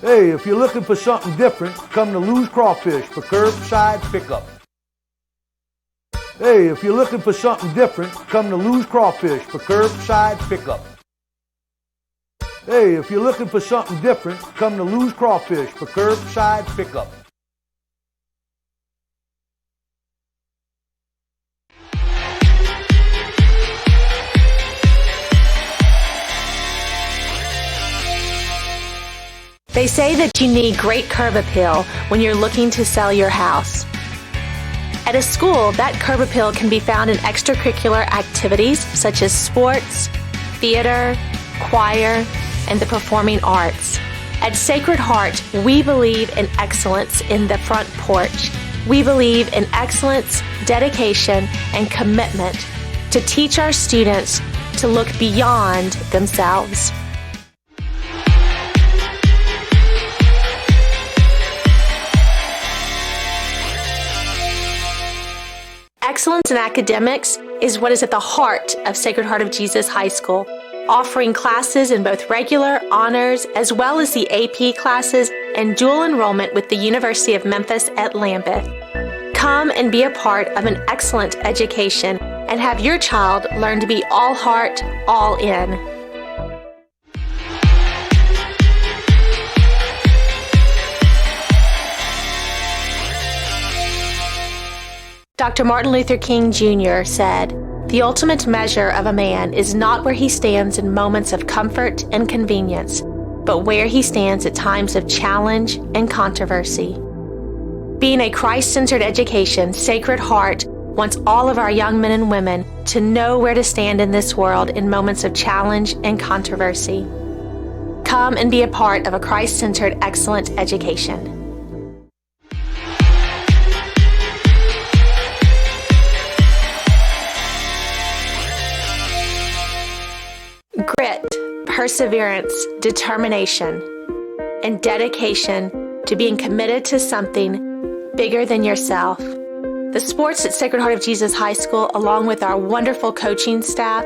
Hey, if you're looking for something different, come to Lou's Crawfish for curbside pickup. Hey, if you're looking for something different, come to Lou's Crawfish for curbside pickup. Hey, if you're looking for something different, come to Lou's Crawfish for curbside pickup. They say that you need great curb appeal when you're looking to sell your house. At a school, that curb appeal can be found in extracurricular activities such as sports, theater, choir, and the performing arts. At Sacred Heart, we believe in excellence in the front porch. We believe in excellence, dedication, and commitment to teach our students to look beyond themselves. Excellence in academics is what is at the heart of Sacred Heart of Jesus High School, offering classes in both regular, honors, as well as the AP classes and dual enrollment with the University of Memphis at Lambeth. Come and be a part of an excellent education and have your child learn to be all heart, all in. Dr. Martin Luther King Jr. said, "The ultimate measure of a man is not where he stands in moments of comfort and convenience, but where he stands at times of challenge and controversy." Being a Christ-centered education, Sacred Heart wants all of our young men and women to know where to stand in this world in moments of challenge and controversy. Come and be a part of a Christ-centered, excellent education. Grit, perseverance, determination, and dedication to being committed to something bigger than yourself. The sports at Sacred Heart of Jesus High School, along with our wonderful coaching staff,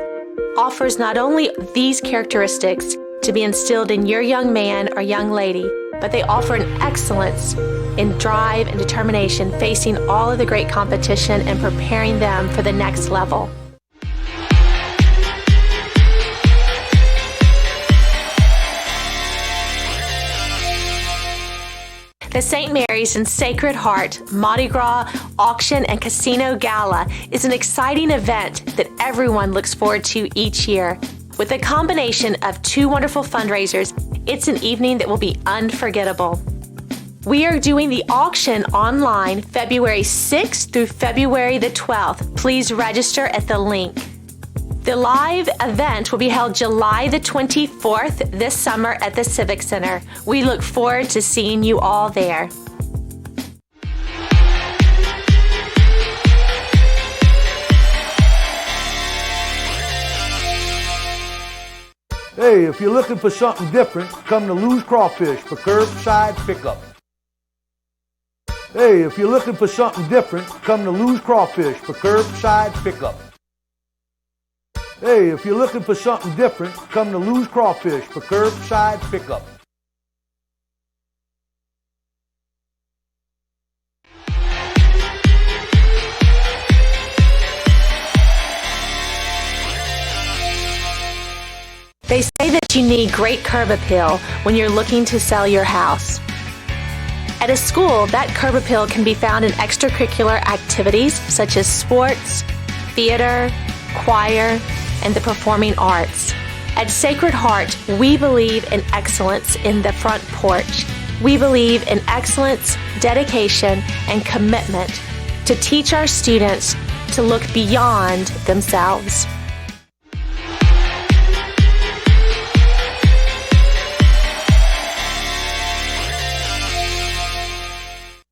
offers not only these characteristics to be instilled in your young man or young lady, but they offer an excellence in drive and determination facing all of the great competition and preparing them for the next level. The St. Mary's and Sacred Heart Mardi Gras Auction and Casino Gala is an exciting event that everyone looks forward to each year. With a combination of two wonderful fundraisers, it's an evening that will be unforgettable. We are doing the auction online February 6th through February the 12th. Please register at the link. The live event will be held July the 24th this summer at the Civic Center. We look forward to seeing you all there. Hey, if you're looking for something different, come to Lou's Crawfish for curbside pickup. Hey, if you're looking for something different, come to Lou's Crawfish for curbside pickup. Hey, if you're looking for something different, come to Lou's Crawfish for curbside pickup. They say that you need great curb appeal when you're looking to sell your house. At a school, that curb appeal can be found in extracurricular activities such as sports, theater, choir, and the performing arts. At Sacred Heart, we believe in excellence in the front porch. We believe in excellence, dedication, and commitment to teach our students to look beyond themselves.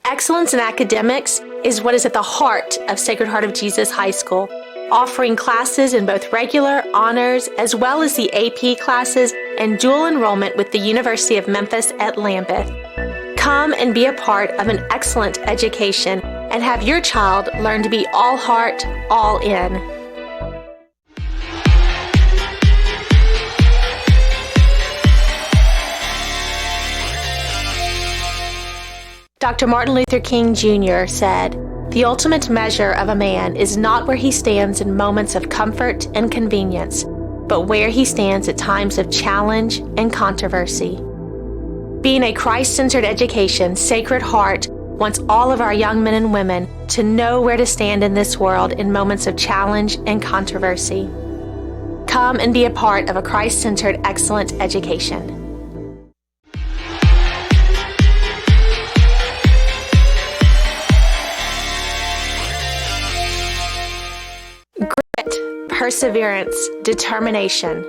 Excellence in academics is what is at the heart of Sacred Heart of Jesus High School, offering classes in both regular, honors, as well as the AP classes and dual enrollment with the University of Memphis at Lambeth. Come and be a part of an excellent education and have your child learn to be all heart, all in. Dr. Martin Luther King Jr. said, "The ultimate measure of a man is not where he stands in moments of comfort and convenience, but where he stands at times of challenge and controversy." Being a Christ-centered education, Sacred Heart wants all of our young men and women to know where to stand in this world in moments of challenge and controversy. Come and be a part of a Christ-centered, excellent education. Grit, perseverance, determination,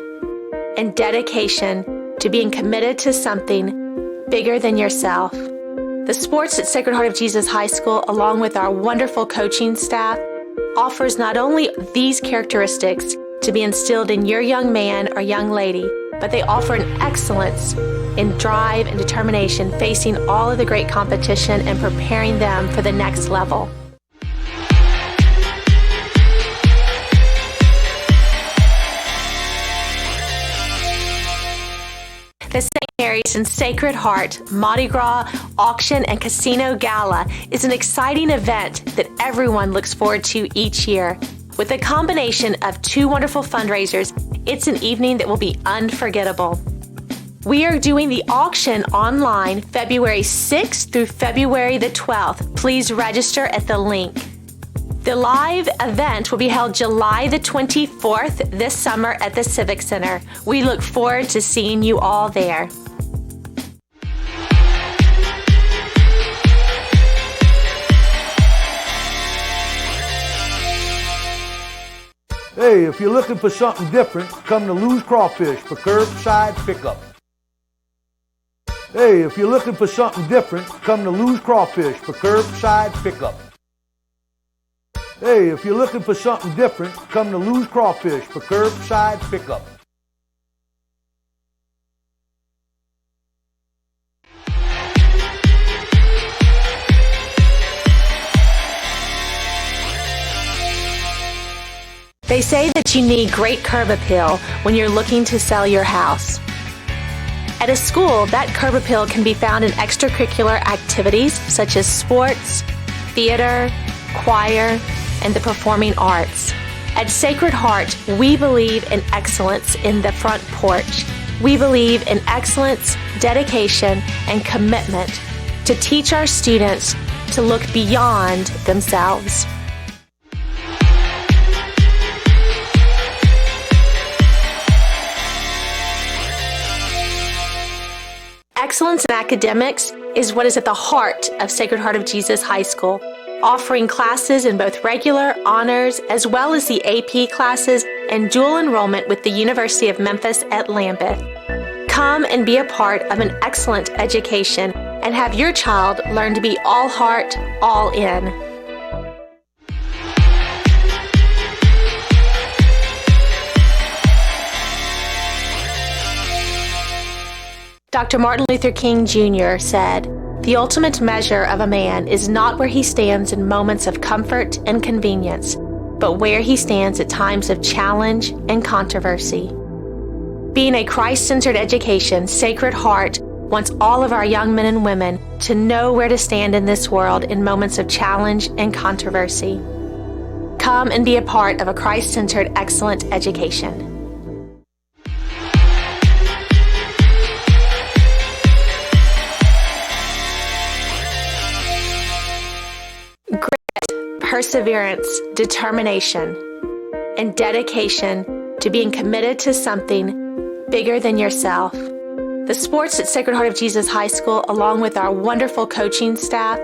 and dedication to being committed to something bigger than yourself. The sports at Sacred Heart of Jesus High School, along with our wonderful coaching staff, offers not only these characteristics to be instilled in your young man or young lady, but they offer an excellence in drive and determination facing all of the great competition and preparing them for the next level. The St. Mary's and Sacred Heart Mardi Gras Auction and Casino Gala is an exciting event that everyone looks forward to each year. With a combination of two wonderful fundraisers, it's an evening that will be unforgettable. We are doing the auction online February 6th through February the 12th. Please register at the link. The live event will be held July the 24th this summer at the Civic Center. We look forward to seeing you all there. Hey, if you're looking for something different, come to Lou's Crawfish for curbside pickup. Hey, if you're looking for something different, come to Lou's Crawfish for curbside pickup. Hey, if you're looking for something different, come to Lou's Crawfish for curbside pickup. They say that you need great curb appeal when you're looking to sell your house. At a school, that curb appeal can be found in extracurricular activities such as sports, theater, choir, and the performing arts. At Sacred Heart, we believe in excellence in the front porch. We believe in excellence, dedication, and commitment to teach our students to look beyond themselves. Excellence in academics is what is at the heart of Sacred Heart of Jesus High School, offering classes in both regular, honors, as well as the AP classes and dual enrollment with the University of Memphis at Lambeth. Come and be a part of an excellent education and have your child learn to be all heart, all in. Dr. Martin Luther King Jr. said, "The ultimate measure of a man is not where he stands in moments of comfort and convenience, but where he stands at times of challenge and controversy." Being a Christ-centered education, Sacred Heart wants all of our young men and women to know where to stand in this world in moments of challenge and controversy. Come and be a part of a Christ-centered, excellent education. Perseverance, determination, and dedication to being committed to something bigger than yourself. The sports at Sacred Heart of Jesus High School, along with our wonderful coaching staff,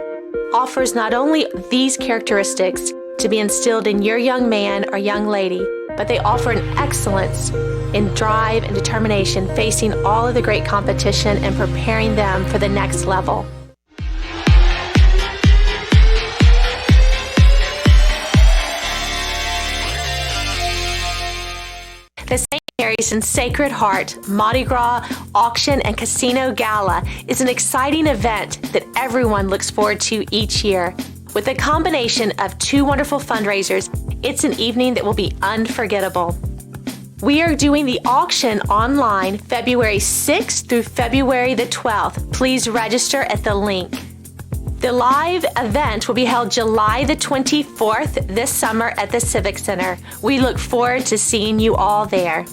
offers not only these characteristics to be instilled in your young man or young lady, but they offer an excellence in drive and determination facing all of the great competition and preparing them for the next level. The St. Mary's and Sacred Heart Mardi Gras Auction and Casino Gala is an exciting event that everyone looks forward to each year. With a combination of two wonderful fundraisers, it's an evening that will be unforgettable. We are doing the auction online February 6th through February the 12th. Please register at the link. The live event will be held July the 24th this summer at the Civic Center. We look forward to seeing you all there.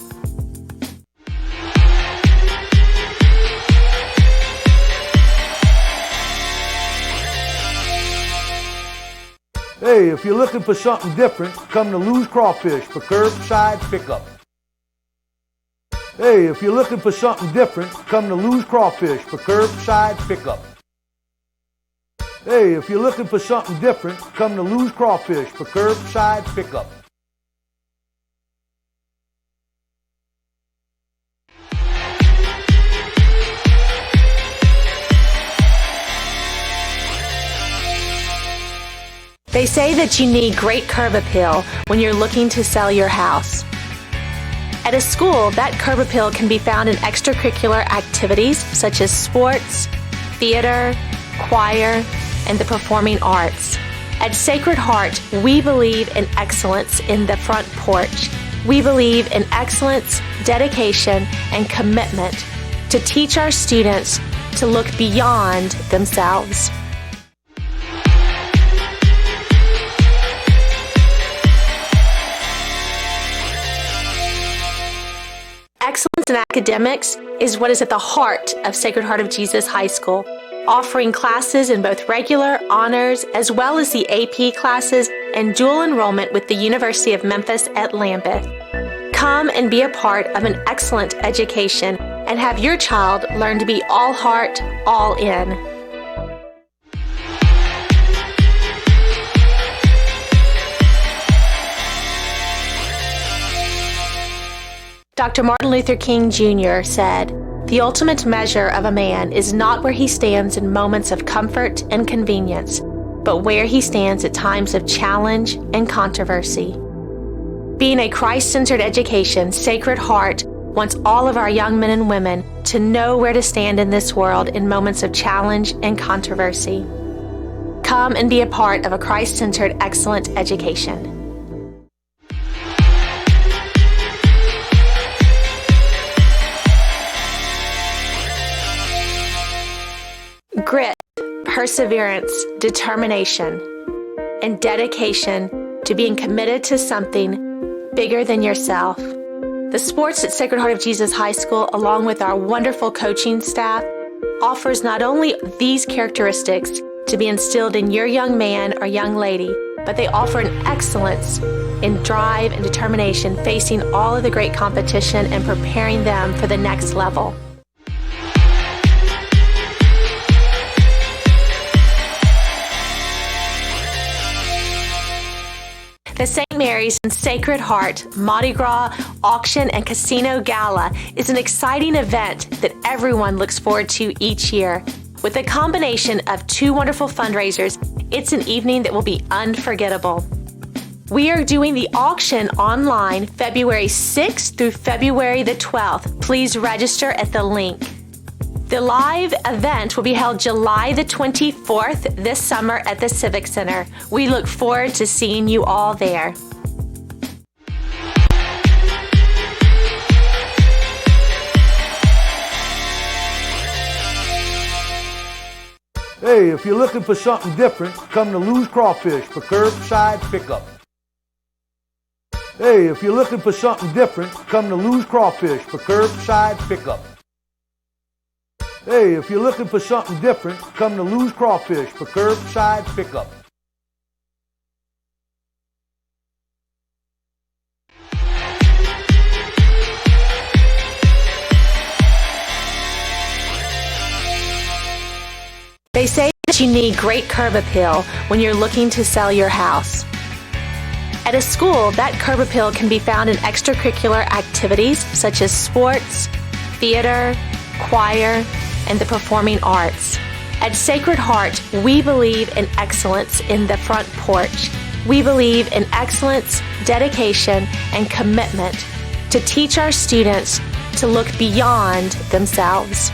Hey, if you're looking for something different, come to Lou's Crawfish for curbside pickup. Hey, if you're looking for something different, come to Lou's Crawfish for curbside pickup. Hey, if you're looking for something different, come to Lou's Crawfish for curbside pickup. They say that you need great curb appeal when you're looking to sell your house. At a school, that curb appeal can be found in extracurricular activities such as sports, theater, choir, and the performing arts. At Sacred Heart, we believe in excellence in the front porch. We believe in excellence, dedication, and commitment to teach our students to look beyond themselves. Excellence in academics is what is at the heart of Sacred Heart of Jesus High School, offering classes in both regular, honors, as well as the AP classes and dual enrollment with the University of Memphis at Lambeth. Come and be a part of an excellent education and have your child learn to be all heart, all in. Dr. Martin Luther King Jr. said, "The ultimate measure of a man is not where he stands in moments of comfort and convenience, but where he stands at times of challenge and controversy." Being a Christ-centered education, Sacred Heart wants all of our young men and women to know where to stand in this world in moments of challenge and controversy. Come and be a part of a Christ-centered, excellent education. Grit, perseverance, determination, and dedication to being committed to something bigger than yourself. The sports at Sacred Heart of Jesus High School, along with our wonderful coaching staff, offers not only these characteristics to be instilled in your young man or young lady, but they offer an excellence in drive and determination facing all of the great competition and preparing them for the next level. The St. Mary's and Sacred Heart Mardi Gras Auction and Casino Gala is an exciting event that everyone looks forward to each year. With a combination of two wonderful fundraisers, it's an evening that will be unforgettable. We are doing the auction online February 6th through February the 12th. Please register at the link. The live event will be held July the 24th this summer at the Civic Center. We look forward to seeing you all there. Hey, if you're looking for something different, come to Lou's Crawfish for curbside pickup. Hey, if you're looking for something different, come to Lou's Crawfish for curbside pickup. Hey, if you're looking for something different, come to Lou's Crawfish for curbside pickup. They say that you need great curb appeal when you're looking to sell your house. At a school, that curb appeal can be found in extracurricular activities such as sports, theater, choir, and the performing arts. At Sacred Heart, we believe in excellence in the front porch. We believe in excellence, dedication, and commitment to teach our students to look beyond themselves.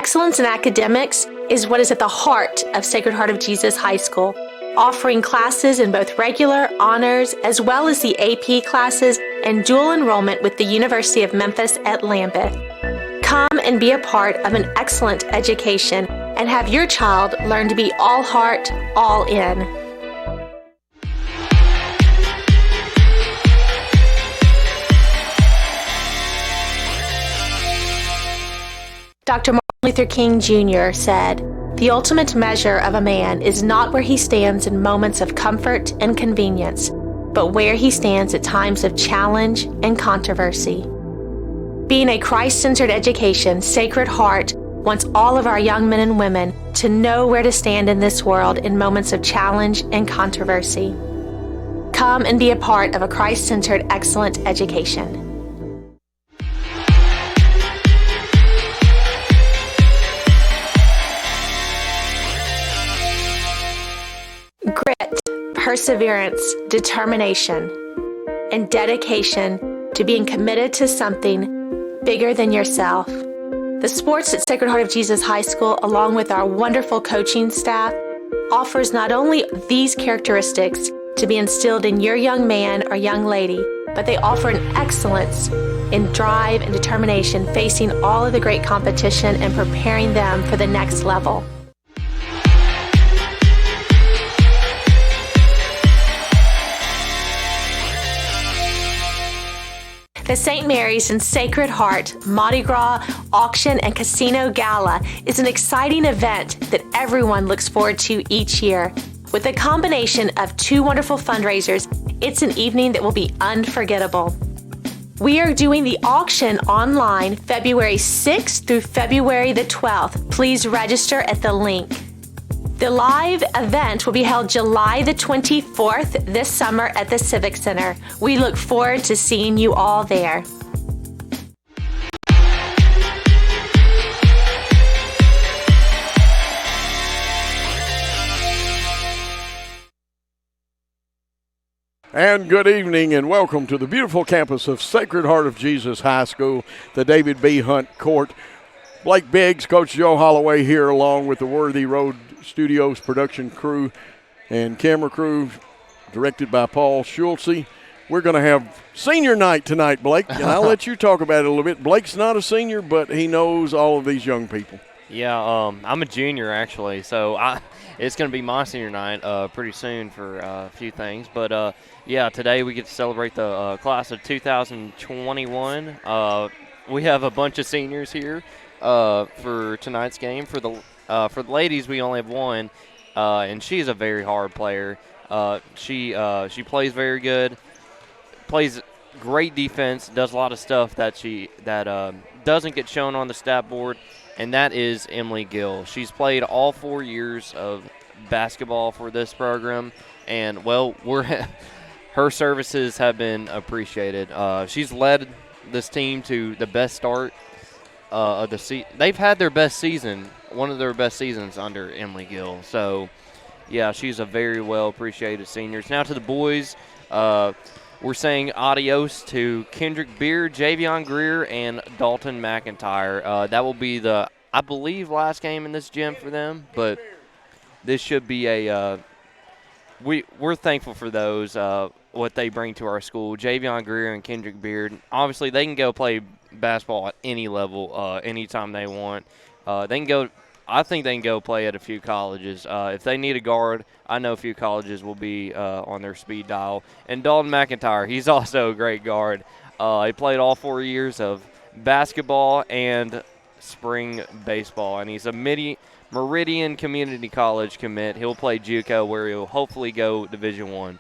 Excellence in academics is what is at the heart of Sacred Heart of Jesus High School, offering classes in both regular, honors, as well as the AP classes and dual enrollment with the University of Memphis at Lambeth. Come and be a part of an excellent education and have your child learn to be all heart, all in. Dr. Martin Luther King Jr. said, "The ultimate measure of a man is not where he stands in moments of comfort and convenience, but where he stands at times of challenge and controversy." Being a Christ-centered education, Sacred Heart wants all of our young men and women to know where to stand in this world in moments of challenge and controversy. Come and be a part of a Christ-centered, excellent education. Grit, perseverance, determination, and dedication to being committed to something bigger than yourself. The sports at Sacred Heart of Jesus High School, along with our wonderful coaching staff, offers not only these characteristics to be instilled in your young man or young lady, but they offer an excellence in drive and determination facing all of the great competition and preparing them for the next level. The St. Mary's and Sacred Heart Mardi Gras Auction and Casino Gala is an exciting event that everyone looks forward to each year. With a combination of two wonderful fundraisers, it's an evening that will be unforgettable. We are doing the auction online February 6th through February the 12th. Please register at the link. The live event will be held July the 24th this summer at the Civic Center. We look forward to seeing you all there. And good evening and welcome to the beautiful campus of Sacred Heart of Jesus High School, the David B. Hunt Court. Blake Biggs, Coach Joe Holloway here along with the Worthy Road Studios production crew and camera crew directed by Paul Schulze. We're going to have senior night tonight, Blake, and I'll let you talk about it a little bit. Blake's not a senior, but he knows all of these young people. Yeah, I'm a junior actually, so it's going to be my senior night pretty soon for a few things. But, yeah, today we get to celebrate the class of 2021. We have a bunch of seniors here for tonight's game. For the ladies, we only have one, and she's a very hard player. She plays very good, plays great defense, does a lot of stuff that doesn't get shown on the stat board, and that is Emily Gill. She's played all 4 years of basketball for this program, and, well, her services have been appreciated. She's led this team to the best start of the season. They've had their best season, one of their best seasons under Emily Gill. So, yeah, she's a very well appreciated senior. Now to the boys, we're saying adios to Kendrick Beard, Javion Greer, and Dalton McIntyre. That will be the, I believe, last game in this gym for them, but this should be we're thankful for those, what they bring to our school. Javion Greer and Kendrick Beard, obviously they can go play basketball at any level, anytime they want. I think they can go play at a few colleges. If they need a guard, I know a few colleges will be on their speed dial. And Dalton McIntyre, he's also a great guard. He played all 4 years of basketball and spring baseball, and he's a Meridian Community College commit. He'll play JUCO, where he'll hopefully go Division I.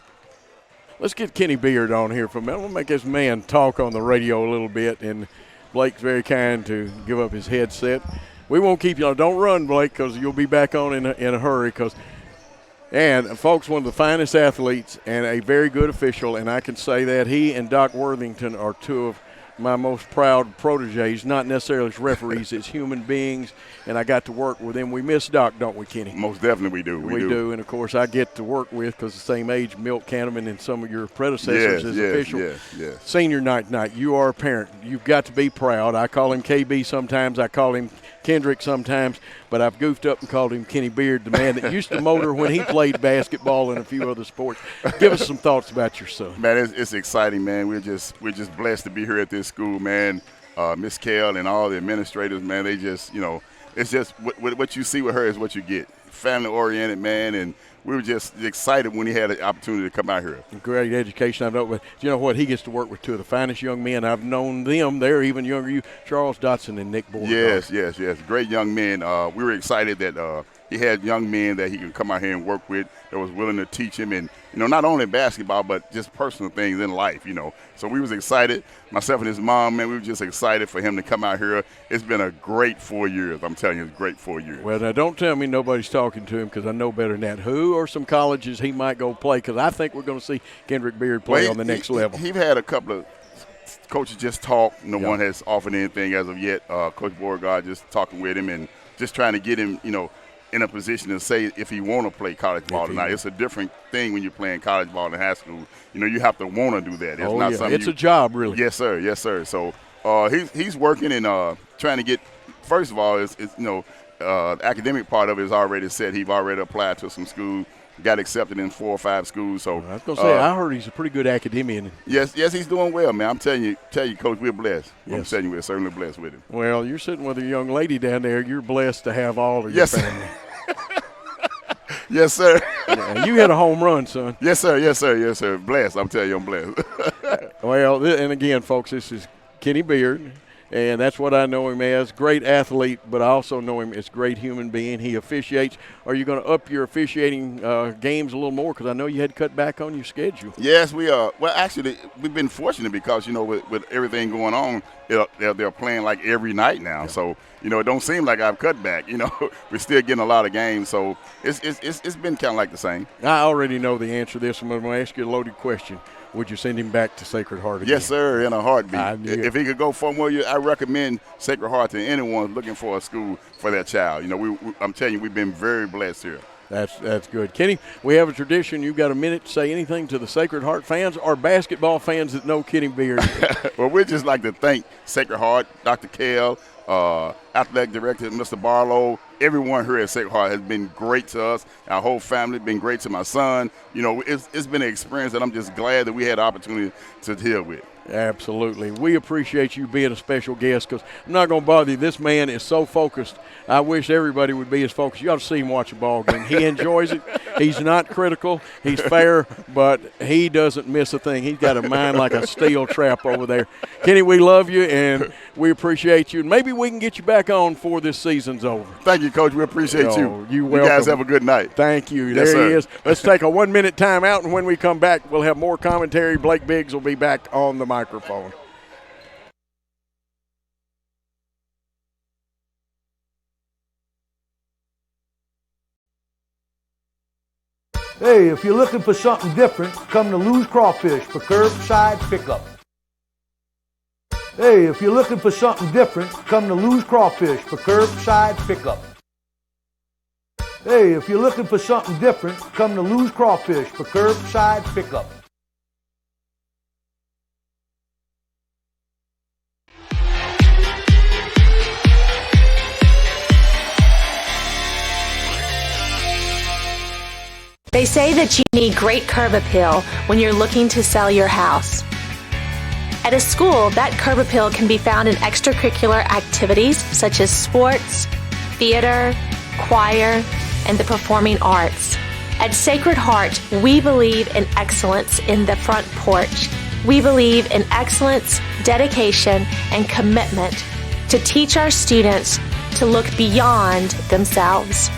Let's get Kenny Beard on here for a minute. We'll make this man talk on the radio a little bit, and Blake's very kind to give up his headset. We won't keep you on. Don't run, Blake, because you'll be back on in a hurry. And, folks, one of the finest athletes and a very good official, and I can say that he and Doc Worthington are two of my most proud proteges, not necessarily as referees, as human beings, and I got to work with them. We miss Doc, don't we, Kenny? Most definitely we do. We do, and of course I get to work with, because the same age, Milt Canterman and some of your predecessors as official. Yes. Senior night tonight, you are a parent. You've got to be proud. I call him KB sometimes. I call him Kendrick sometimes, but I've goofed up and called him Kenny Beard, the man that used to motor when he played basketball and a few other sports. Give us some thoughts about your son. Man, it's exciting, man. We're just blessed to be here at this school, man. Miss Kell and all the administrators, man, they just, it's just what you see with her is what you get. Family-oriented, man, and we were just excited when he had an opportunity to come out here. Great education. I've known, but you know what? He gets to work with two of the finest young men. I've known them. They're even younger. You, Charles Dotson and Nick Beauregard. Yes. Great young men. We were excited that he had young men that he could come out here and work with that was willing to teach him, and not only basketball but just personal things in life. So we was excited. Myself and his mom, man, we were just excited for him to come out here. It's been a great 4 years. I'm telling you, it's a great 4 years. Well, now don't tell me nobody's talking to him, because I know better than that. Who or some colleges he might go play? Because I think we're going to see Kendrick Beard play on the next level. He's had a couple of coaches just talk. No one has offered anything as of yet. Coach Beauregard just talking with him and just trying to get him, in a position to say if he want to play college ball tonight. It's a different thing when you're playing college ball in high school. You have to want to do that. It's not something it's a job, really. Yes, sir. So he's working and trying to get. First of all, the academic part of it is already set. He's already applied to some schools, got accepted in 4 or 5 schools. So I was going to say, I heard he's a pretty good academician. Yes, he's doing well, man. I'm telling you, Coach, we're blessed. Yes. I'm telling you, we're certainly blessed with him. Well, you're sitting with a young lady down there. You're blessed to have all of your family. Yes, sir. Yeah, you hit a home run, son. Yes, sir. Blessed. I'm telling you, I'm blessed. Well, and again, folks, this is Kenny Beard. And that's what I know him as. Great athlete, but I also know him as great human being. He officiates. Are you going to up your officiating games a little more? Because I know you had to cut back on your schedule. Yes, we are. Well, actually, we've been fortunate because, with everything going on, they're playing like every night now. Yeah. So, it don't seem like I've cut back. We're still getting a lot of games. So it's been kind of like the same. I already know the answer to this. I'm going to ask you a loaded question. Would you send him back to Sacred Heart again? Yes, sir, in a heartbeat. If he could go 4 more years, I recommend Sacred Heart to anyone looking for a school for their child. I'm telling you, we've been very blessed here. That's good. Kenny, we have a tradition. You've got a minute to say anything to the Sacred Heart fans or basketball fans that know Kenny Beard. Well, we'd just like to thank Sacred Heart, Dr. Kell, athletic director Mr. Barlow. Everyone here at Sacred Heart has been great to us. Our whole family has been great to my son. It's been an experience that I'm just glad that we had the opportunity to deal with. Absolutely. We appreciate you being a special guest, because I'm not going to bother you. This man is so focused. I wish everybody would be as focused. You ought to see him watch a ball game. He enjoys it. He's not critical. He's fair, but he doesn't miss a thing. He's got a mind like a steel trap over there. Kenny, we love you, and we appreciate you. And maybe we can get you back on before this season's over. Thank you, Coach. We appreciate you. You guys have a good night. Thank you. Yes, there he sir. is. Let's take a 1-minute timeout, and when we come back, we'll have more commentary. Blake Biggs will be back on the microphone. Hey, if you're looking for something different, come to Lou's Crawfish for curbside pickup. Hey, if you're looking for something different, come to Lou's Crawfish for curbside pickup. Hey, if you're looking for something different, come to Lou's Crawfish for curbside pickup. They say that you need great curb appeal when you're looking to sell your house. At a school, that curb appeal can be found in extracurricular activities such as sports, theater, choir, and the performing arts. At Sacred Heart, we believe in excellence in the front porch. We believe in excellence, dedication, and commitment to teach our students to look beyond themselves.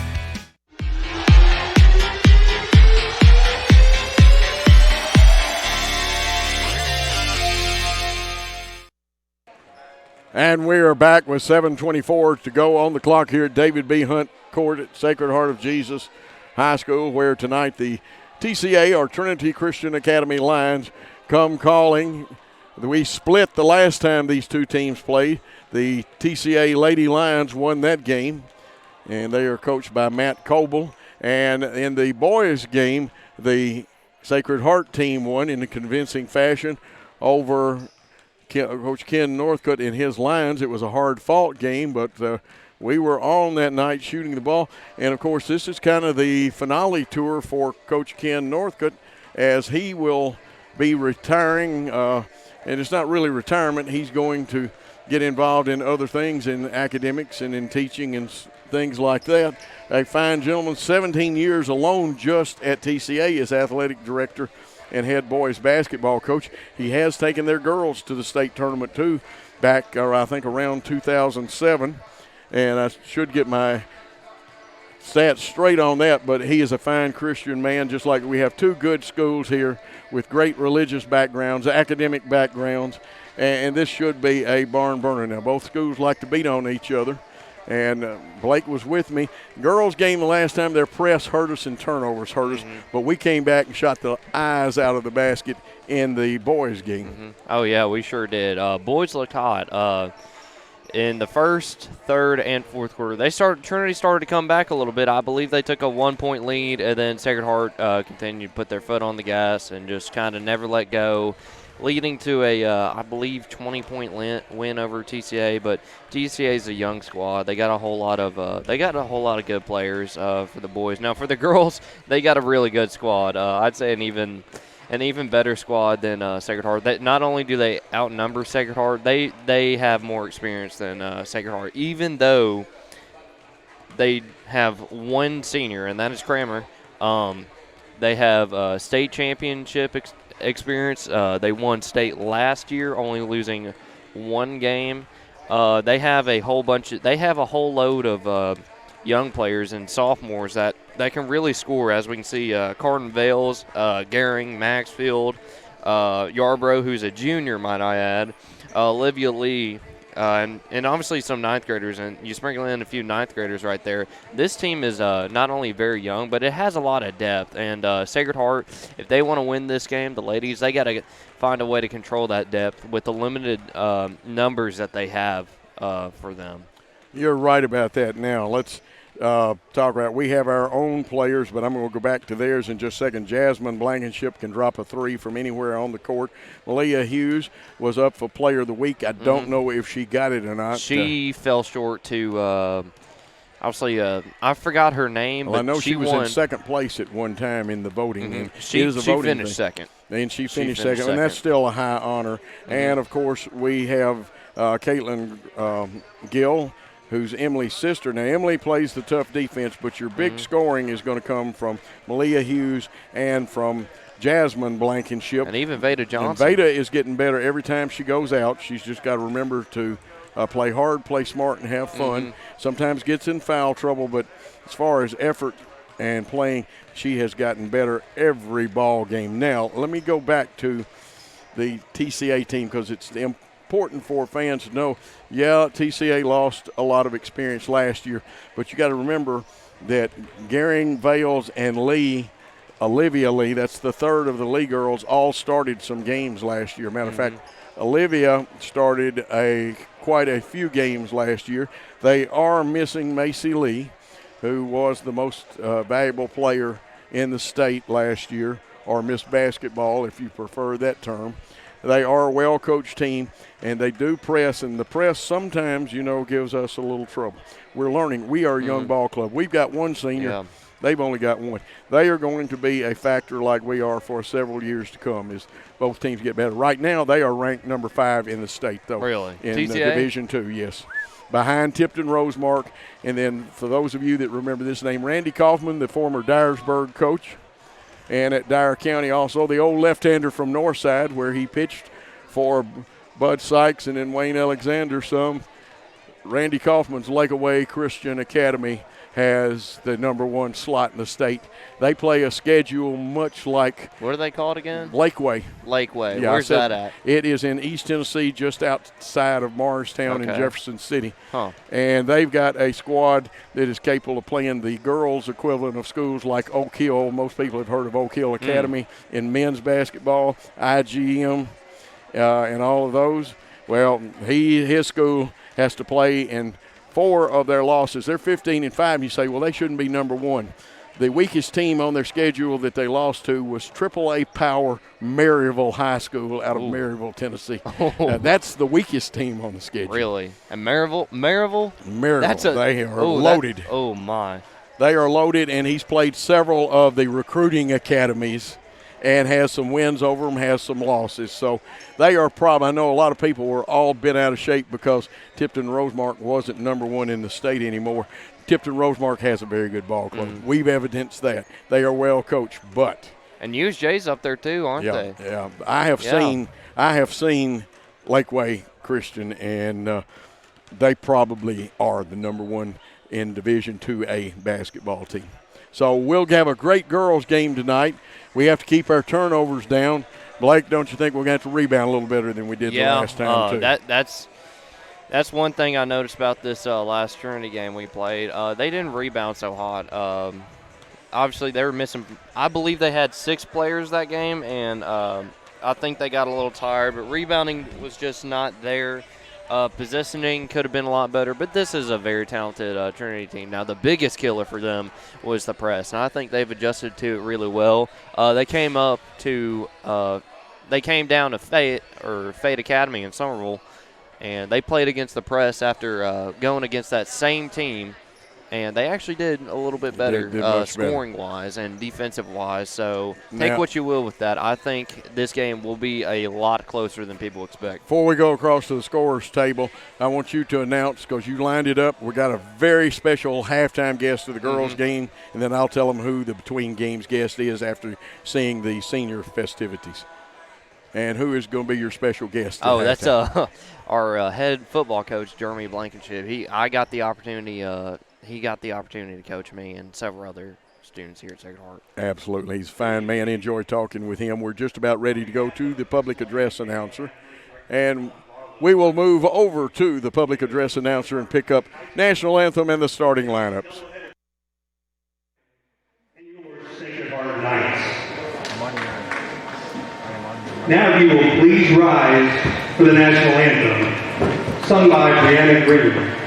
And we are back with 7:24 to go on the clock here at David B. Hunt Court at Sacred Heart of Jesus High School, where tonight the TCA, or Trinity Christian Academy Lions, come calling We split the last time these two teams played. The TCA Lady Lions won that game, and they are coached by Matt Coble. And in the boys' game, the Sacred Heart team won in a convincing fashion over Coach Ken Northcutt and his Lions. It was a hard-fought game, but we were on that night shooting the ball. And, of course, this is kind of the finale tour for Coach Ken Northcutt, as he will be retiring. And it's not really retirement. He's going to get involved in other things, in academics and in teaching and things like that. A fine gentleman, 17 years alone just at TCA as athletic director and head boys basketball coach. He has taken their girls to the state tournament too, back I think around 2007. And I should get my stats straight on that, but he is a fine Christian man, just like we have two good schools here with great religious backgrounds, academic backgrounds, and this should be a barn burner. Now, both schools like to beat on each other, and Blake was with me. Girls game the last time, their press hurt us and turnovers hurt us, but we came back and shot the eyes out of the basket in the boys game. Oh, yeah, we sure did. Boys looked hot. In the first, third, and fourth quarter, Trinity started to come back a little bit. I believe they took a 1-point lead, and then Sacred Heart continued to put their foot on the gas and just kind of never let go, leading to a, I believe, 20-point win over TCA. But TCA is a young squad. They got a whole lot of good players for the boys. Now for the girls, they got a really good squad. I'd say an even better squad than Sacred Heart. Not only do they outnumber Sacred Heart, they have more experience than Sacred Heart, even though they have one senior, and that is Kramer. They have state championship experience. They won state last year, only losing one game. They have a whole load of young players and sophomores that can really score, as we can see. Carden Vales, Gehring, Maxfield, Yarbrough, who's a junior, might I add, Olivia Lee, and obviously some ninth graders, and you sprinkle in a few ninth graders right there. This team is not only very young, but it has a lot of depth. And Sacred Heart, if they want to win this game, the ladies, they got to find a way to control that depth with the limited numbers that they have for them. You're right about that. Now let's talk about, we have our own players, but I'm going to go back to theirs in just a second. Jasmine Blankenship can drop a three from anywhere on the court. Malia Hughes was up for Player of the Week. I don't know if she got it or not. She fell short to obviously, I forgot her name. Well, but I know she was won. in second place at one time in the voting. And She finished thing. second. And she finished second, and that's still a high honor. And, of course, we have Caitlin Gill, who's Emily's sister. Now, Emily plays the tough defense, but your big scoring is going to come from Malia Hughes and from Jasmine Blankenship. And even Veda Johnson. And Veda is getting better every time she goes out. She's just got to remember to play hard, play smart, and have fun. Sometimes gets in foul trouble, but as far as effort and playing, she has gotten better every ball game. Now, let me go back to the TCA team, because it's important for fans to know, TCA lost a lot of experience last year, but you got to remember that Gehring, Vales, and Olivia Lee, that's the third of the Lee girls, all started some games last year. Matter of fact, Olivia started quite a few games last year. They are missing Macy Lee, who was the most valuable player in the state last year, or Miss Basketball, if you prefer that term. They are a well-coached team, and they do press, and the press sometimes, gives us a little trouble. We're learning. We are a young ball club. We've got one senior. Yeah. They've only got one. They are going to be a factor like we are for several years to come as both teams get better. Right now, they are ranked number 5 in the state, though. Really? In TCA? Division II, yes. Behind Tipton Rosemark. And then for those of you that remember this name, Randy Kaufman, the former Dyersburg coach. And at Dyer County also, the old left-hander from Northside, where he pitched for Bud Sykes and then Wayne Alexander some. Randy Kaufman's Lakeaway Christian Academy has the number 1 slot in the state. They play a schedule much like What are they called again? Lakeway. Lakeway. Yeah, Where's that at? It is in East Tennessee, just outside of Morristown in Jefferson City. And they've got a squad that is capable of playing the girls' equivalent of schools like Oak Hill. Most people have heard of Oak Hill Academy in men's basketball, IGM, and all of those. Well, his school has to play in 4 of their losses. They're 15-5, and you say, well, they shouldn't be number 1. The weakest team on their schedule that they lost to was AAA Power Maryville High School out of Maryville, Tennessee. That's the weakest team on the schedule. Really? And Maryville? Maryville, they are loaded. Oh, my. They are loaded, and he's played several of the recruiting academies and has some wins over them, has some losses. So they are probably, I know a lot of people were all bent out of shape because Tipton Rosemark wasn't number 1 in the state anymore. Tipton Rosemark has a very good ball club. We've evidenced that. They are well coached, but and USJ's up there too, aren't they? Yeah. I have seen Lakeway Christian, and they probably are the number 1 in Division IIA basketball team. So we'll have a great girls game tonight. We have to keep our turnovers down. Blake, don't you think we're going to have to rebound a little better than we did the last time too? That's one thing I noticed about this last Trinity game we played. They didn't rebound so hot. Obviously, they were missing – I believe they had 6 players that game, and I think they got a little tired. But rebounding was just not there. Positioning could have been a lot better. But this is a very talented Trinity team. Now, the biggest killer for them was the press, and I think they've adjusted to it really well. They came down to Fayette Academy in Somerville, and they played against the press after going against that same team, and they actually did a little bit better scoring-wise and defensive-wise. So take what you will with that. I think this game will be a lot closer than people expect. Before we go across to the scorers table, I want you to announce, because you lined it up, we got a very special halftime guest to the girls' game, and then I'll tell them who the between games guest is after seeing the senior festivities. And who is going to be your special guest? That's our head football coach, Jeremy Blankenship. He got the opportunity to coach me and several other students here at Sacred Heart. Absolutely. He's a fine man. Enjoy talking with him. We're just about ready to go to the public address announcer. And we will move over to the public address announcer and pick up National Anthem and the starting lineups. Sacred Heart Knights. Now you will please rise for the National Anthem, sung by Brianna Green.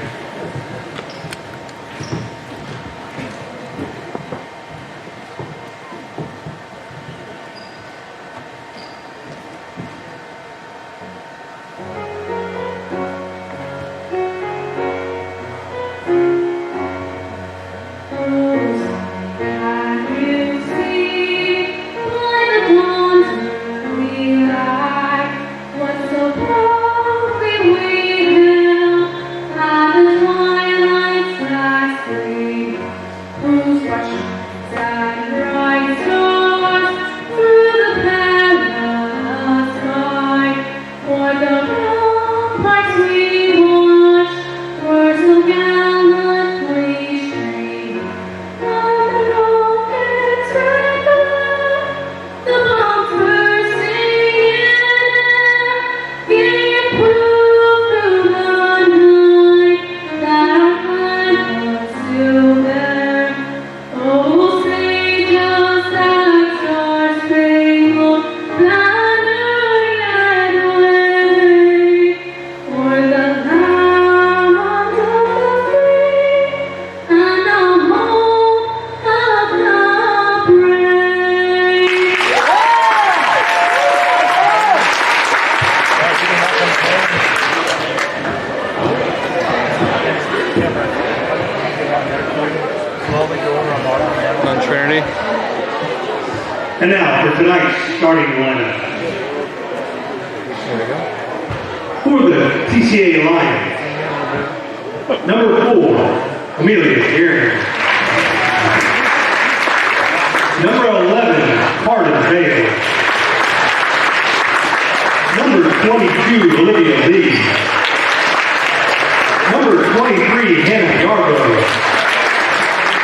And now for tonight's starting lineup. For the TCA Lions, number 4, Amelia Aaron. Number 11, Carter Bale. Number 22, Olivia Lee. Number 23, Hannah Garbo.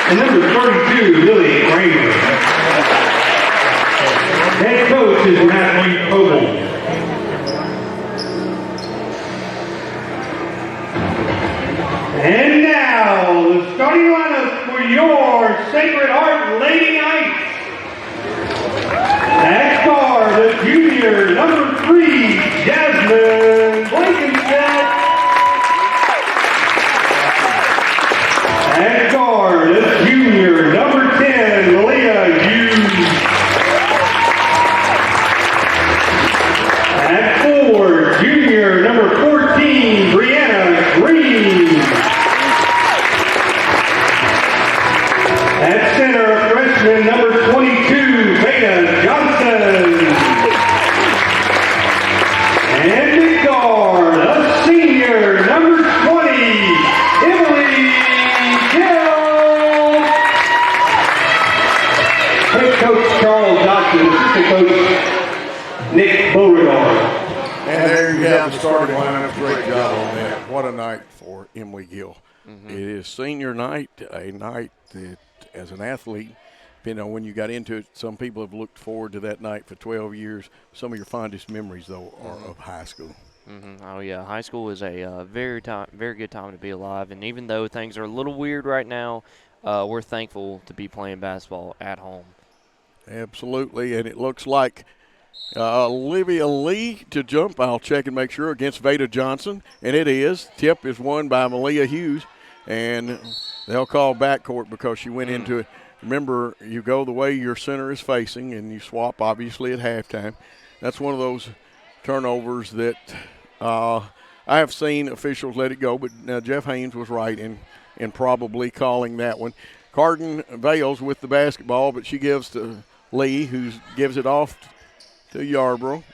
And number 32, Lily Kramer. Head coach is Natalie Coble. And now, the starting lineup for your Sacred Heart Lady Knights. At star, the junior, number 3, Jack. assistant coach Nick Beauregard. And there you have the starting lineup. Great job on that. What a night for Emily Gill. It is senior night, a night that, as an athlete, depending on when you got into it, some people have looked forward to that night for 12 years. Some of your fondest memories, though, are of high school. Oh, yeah. High school is a very good time to be alive. And even though things are a little weird right now, we're thankful to be playing basketball at home. Absolutely. And it looks like Olivia Lee to jump. I'll check and make sure against Veda Johnson. And it is. Tip is won by Malia Hughes. And they'll call backcourt because she went into it. Remember, you go the way your center is facing, and you swap, obviously, at halftime. That's one of those turnovers that I have seen officials let it go, but Jeff Haynes was right in probably calling that one. Carden Vales with the basketball, but she gives to Lee, who gives it off to Yarborough.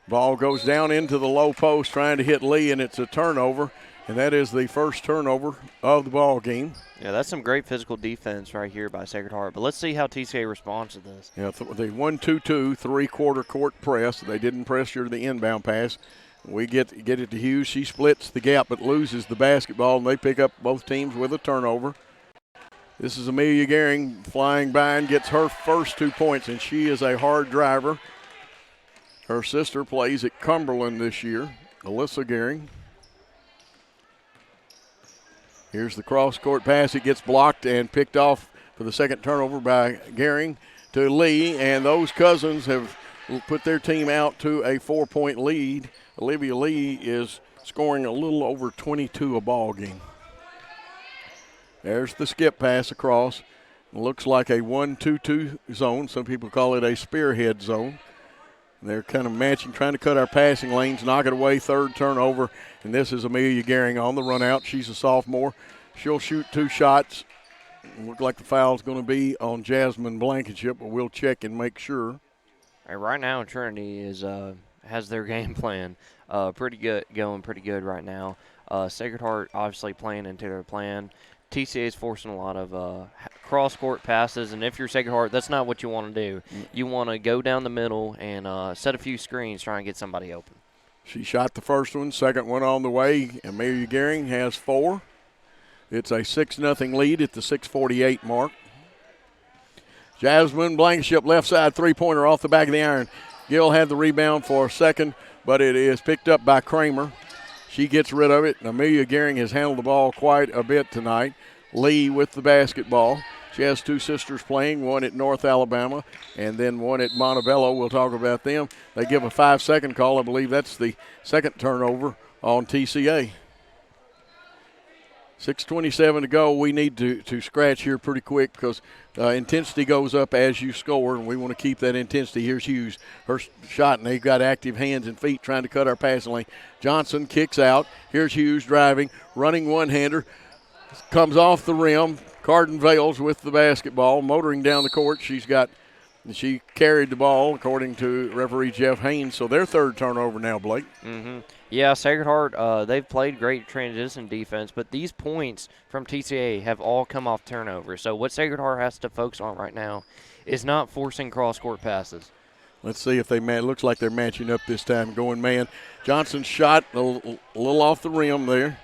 Ball goes down into the low post trying to hit Lee, and it's a turnover. And that is the first turnover of the ball game. Yeah, that's some great physical defense right here by Sacred Heart. But let's see how TCA responds to this. Yeah, the 1-2-2, three-quarter court press. They didn't pressure the inbound pass. We get it to Hughes. She splits the gap but loses the basketball, and they pick up both teams with a turnover. This is Amelia Gehring flying by and gets her first 2 points, and she is a hard driver. Her sister plays at Cumberland this year, Alyssa Gehring. Here's the cross-court pass. It gets blocked and picked off for the second turnover by Gehring to Lee, and those Cousins have put their team out to a 4-point lead. Olivia Lee is scoring a little over 22 a ball game. There's the skip pass across. It looks like a 1-2-2 zone. Some people call it a spearhead zone. They're kind of matching, trying to cut our passing lanes, knock it away, third turnover. And this is Amelia Gehring on the run out. She's a sophomore. She'll shoot 2 shots. Look like the foul's going to be on Jasmine Blankenship, but we'll check and make sure. Right now, Trinity has their game plan pretty good right now. Sacred Heart obviously playing into their plan. TCA is forcing a lot of cross-court passes, and if you're Sacred Heart, that's not what you want to do. You want to go down the middle and set a few screens, try and get somebody open. She shot the first one, second one on the way. Amelia Gehring has 4. It's a 6-0 lead at the 6:48 mark. Jasmine Blankenship left side three-pointer off the back of the iron. Gill had the rebound for a second, but it is picked up by Kramer. She gets rid of it, and Amelia Gehring has handled the ball quite a bit tonight. Lee with the basketball. She has 2 sisters playing, one at North Alabama and then one at Montebello. We'll talk about them. They give a 5-second call. I believe that's the second turnover on TCA. 6:27 to go. We need to scratch here pretty quick because intensity goes up as you score, and we want to keep that intensity. Here's Hughes, her shot, and they've got active hands and feet trying to cut our passing lane. Johnson kicks out. Here's Hughes driving, running one-hander, comes off the rim. Carden Vales with the basketball, motoring down the court. She carried the ball, according to referee Jeff Haynes. So their third turnover now, Blake. Yeah, Sacred Heart, they've played great transition defense, but these points from TCA have all come off turnovers. So what Sacred Heart has to focus on right now is not forcing cross-court passes. Let's see if they looks like they're matching up this time, going man. Johnson's shot a little off the rim there.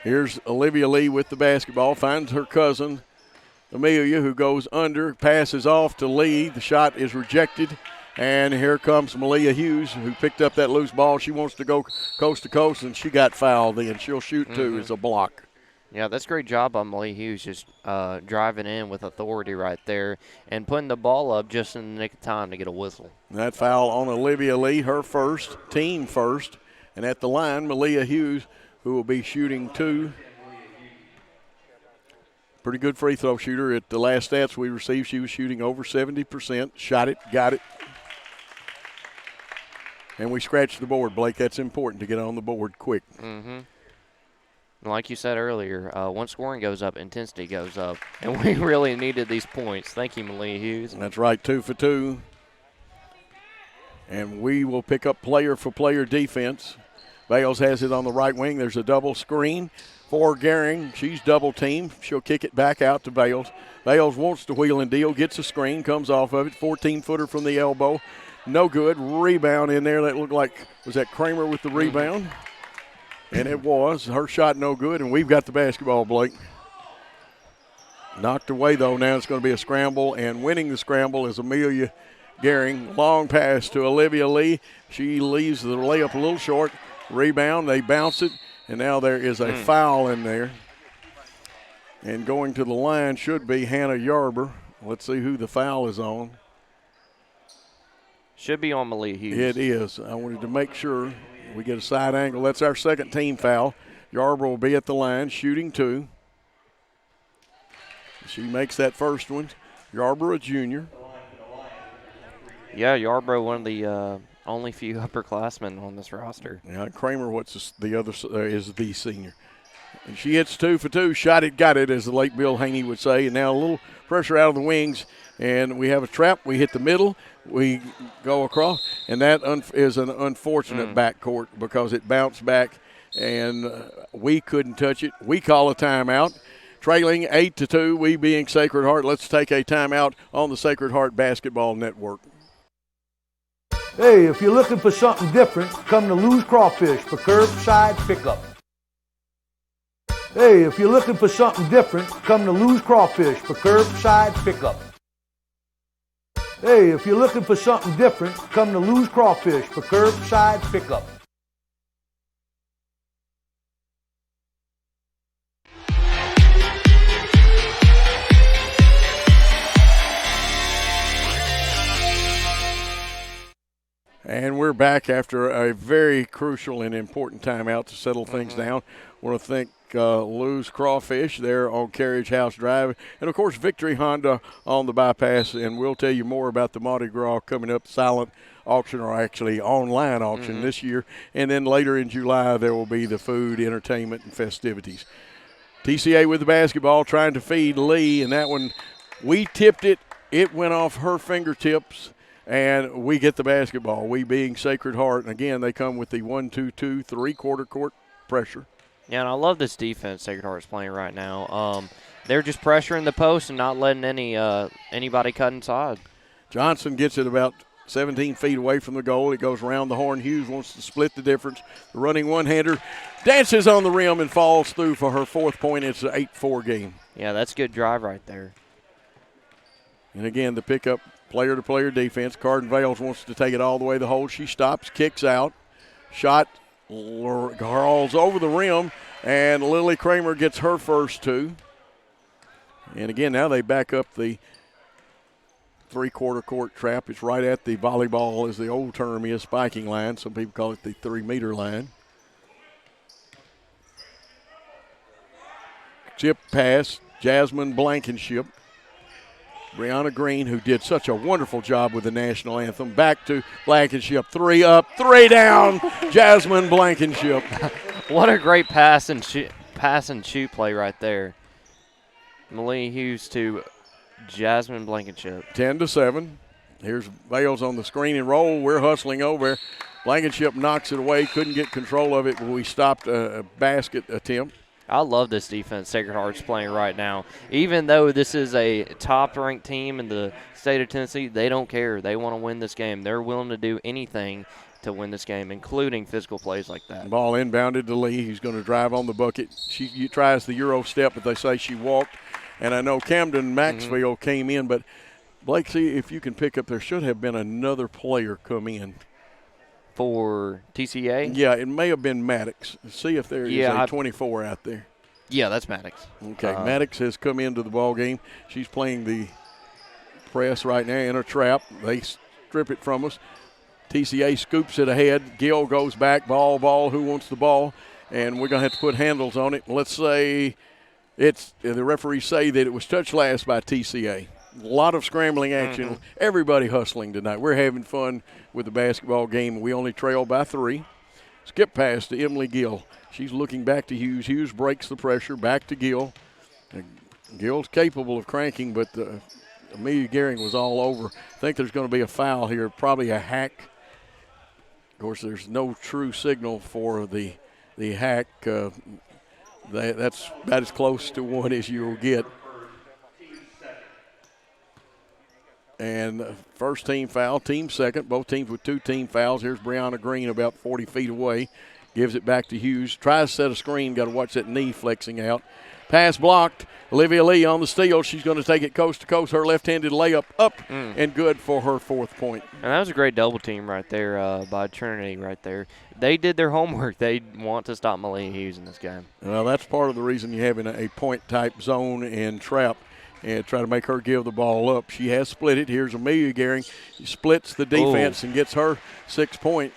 Here's Olivia Lee with the basketball, finds her cousin, Amelia, who goes under, passes off to Lee. The shot is rejected. And here comes Malia Hughes, who picked up that loose ball. She wants to go coast to coast, and she got fouled in. She'll shoot 2 as a block. Yeah, that's a great job by Malia Hughes, just driving in with authority right there and putting the ball up just in the nick of time to get a whistle. That foul on Olivia Lee, her first, team first. And at the line, Malia Hughes, who will be shooting 2. Pretty good free throw shooter. At the last stats we received, she was shooting over 70%. Shot it, got it. And we scratched the board, Blake. That's important to get on the board quick. Like you said earlier, once scoring goes up, intensity goes up. And we really needed these points. Thank you, Malia Hughes. That's right, 2 for 2. And we will pick up player-for-player defense. Bales has it on the right wing. There's a double screen for Gehring. She's double teamed. She'll kick it back out to Bales. Bales wants to wheel and deal, gets a screen, comes off of it. 14-footer from the elbow. No good. Rebound in there. That looked like, was that Kramer with the rebound? And it was. Her shot no good, and we've got the basketball, Blake. Knocked away, though. Now it's going to be a scramble, and winning the scramble is Amelia Gehring. Long pass to Olivia Lee. She leaves the layup a little short. Rebound. They bounce it, and now there is a foul in there. And going to the line should be Hannah Yarber. Let's see who the foul is on. Should be on Malia Hughes. It is. I wanted to make sure we get a side angle. That's our second team foul. Yarber will be at the line, shooting 2. She makes that first one. Yarber, a junior. Yeah, Yarborough, one of the only few upperclassmen on this roster. Yeah, Kramer, the other is the senior. And she hits 2 for 2. Shot it, got it, as the late Bill Haney would say. And now a little pressure out of the wings. And we have a trap. We hit the middle. We go across. And that is an unfortunate backcourt because it bounced back. And we couldn't touch it. We call a timeout. Trailing 8-2, we being Sacred Heart. Let's take a timeout on the Sacred Heart Basketball Network. Hey, if you're looking for something different, come to Lou's Crawfish for curbside pickup. Hey, if you're looking for something different, come to Lou's Crawfish for curbside pickup. Hey, if you're looking for something different, come to Lou's Crawfish for curbside pickup. And we're back after a very crucial and important timeout to settle things down. I want to thank Lou's Crawfish there on Carriage House Drive. And, of course, Victory Honda on the bypass. And we'll tell you more about the Mardi Gras coming up, silent auction, or actually online auction this year. And then later in July, there will be the food, entertainment, and festivities. TCA with the basketball trying to feed Lee. And that one, we tipped it. It went off her fingertips. And we get the basketball, we being Sacred Heart. And, again, they come with the 1-2-2, three-quarter court pressure. Yeah, and I love this defense Sacred Heart is playing right now. They're just pressuring the post and not letting anybody cut inside. Johnson gets it about 17 feet away from the goal. It goes around the horn. Hughes wants to split the difference. The running one-hander dances on the rim and falls through for her 4th point. It's an 8-4 game. Yeah, that's a good drive right there. And, again, the pickup. Player-to-player defense. Carden Vales wants to take it all the way to the hole. She stops, kicks out. Shot crawls over the rim, and Lily Kramer gets her first 2. And, again, now they back up the three-quarter court trap. It's right at the volleyball, as the old term is, spiking line. Some people call it the 3-meter line. Chip pass, Jasmine Blankenship. Brianna Green, who did such a wonderful job with the national anthem. Back to Blankenship. 3 up, 3 down. Jasmine Blankenship. What a great pass and shoot play right there. Malia Hughes to Jasmine Blankenship. 10-7. Here's Bales on the screen and roll. We're hustling over. Blankenship knocks it away. Couldn't get control of it, but we stopped a basket attempt. I love this defense Sacred Heart's playing right now. Even though this is a top-ranked team in the state of Tennessee, they don't care. They want to win this game. They're willing to do anything to win this game, including physical plays like that. Ball inbounded to Lee. He's going to drive on the bucket. She tries the Euro step, but they say she walked. And I know Camden Maxfield came in, but Blake, see if you can pick up, there should have been another player come in. For TCA? Yeah, it may have been Maddox. See if there is a 24 out there. Yeah, that's Maddox. Okay, Maddox has come into the ball game. She's playing the press right now in a trap. They strip it from us. TCA scoops it ahead. Gill goes back. Ball. Who wants the ball? And we're going to have to put handles on it. Let's say the referees say that it was touched last by TCA. A lot of scrambling action. Everybody hustling tonight. We're having fun with the basketball game. We only trail by 3. Skip pass to Emily Gill. She's looking back to Hughes. Hughes breaks the pressure. Back to Gill. Gill's capable of cranking, but Amelia Gehring was all over. I think there's going to be a foul here, probably a hack. Of course, there's no true signal for the hack. That's about as close to one as you'll get. And first team foul, team second, both teams with 2 team fouls. Here's Brianna Green about 40 feet away. Gives it back to Hughes. Tries to set a screen. Got to watch that knee flexing out. Pass blocked. Olivia Lee on the steal. She's going to take it coast to coast. Her left-handed layup up and good for her 4th point. And that was a great double team right there by Trinity right there. They did their homework. They want to stop Malia Hughes in this game. Well, that's part of the reason you're having a point-type zone and trap and try to make her give the ball up. She has split it. Here's Amelia Gehring. She splits the defense and gets her 6 point.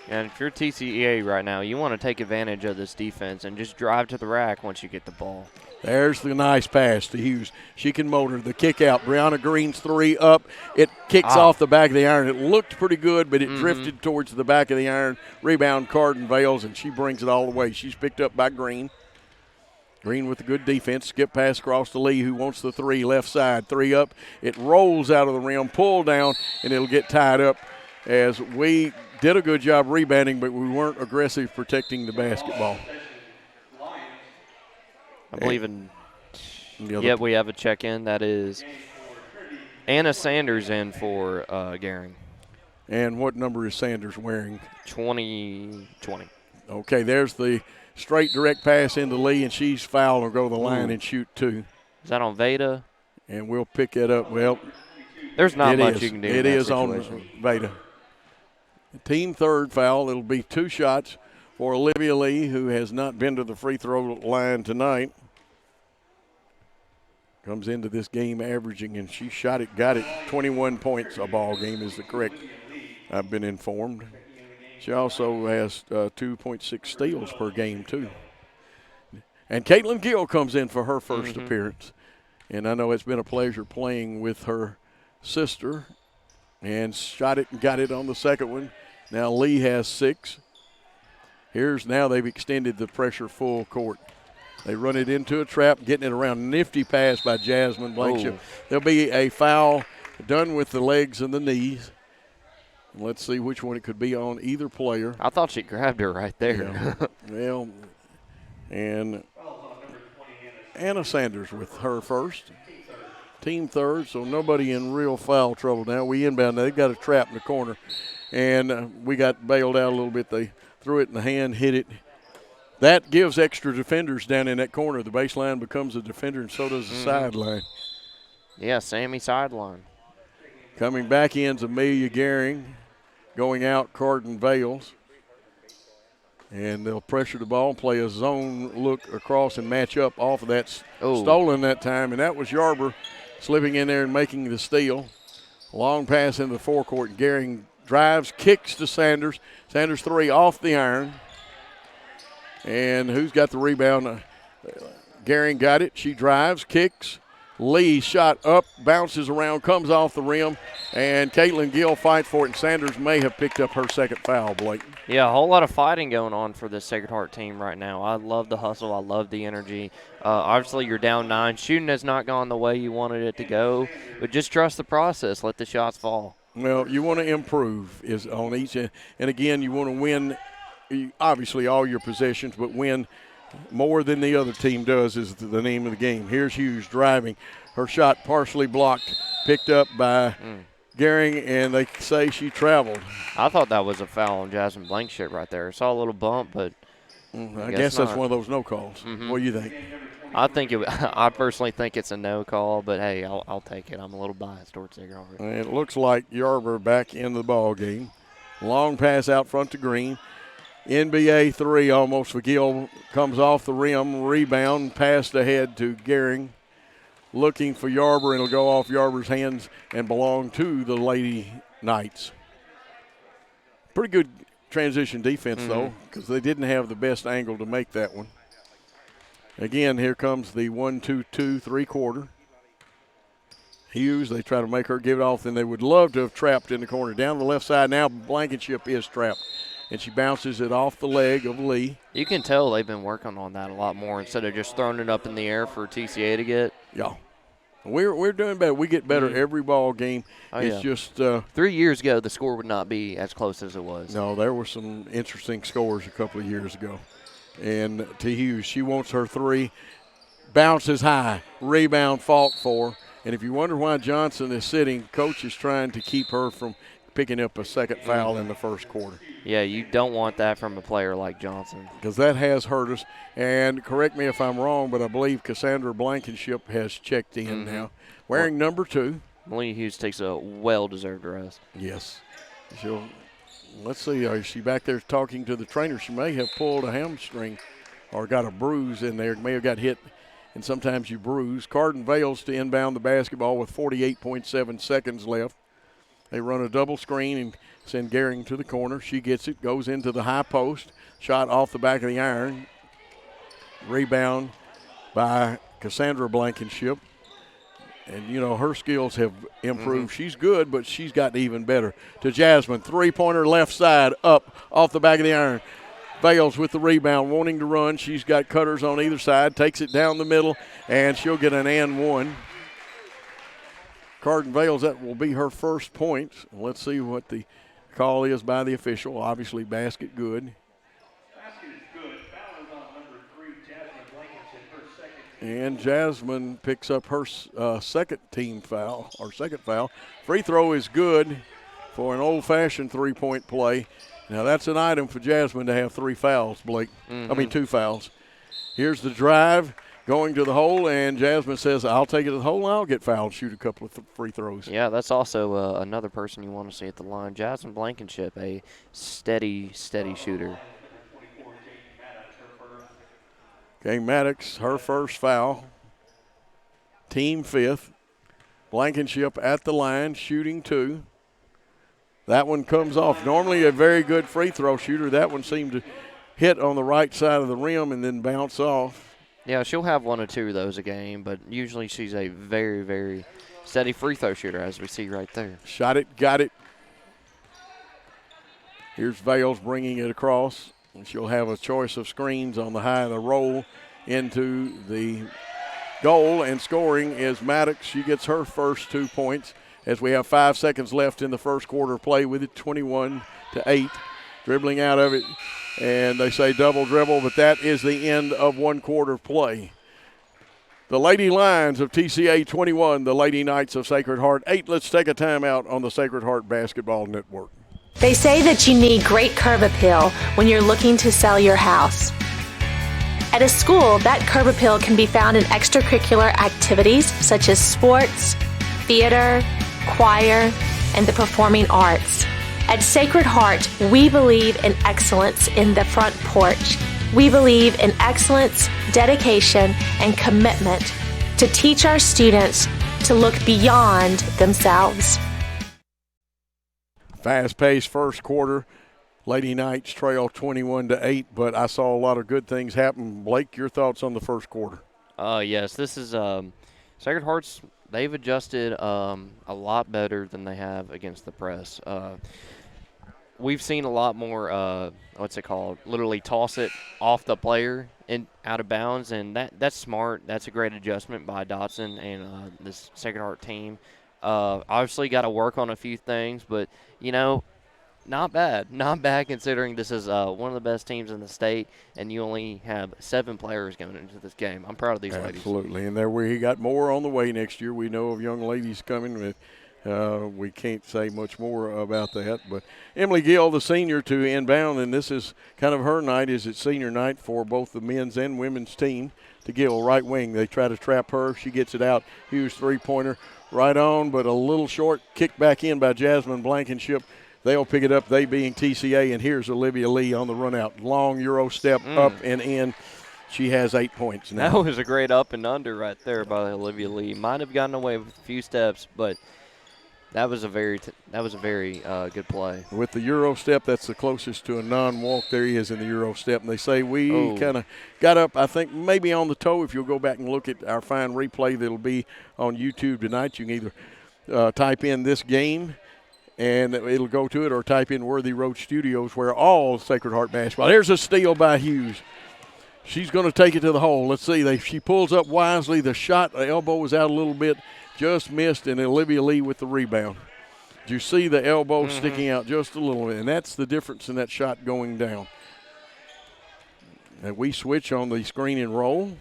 And if you're TCA right now, you want to take advantage of this defense and just drive to the rack once you get the ball. There's the nice pass to Hughes. She can motor the kick out. Brianna Green's 3 up. It kicks off the back of the iron. It looked pretty good, but it drifted towards the back of the iron. Rebound, Carden Vales, and she brings it all the way. She's picked up by Green. Green with a good defense. Skip pass across to Lee, who wants the 3, left side. 3 up. It rolls out of the rim, pull down, and it'll get tied up as we did a good job rebounding, but we weren't aggressive protecting the basketball. I believe we have a check-in. That is Anna Sanders in for Gehring. And what number is Sanders wearing? 20. Okay, there's the straight direct pass into Lee, and she's fouled or go to the line and shoot 2. Is that on Veda? And we'll pick it up. Well, there's not much you can do. It is on Veda. Team 3rd foul. It'll be 2 shots for Olivia Lee, who has not been to the free throw line tonight. Comes into this game averaging, and she got it, 21 points a ball game is the correct, I've been informed. She also has 2.6 steals per game, too. And Caitlin Gill comes in for her first appearance. And I know it's been a pleasure playing with her sister. And shot it and got it on the second one. Now Lee has 6. Now they've extended the pressure full court. They run it into a trap, getting it around. Nifty pass by Jasmine Blankenship. There'll be a foul done with the legs and the knees. Let's see which one it could be on either player. I thought she grabbed her right there. Yeah. Well, and Anna Sanders with her first. Team 3rd, so nobody in real foul trouble now. We inbound. They've got a trap in the corner, and we got bailed out a little bit. They threw it in the hand, hit it. That gives extra defenders down in that corner. The baseline becomes a defender, and so does the sideline. Yeah, Sammy sideline. Coming back in's Amelia Gehring. Going out, Carden Vales. And they'll pressure the ball, play a zone look across and match up off of that. Stolen that time, and that was Yarber slipping in there and making the steal. Long pass into the forecourt. Gehring drives, kicks to Sanders. Sanders 3 off the iron. And who's got the rebound? Gehring got it. She drives, kicks. Lee shot up, bounces around, comes off the rim, and Caitlin Gill fights for it, and Sanders may have picked up her second foul, Blake. Yeah, a whole lot of fighting going on for this Sacred Heart team right now. I love the hustle. I love the energy. Obviously, you're down 9. Shooting has not gone the way you wanted it to go, but just trust the process. Let the shots fall. Well, you want to improve is on each, and again, you want to win, obviously, all your possessions, but win more than the other team does is the name of the game. Here's Hughes driving. Her shot partially blocked, picked up by Gehring, and they say she traveled. I thought that was a foul on Jasmine Blankenship right there. I saw a little bump, but I guess that's one of those no calls. What do you think? I personally think it's a no call, but hey, I'll take it. I'm a little biased towards Sacred Heart. It looks like Yarber back in the ball game. Long pass out front to Green. NBA 3 almost for Gill. Comes off the rim, rebound, passed ahead to Gehring. Looking for Yarber, and it'll go off Yarber's hands and belong to the Lady Knights. Pretty good transition defense, though, because they didn't have the best angle to make that one. Again, here comes the 1-2-2 3-quarter. Hughes, they try to make her give it off, and they would love to have trapped in the corner. Down the left side now, Blankenship is trapped. And she bounces it off the leg of Lee. You can tell they've been working on that a lot more instead of just throwing it up in the air for TCA to get. Yeah. We're doing better. We get better every ball game. It's just 3 years ago, the score would not be as close as it was. No, there were some interesting scores a couple of years ago. And to Hughes, she wants her three. Bounces high. Rebound fought for. And if you wonder why Johnson is sitting, coach is trying to keep her from picking up a second foul in the first quarter. Yeah, you don't want that from a player like Johnson. Because that has hurt us. And correct me if I'm wrong, but I believe Cassandra Blankenship has checked in now, wearing number 2. Melina Hughes takes a well-deserved rest. Yes. Let's see, is she back there talking to the trainer? She may have pulled a hamstring or got a bruise in there, may have got hit, and sometimes you bruise. Carden Vales to inbound the basketball with 48.7 seconds left. They run a double screen and send Gehring to the corner. She gets it, goes into the high post, shot off the back of the iron. Rebound by Cassandra Blankenship. And, her skills have improved. She's good, but she's gotten even better. To Jasmine, three-pointer left side, up off the back of the iron. Vales with the rebound, wanting to run. She's got cutters on either side, takes it down the middle, and she'll get an and one. Carden Vales, that will be her first point. Let's see what the call is by the official. Obviously, basket good. And Jasmine picks up her second foul. Free throw is good for an old-fashioned three-point play. Now, that's an item for Jasmine to have 3 fouls, Blake. 2 fouls. Here's the drive going to the hole, and Jasmine says, I'll take it to the hole, and I'll get fouled, shoot a couple of free throws. Yeah, that's also another person you want to see at the line. Jasmine Blankenship, a steady shooter. Okay, Maddox, her first foul. Team 5th. Blankenship at the line, shooting 2. That one comes off. Normally a very good free throw shooter. That one seemed to hit on the right side of the rim and then bounce off. Yeah, she'll have 1 or 2 of those a game, but usually she's a very, very steady free throw shooter, as we see right there. Shot it, got it. Here's Vales bringing it across. And she'll have a choice of screens on the high of the roll into the goal, and scoring is Maddox. She gets her first 2 points as we have 5 seconds left in the first quarter of play with it 21-8. Dribbling out of it, and they say double dribble, but that is the end of 1 quarter of play. The Lady Lions of TCA 21, the Lady Knights of Sacred Heart 8. Let's take a timeout on the Sacred Heart Basketball Network. They say that you need great curb appeal when you're looking to sell your house. At a school, that curb appeal can be found in extracurricular activities such as sports, theater, choir, and the performing arts. At Sacred Heart, we believe in excellence in the front porch. We believe in excellence, dedication, and commitment to teach our students to look beyond themselves. Fast-paced first quarter. Lady Knights trail 21-8, but I saw a lot of good things happen. Blake, your thoughts on the first quarter? Yes, this is Sacred Hearts. They've adjusted a lot better than they have against the press. We've seen a lot more, literally toss it off the player and out of bounds, and that's smart. That's a great adjustment by Dotson and this Sacred Heart team. Obviously got to work on a few things, but, not bad. Not bad considering this is one of the best teams in the state, and you only have 7 players going into this game. I'm proud of these ladies. Absolutely, and we got more on the way next year. We know of young ladies coming with. We can't say much more about that. But Emily Gill, the senior, to inbound, and this is kind of her night. Is it senior night for both the men's and women's team? To Gill, right wing. They try to trap her. She gets it out. Hughes three-pointer right on, but a little short. Kick back in by Jasmine Blankenship. They'll pick it up, they being TCA, and here's Olivia Lee on the run out. Long Euro step up and in. She has 8 points now. That was a great up and under right there by Olivia Lee. Might have gotten away with a few steps, but that was a very good play. With the Euro step, that's the closest to a non-walk there he is in the Euro step. And they say we kind of got up, I think, maybe on the toe. If you'll go back and look at our fine replay that'll be on YouTube tonight, you can either type in this game and it'll go to it, or type in Worthy Road Studios, where all Sacred Heart basketball. There's a steal by Hughes. She's going to take it to the hole. Let's see. She pulls up wisely. The shot, the elbow was out a little bit, just missed, and Olivia Lee with the rebound. Did you see the elbow sticking out just a little bit? And that's the difference in that shot going down. And we switch on the screen and roll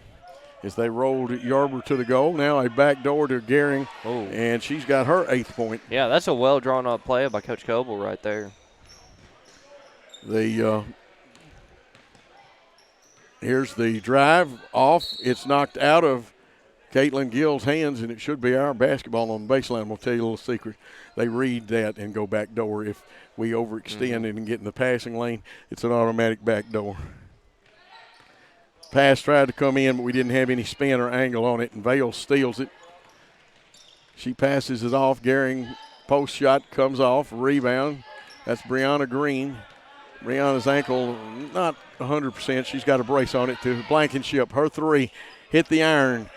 as they rolled Yarber to the goal. Now a back door to Gehring, and she's got her 8th point. Yeah, that's a well drawn up play by Coach Coble right there. Here's the drive off. It's knocked out of Caitlin Gill's hands, and it should be our basketball on the baseline. We'll tell you a little secret. They read that and go back door. If we overextend it and get in the passing lane, it's an automatic back door. Pass tried to come in, but we didn't have any spin or angle on it, and Vale steals it. She passes it off. Gehring post shot comes off. Rebound. That's Brianna Green. Brianna's ankle not 100%. She's got a brace on it to Blankenship. Her 3 hit the iron.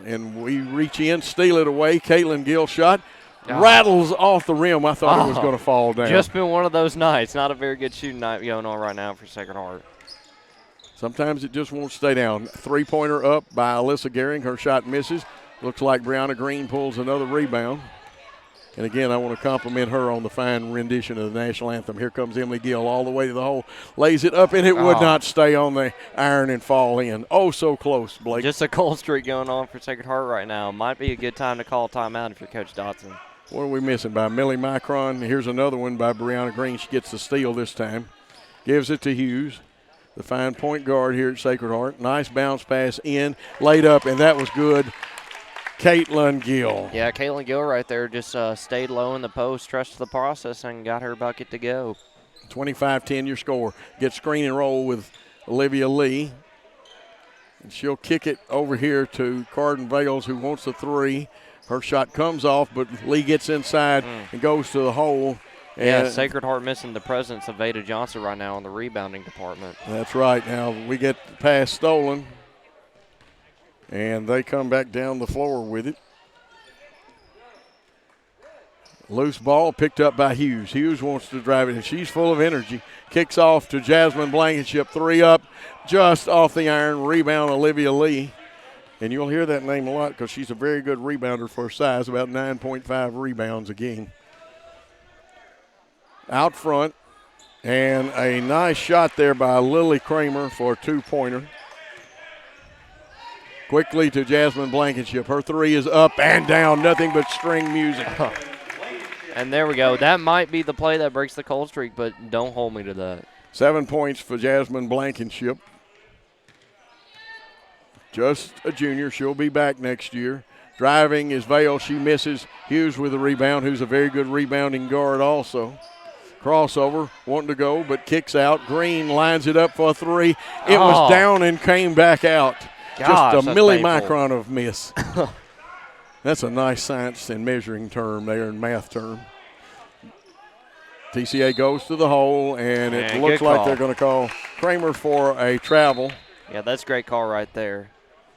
And we reach in, steal it away. Caitlin Gill shot. Rattles off the rim. I thought it was going to fall down. Just been one of those nights. Not a very good shooting night going on right now for Sacred Heart. Sometimes it just won't stay down. 3-pointer up by Alyssa Gehring. Her shot misses. Looks like Brianna Green pulls another rebound. And again, I want to compliment her on the fine rendition of the national anthem. Here comes Emily Gill all the way to the hole. Lays it up, and it would not stay on the iron and fall in. Oh, so close, Blake. Just a cold streak going on for Sacred Heart right now. Might be a good time to call timeout if you're Coach Dotson. What are we missing by Millie Micron? Here's another one by Brianna Green. She gets the steal this time. Gives it to Hughes, the fine point guard here at Sacred Heart. Nice bounce pass in, laid up, and that was good. Caitlin Gill. Yeah, Caitlin Gill right there just stayed low in the post, trusted the process, and got her bucket to go. 25-10 your score. Get screen and roll with Olivia Lee. And she'll kick it over here to Carden Vales, who wants the 3. Her shot comes off, but Lee gets inside and goes to the hole. Yeah, Sacred Heart missing the presence of Veda Johnson right now in the rebounding department. That's right. Now we get the pass stolen, and they come back down the floor with it. Loose ball picked up by Hughes. Hughes wants to drive it, and she's full of energy. Kicks off to Jasmine Blankenship. 3 up, just off the iron. Rebound, Olivia Lee. And you'll hear that name a lot because she's a very good rebounder for her size, about 9.5 rebounds a game. Out front, and a nice shot there by Lily Kramer for a 2-pointer. Quickly to Jasmine Blankenship. Her 3 is up and down, nothing but string music. And there we go. That might be the play that breaks the cold streak, but don't hold me to that. 7 points for Jasmine Blankenship. Just a junior. She'll be back next year. Driving is Vale. She misses. Hughes with the rebound, who's a very good rebounding guard also. Crossover, wanting to go, but kicks out. Green lines it up for a 3. It was down and came back out. Gosh, just a millimicron painful. of miss. That's a nice science and measuring term there in math term. TCA goes to the hole, and it looks like they're going to call Kramer for a travel. Yeah, that's a great call right there.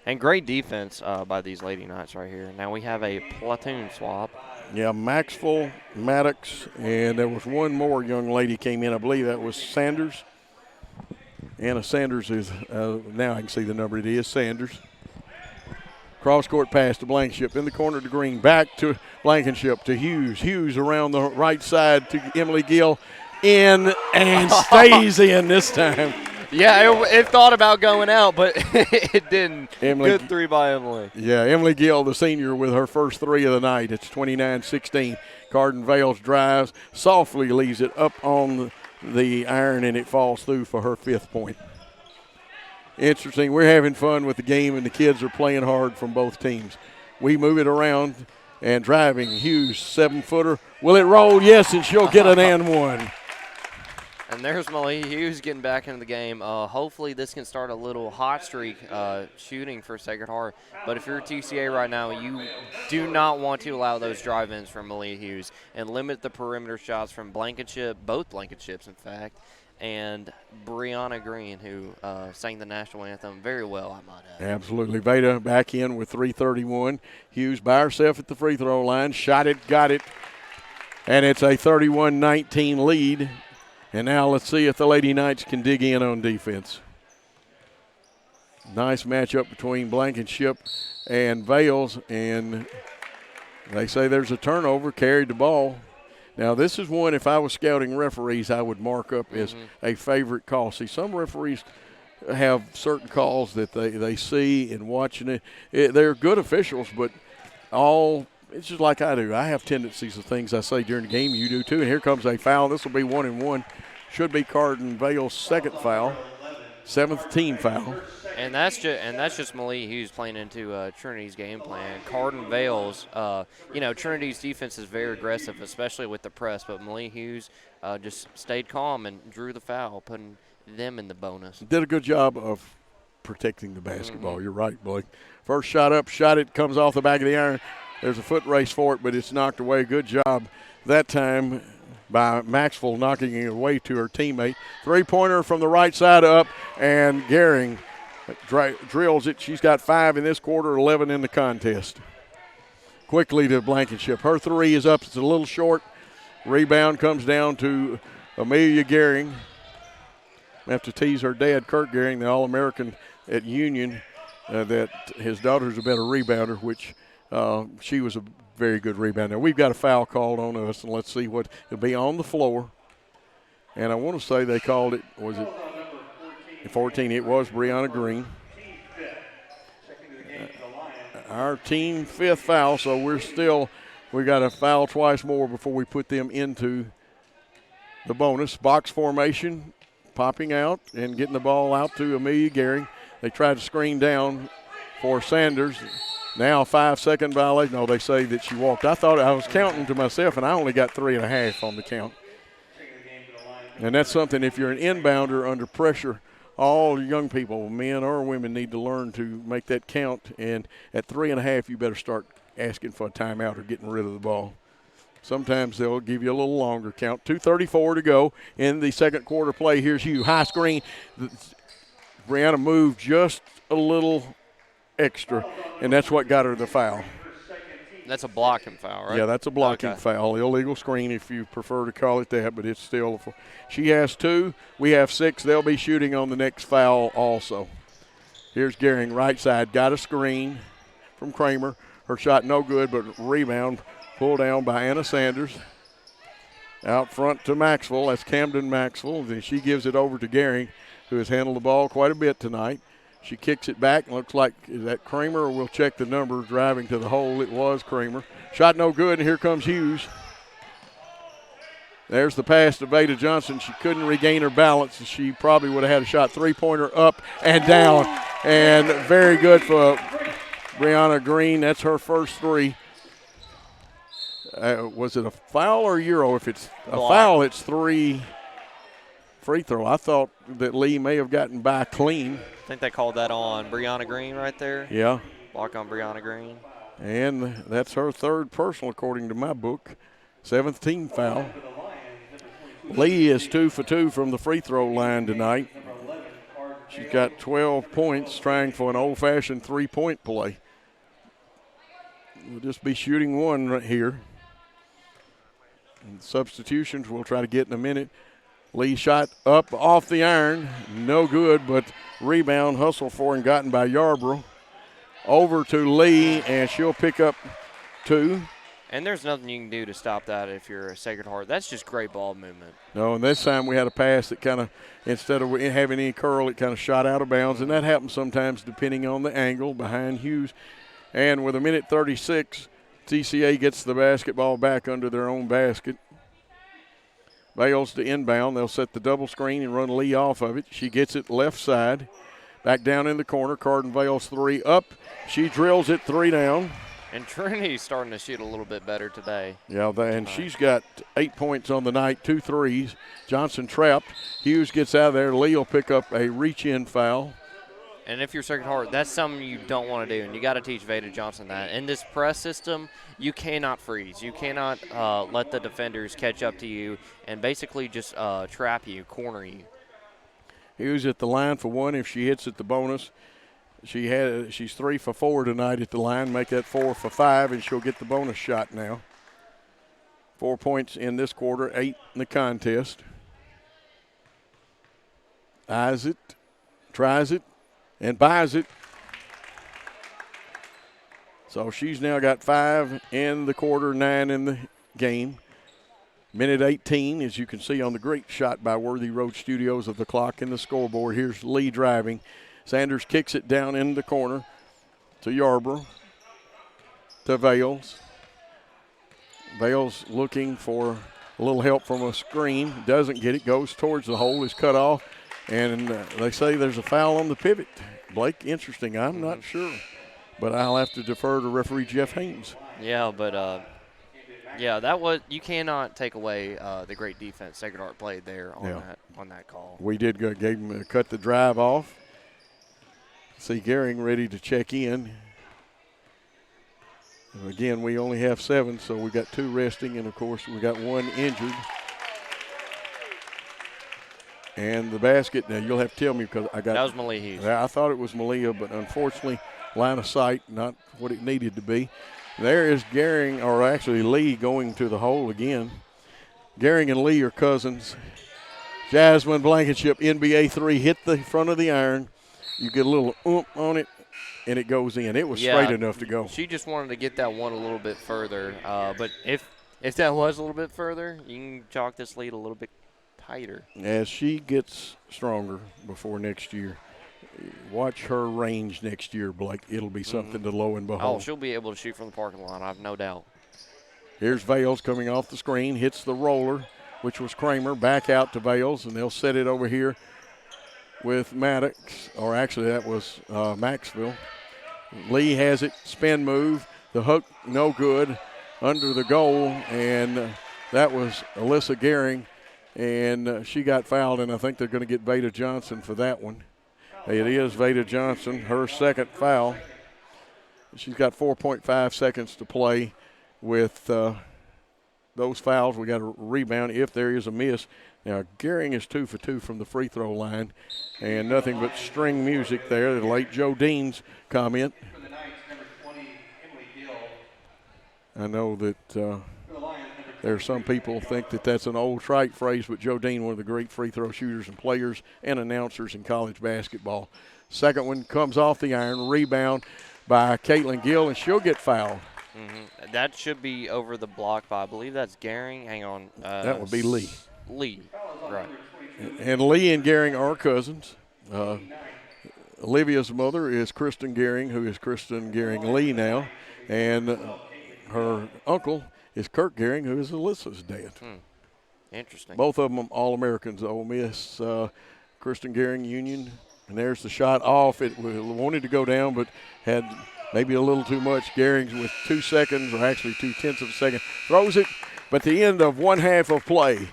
And great defense by these Lady Knights right here. Now we have a platoon swap. Yeah, Maxwell, Maddox, and there was one more young lady came in. I believe that was Sanders. Anna Sanders is, now I can see the number. It is Sanders. Cross-court pass to Blankenship. In the corner to Green. Back to Blankenship to Hughes. Hughes around the right side to Emily Gill. In and stays in this time. Yeah, it thought about going out, but it didn't. Emily, good 3 by Emily. Yeah, Emily Gill, the senior, with her first 3 of the night. It's 29-16. Carden Vales drives, softly leaves it up on the iron, and it falls through for her 5th point. Interesting. We're having fun with the game, and the kids are playing hard from both teams. We move it around, and driving. Hughes, 7-footer. Will it roll? Yes, and she'll get an and 1. And there's Molly Hughes getting back into the game. Hopefully this can start a little hot streak shooting for Sacred Heart. But if you're TCA right now, you do not want to allow those drive-ins from Malia Hughes and limit the perimeter shots from Blankenship, both Blankenships in fact, and Brianna Green, who sang the national anthem very well, I might add. Absolutely. Veda back in with 3:31. Hughes by herself at the free throw line. Shot it, got it. And it's a 31-19 lead. And now let's see if the Lady Knights can dig in on defense. Nice matchup between Blankenship and Vales, and they say there's a turnover, carried the ball. Now this is one, if I was scouting referees, I would mark up as a favorite call. See, some referees have certain calls that they see in watching it. They're good officials, but it's just like I do. I have tendencies of things I say during the game. You do too. And here comes a foul. This will be 1-1. Should be Carden Vale's second foul, 7th team foul. And that's just Malik Hughes playing into Trinity's game plan. Carden Vale's, Trinity's defense is very aggressive, especially with the press. But Malik Hughes just stayed calm and drew the foul, putting them in the bonus. Did a good job of protecting the basketball. You're right, Blake. First shot up, shot it, comes off the back of the iron. There's a foot race for it, but it's knocked away. Good job that time by Maxwell knocking it away to her teammate. Three-pointer from the right side up, and Gehring drills it. She's got 5 in this quarter, 11 in the contest. Quickly to Blankenship. Her three is up. It's a little short. Rebound comes down to Amelia Gehring. I have to tease her dad, Kurt Gehring, the All-American at Union, that his daughter's a better rebounder, which she was a very good rebounder. We've got a foul called on us, and let's see what it'll be on the floor. And I want to say they called it, was it 14? It was Brianna Green. Our team 5th foul, so we got to foul twice more before we put them into the bonus. Box formation, popping out and getting the ball out to Amelia Gehring. They tried to screen down for Sanders. Now 5-second violation. No, they say that she walked. I thought I was counting to myself, and I only got 3.5 on the count. And that's something, if you're an inbounder under pressure, all young people, men or women, need to learn to make that count. And at 3.5, you better start asking for a timeout or getting rid of the ball. Sometimes they'll give you a little longer count. 2:34 to go in the second quarter play. Here's Hugh. High screen. Brianna moved just a little extra, and that's what got her the foul. That's a blocking foul, right? Yeah, that's a blocking foul. Illegal screen if you prefer to call it that, but it's still. She has 2. We have 6. They'll be shooting on the next foul also. Here's Gehring, right side. Got a screen from Kramer. Her shot no good, but rebound pulled down by Anna Sanders. Out front to Maxwell. That's Camden Maxwell. Then she gives it over to Gehring, who has handled the ball quite a bit tonight. She kicks it back. Looks like, is that Kramer? Or we'll check the number. Driving to the hole. It was Kramer. Shot no good, and here comes Hughes. There's the pass to Veda Johnson. She couldn't regain her balance. She probably would have had a shot. Three-pointer up and down. And very good for Brianna Green. That's her first 3. Was it a foul or a Euro? If it's a foul, it's 3 free throw. I thought that Lee may have gotten by clean. I think they called that on Brianna Green right there. Yeah. Block on Brianna Green. And that's her 3rd personal, according to my book. 7th team foul. Lee is 2 for 2 from the free throw line tonight. She's got 12 points, trying for an old-fashioned 3-point play. We'll just be shooting 1 right here. And substitutions we'll try to get in a minute. Lee shot up off the iron. No good, but rebound, hustle for and gotten by Yarborough. Over to Lee, and she'll pick up 2. And there's nothing you can do to stop that if you're a Sacred Heart. That's just great ball movement. No, and this time we had a pass that kind of, instead of having any curl, it kind of shot out of bounds, and that happens sometimes depending on the angle behind Hughes. And with 1:36, TCA gets the basketball back under their own basket. Bales to inbound. They'll set the double screen and run Lee off of it. She gets it left side. Back down in the corner. Carden Vale's 3 up. She drills it 3 down. And Trinity's starting to shoot a little bit better today. Yeah, and she's got 8 points on the night, 2 threes. Johnson trapped. Hughes gets out of there. Lee will pick up a reach-in foul. And if you're Sacred Heart, that's something you don't want to do, and you got to teach Veda Johnson that. In this press system, you cannot freeze. You cannot let the defenders catch up to you and basically just trap you, corner you. Hughes at the line for 1 if she hits at the bonus. She's 3 for 4 tonight at the line. Make that 4 for 5, and she'll get the bonus shot now. 4 points in this quarter, 8 in the contest. Eyes it, tries it, and buys it. So she's now got 5 in the quarter, 9 in the game. Minute 18, as you can see on the great shot by Worthy Road Studios of the clock and the scoreboard. Here's Lee driving. Sanders kicks it down in the corner to Yarborough, to Vales. Vales looking for a little help from a screen. Doesn't get it, goes towards the hole, is cut off, and they say there's a foul on the pivot. Blake, interesting. I'm not sure, but I'll have to defer to referee Jeff Haynes. Yeah, but that was, you cannot take away the great defense Sacred Heart played there on that call. We did gave him cut the drive off. See Gehring ready to check in. Again, we only have 7, so we got 2 resting, and of course we got 1 injured. And the basket, now you'll have to tell me because I got. That was Malia Hughes. I thought it was Malia, but unfortunately, line of sight, not what it needed to be. There is Gehring, or actually Lee, going to the hole again. Gehring and Lee are cousins. Jasmine Blankenship, NBA 3, hit the front of the iron. You get a little oomph on it, and it goes in. It was straight enough to go. She just wanted to get that one a little bit further. But if that was a little bit further, you can chalk this lead a little bit tighter. As she gets stronger before next year, watch her range next year, Blake. It'll be something to lo and behold. Oh, she'll be able to shoot from the parking lot, I have no doubt. Here's Vales coming off the screen, hits the roller, which was Kramer, back out to Vales, and they'll set it over here with Maddox, or actually that was Maxville. Lee has it, spin move, the hook no good, under the goal, and that was Alyssa Gehring, and she got fouled, and I think they're going to get Veda Johnson for that one. It is Veda Johnson, her second foul. She's got 4.5 seconds to play with those fouls. We got a rebound if there is a miss. Now, Gehring is 2 for 2 from the free throw line, and nothing but string music there. The late Joe Dean's comment. For the Knights, number 20, Emily Gill. I know that there are some people think that that's an old trite phrase, but Joe Dean, one of the great free throw shooters and players and announcers in college basketball. Second one comes off the iron, rebound by Caitlin Gill, and she'll get fouled. Mm-hmm. That should be over the block by, I believe that's Gehring. Hang on. That would be Lee. Lee, right. And Lee and Gehring are cousins. Olivia's mother is Kristen Gehring, who is Kristen Gehring Lee now, and her uncle is Kirk Gehring, who is Alyssa's dad. Interesting. Both of them All-Americans, Ole Miss, Kristen Gehring Union. And there's the shot off. It wanted to go down, but had maybe a little too much. Gehring with 2 seconds, or actually 0.2 of a second, throws it. But the end of one half of play,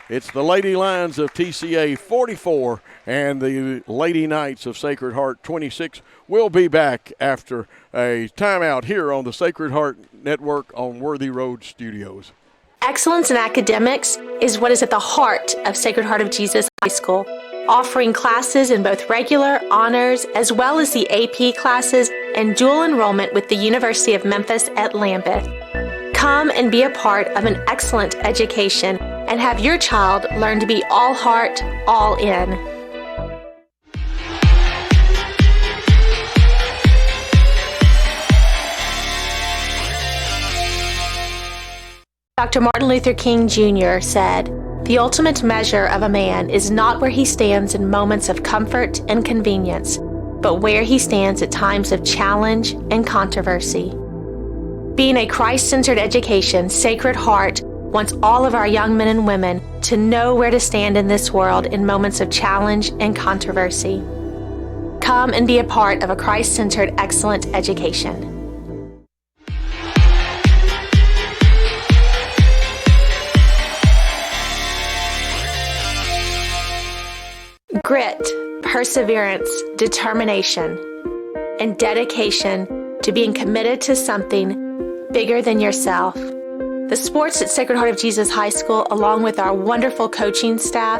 it's the Lady Lions of TCA 44 and the Lady Knights of Sacred Heart 26. We'll be back after a timeout here on the Sacred Heart Network on Worthy Road Studios. Excellence in academics is what is at the heart of Sacred Heart of Jesus High School, offering classes in both regular, honors, as well as the AP classes and dual enrollment with the University of Memphis at Lambeth. Come and be a part of an excellent education and have your child learn to be all heart, all in. Dr. Martin Luther King Jr. said, "The ultimate measure of a man is not where he stands in moments of comfort and convenience, but where he stands at times of challenge and controversy." Being a Christ-centered education, Sacred Heart wants all of our young men and women to know where to stand in this world in moments of challenge and controversy. Come and be a part of a Christ-centered, excellent education. Grit, perseverance, determination, and dedication to being committed to something bigger than yourself. The sports at Sacred Heart of Jesus High School, along with our wonderful coaching staff,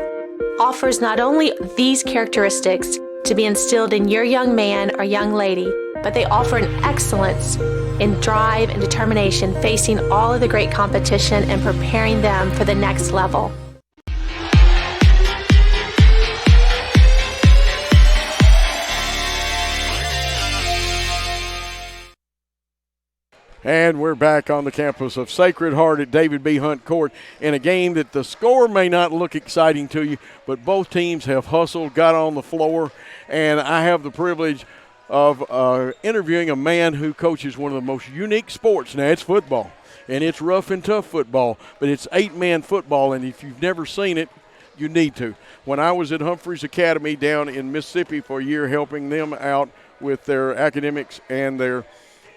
offers not only these characteristics to be instilled in your young man or young lady, but they offer an excellence in drive and determination facing all of the great competition and preparing them for the next level. And we're back on the campus of Sacred Heart at David B. Hunt Court in a game that the score may not look exciting to you, but both teams have hustled, got on the floor, and I have the privilege of interviewing a man who coaches one of the most unique sports. Now, it's football, and it's rough and tough football, but it's 8-man football, and if you've never seen it, you need to. When I was at Humphreys Academy down in Mississippi for a year helping them out with their academics and their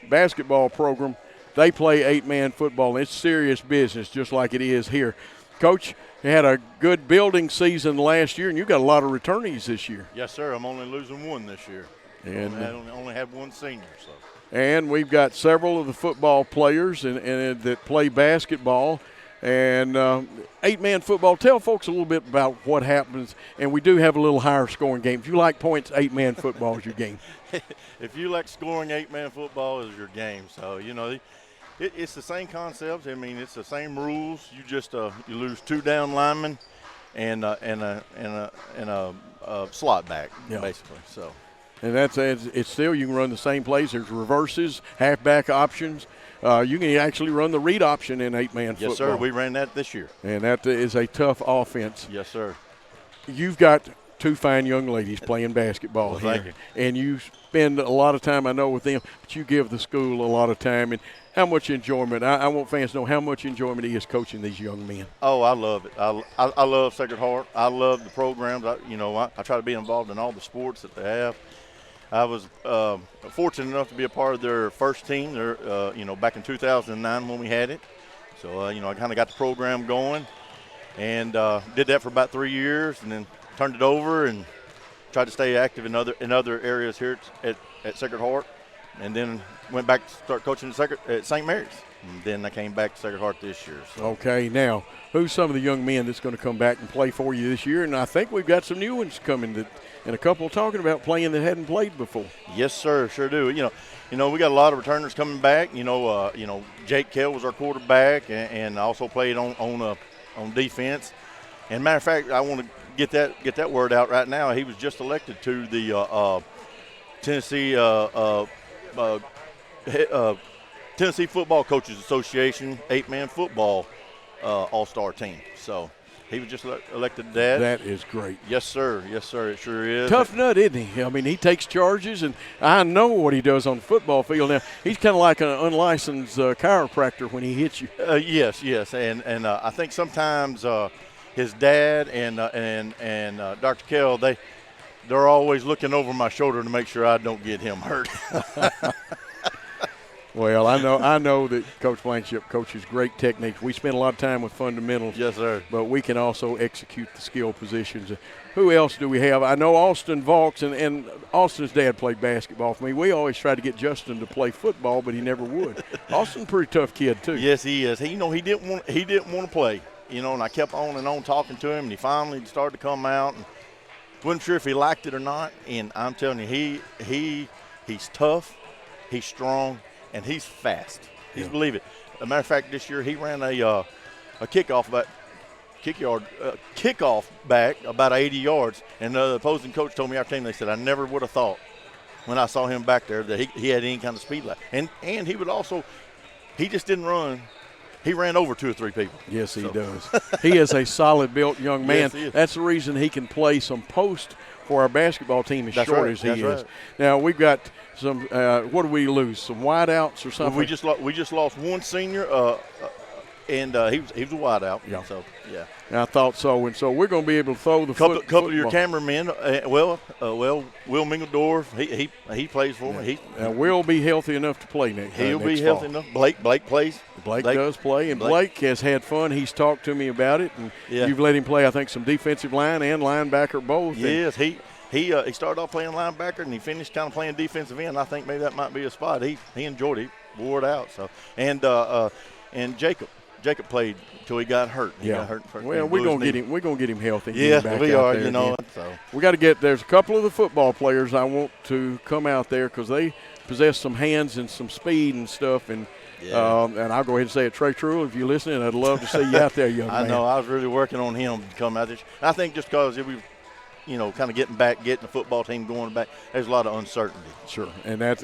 basketball program, they play 8-man football. It's serious business, just like it is here. Coach, you had a good building season last year, and you got a lot of returnees this year. Yes, sir. I'm only losing one this year. And I only had one senior. So. And we've got several of the football players and that play basketball. And 8-man football, tell folks a little bit about what happens. And we do have a little higher scoring game. If you like points, 8-man football is your game. If you like scoring, 8-man football is your game. So, it's the same concepts. I mean, it's the same rules. You just you lose 2 down linemen and a slot back, basically. So. And it's still, you can run the same plays. There's reverses, halfback options. You can actually run the read option in 8-man football. Yes, sir. We ran that this year. And that is a tough offense. Yes, sir. You've got 2 fine young ladies playing basketball well, here. thank you. And you spend a lot of time, I know, with them, but you give the school a lot of time. And how much enjoyment, I want fans to know how much enjoyment it is coaching these young men. Oh, I love it. I love Sacred Heart. I love the programs. I try to be involved in all the sports that they have. I was fortunate enough to be a part of their first team, back in 2009 when we had it. So, I kind of got the program going and did that for about 3 years and then turned it over and tried to stay active in other areas here at Sacred Heart, and then went back to start coaching at St. Mary's. And then I came back to Sacred Heart this year. So. Okay, now, who's some of the young men that's going to come back and play for you this year? And I think we've got some new ones coming and a couple talking about playing that hadn't played before. Yes, sir, sure do. We got a lot of returners coming back. Jake Kell was our quarterback and also played on defense. And matter of fact, I want to get that word out right now. He was just elected to the Tennessee Tennessee Football Coaches Association 8-man football all-star team. So he was just elected to that. That is great. Yes, sir. Yes, sir. It sure is. Tough nut, isn't he? I mean, he takes charges, and I know what he does on the football field. Now, he's kind of like an unlicensed chiropractor when he hits you. Yes. And I think sometimes his dad and Dr. Kell, they're always looking over my shoulder to make sure I don't get him hurt. Well, I know that Coach Blankenship coaches great techniques. We spend a lot of time with fundamentals. Yes, sir. But we can also execute the skill positions. Who else do we have? I know Austin Vaughts, and Austin's dad played basketball for me. We always tried to get Justin to play football, but he never would. Austin's a pretty tough kid, too. Yes, he is. He didn't want to play, and I kept on and on talking to him, and he finally started to come out. And wasn't sure if he liked it or not, and I'm telling you, he's tough, he's strong, and he's fast. He's believe it. As a matter of fact, this year he ran a kickoff back about 80 yards, and the opposing coach told me after game, they said, I never would have thought when I saw him back there that he had any kind of speed left. And he would also – he just didn't run. He ran over 2 or 3 people. Yes, he does. He is a solid-built young man. Yes, he is. That's the reason he can play some post for our basketball team as That's short right. as he That's is. right. Now, we've got some what did we lose? Some wideouts or something? We just lost one senior, and he was a wideout. Yeah. So, yeah. I thought so. And so we're going to be able to throw the couple of your cameramen. Will Mingledorf, he plays for me. Will be healthy enough to play next. He'll next be healthy fall. enough. Blake plays. Blake does play, and Blake has had fun. He's talked to me about it, and you've let him play, I think, some defensive line and linebacker both. Yes, he started off playing linebacker, and he finished kind of playing defensive end. I think maybe that might be a spot. He enjoyed it. He wore it out. So and Jacob played until he got hurt. He got hurt first. Well, we're gonna get him healthy. Yeah, back we out are. there So we got to get. There's a couple of the football players I want to come out there because they possess some hands and some speed and stuff. And and I'll go ahead and say it, Trey Truill, if you're listening, I'd love to see you out there, young man. I know. I was really working on him to come out this. I think just because kind of getting the football team going back. There's a lot of uncertainty. Sure, and that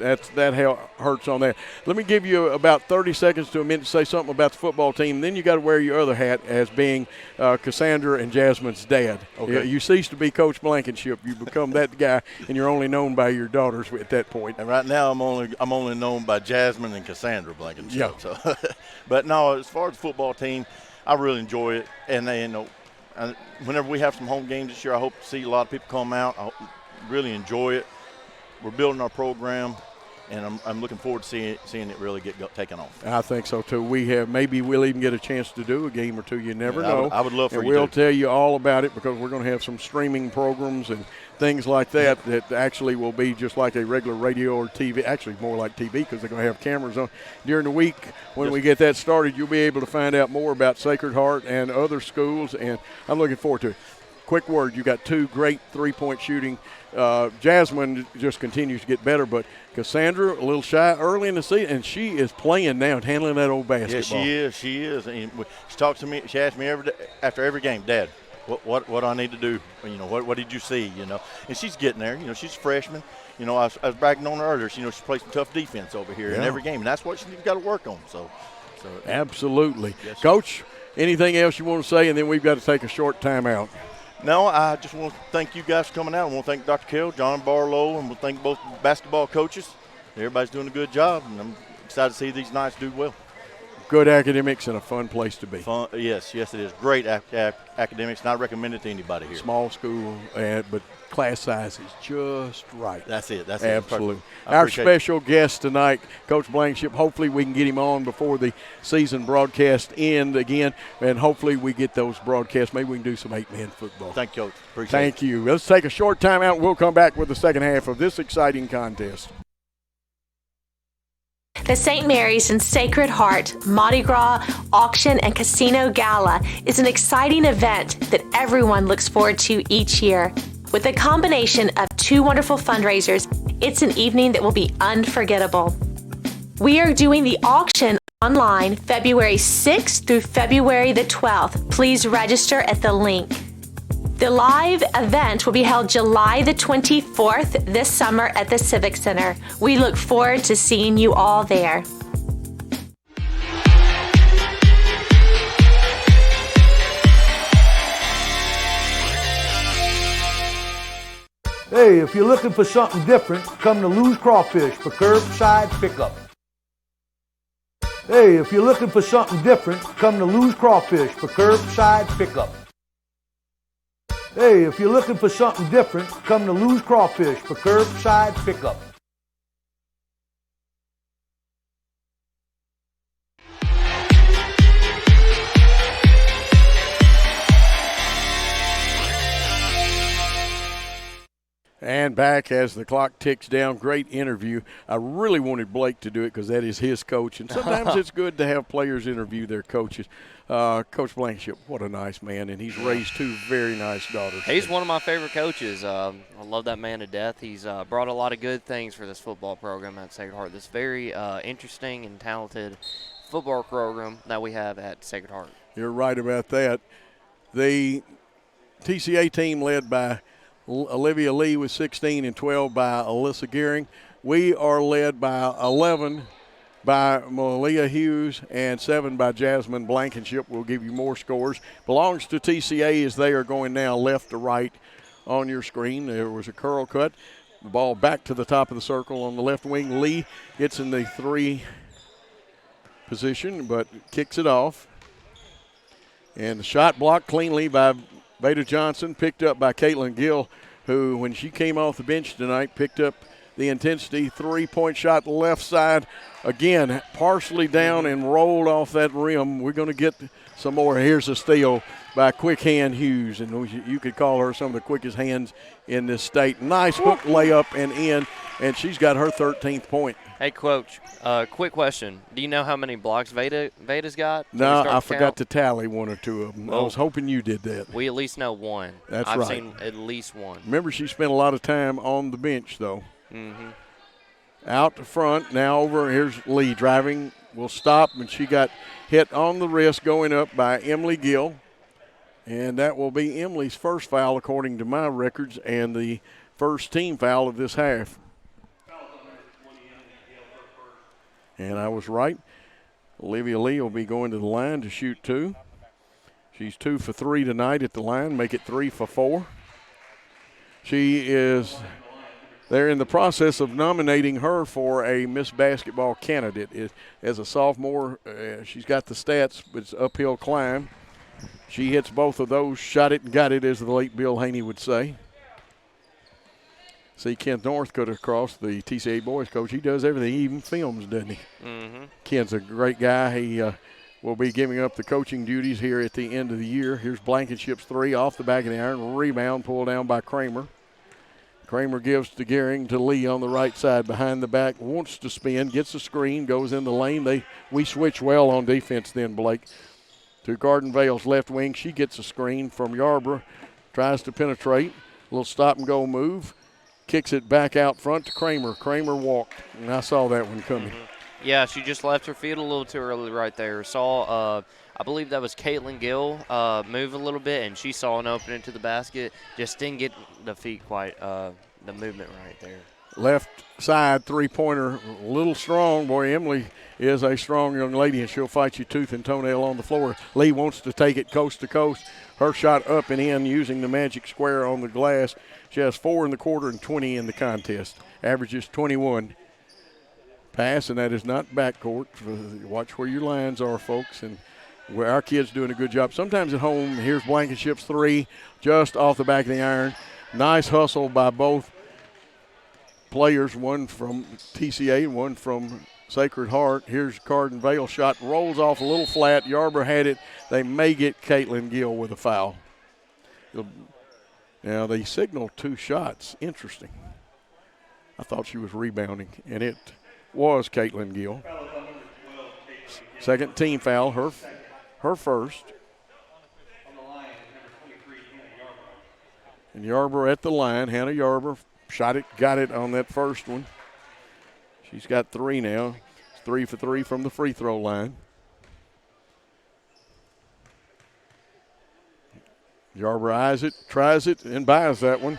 hurts on that. Let me give you about 30 seconds to a minute to say something about the football team. Then you got to wear your other hat as being Cassandra and Jasmine's dad. Okay. You cease to be Coach Blankenship. You become that guy, and you're only known by your daughters at that point. And right now, I'm only known by Jasmine and Cassandra Blankenship. Yeah. So, but no, as far as the football team, I really enjoy it, and whenever we have some home games this year, I hope to see a lot of people come out. I really enjoy it. We're building our program, and I'm looking forward to seeing it really get taken off. I think so too. Maybe we'll even get a chance to do a game or two. You never know. I would love for and you we'll to. tell you all about it because we're going to have some streaming programs and things like that actually will be just like a regular radio or TV. Actually, more like TV because they're going to have cameras on. During the week when we get that started, you'll be able to find out more about Sacred Heart and other schools, and I'm looking forward to it. Quick word, you got two great three-point shooting. Jasmine just continues to get better, but Cassandra a little shy early in the season, and she is playing now and handling that old basketball. Yeah, she is. And she talks to me. She asks me after every game, Dad, what do I need to do? What did you see? And she's getting there. She's a freshman. I was bragging on her earlier. She plays some tough defense over here in every game, and that's what she's got to work on. So absolutely, yes, Coach. Anything else you want to say, and then we've got to take a short timeout. No, I just want to thank you guys for coming out. I want to thank Dr. Kell, John Barlow, and we'll thank both basketball coaches. Everybody's doing a good job, and I'm excited to see these Knights do well. Good academics and a fun place to be. Fun, yes, it is. Great academics, and I recommend it to anybody here. Small school, but class size is just right. That's it. Absolutely. Our special guest tonight, Coach Blankenship. Hopefully we can get him on before the season broadcast end again, and hopefully we get those broadcasts. Maybe we can do some 8-man football. Thank you, Coach. Appreciate it. Thank you. Let's take a short time out. We'll come back with the second half of this exciting contest. The St. Mary's and Sacred Heart Mardi Gras Auction and Casino Gala is an exciting event that everyone looks forward to each year. With a combination of two wonderful fundraisers, it's an evening that will be unforgettable. We are doing the auction online February 6th through February the 12th. Please register at the link. The live event will be held July the 24th this summer at the Civic Center. We look forward to seeing you all there. Hey, if you're looking for something different, come to Lou's Crawfish for curbside pickup. Hey, if you're looking for something different, come to Lou's Crawfish for curbside pickup. Hey, if you're looking for something different, come to Lou's Crawfish for curbside pickup. And back as the clock ticks down. Great interview. I really wanted Blake to do it because that is his coach. And sometimes it's good to have players interview their coaches. Coach Blankenship, what a nice man. And he's raised two very nice daughters. He's one of my favorite coaches. I love that man to death. He's brought a lot of good things for this football program at Sacred Heart. This very interesting and talented football program that we have at Sacred Heart. You're right about that. The TCA team led by Olivia Lee with 16 and 12 by Alyssa Gearing. We are led by 11 by Malia Hughes and 7 by Jasmine Blankenship. We'll give you more scores. Belongs to TCA as they are going now left to right on your screen. There was a curl cut. The ball back to the top of the circle on the left wing. Lee gets in the 3 position but kicks it off. And the shot blocked cleanly by Veda Johnson, picked up by Caitlin Gill, who, when she came off the bench tonight, picked up the intensity. 3-point shot left side. Again, partially down and rolled off that rim. We're going to get some more. Here's a steal by Quick Hand Hughes, and you could call her some of the quickest hands in this state. Nice hook layup and in, and she's got her 13th point. Hey, Coach, quick question. Do you know how many blocks Veda's got? No, I forgot to tally 1 or 2 of them. I was hoping you did that. We at least know 1. That's I've right. seen at least 1. Remember, she spent a lot of time on the bench, though. Mm-hmm. Out the front, now over, here's Lee driving, will stop, and she got hit on the wrist going up by Emily Gill. And that will be Emily's first foul according to my records and the first team foul of this half. And I was right. Olivia Lee will be going to the line to shoot 2. She's 2 for 3 tonight at the line, make it 3 for 4. They're in the process of nominating her for a Miss Basketball candidate. As a sophomore, she's got the stats, but it's uphill climb. She hits both of those, shot it and got it, as the late Bill Haney would say. See, Ken Northcutt across, the TCA boys coach. He does everything. He even films, doesn't he? Mm-hmm. Ken's a great guy. He will be giving up the coaching duties here at the end of the year. Here's Blankenship's 3 off the back of the iron. Rebound pulled down by Kramer. Kramer gives to Gehring to Lee on the right side behind the back. Wants to spin, gets a screen, goes in the lane. We switch well on defense then, Blake. To Garden Vale's left wing. She gets a screen from Yarborough. Tries to penetrate. A little stop-and-go move. Kicks it back out front to Kramer. Kramer walked, and I saw that one coming. Mm-hmm. Yeah, she just left her feet a little too early right there. Saw, I believe that was Caitlin Gill move a little bit, and she saw an opening to the basket. Just didn't get the feet quite, the movement right there. Left side three-pointer, a little strong. Boy, Emily is a strong young lady, and she'll fight you tooth and toenail on the floor. Lee wants to take it coast to coast. Her shot up and in using the magic square on the glass. She has 4 in the quarter and 20 in the contest. Averages 21. Pass, and that is not backcourt. Watch where your lines are, folks, and where our kids doing a good job. Sometimes at home, here's Blankenship's 3, just off the back of the iron. Nice hustle by both players, one from TCA and one from Sacred Heart. Here's Garden Vale shot, rolls off a little flat. Yarborough had it. They may get Caitlin Gill with a foul. Now they signaled 2 shots. Interesting. I thought she was rebounding, and it was Caitlin Gill. Second team foul, her first. And Yarborough at the line. Hannah Yarborough shot it, got it on that first one. She's got 3 now. It's 3 for 3 from the free throw line. Yarborough eyes it, tries it, and buys that one.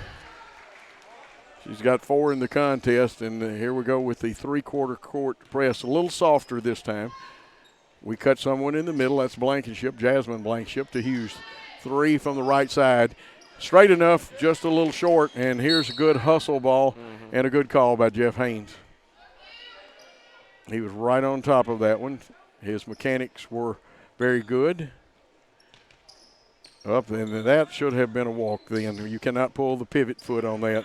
She's got 4 in the contest, and here we go with the three-quarter court press. A little softer this time. We cut someone in the middle. That's Blankenship, Jasmine Blankenship to Hughes. 3 from the right side. Straight enough, just a little short, and here's a good hustle ball and a good call by Jeff Haynes. He was right on top of that one. His mechanics were very good. Up, and that should have been a walk then. You cannot pull the pivot foot on that.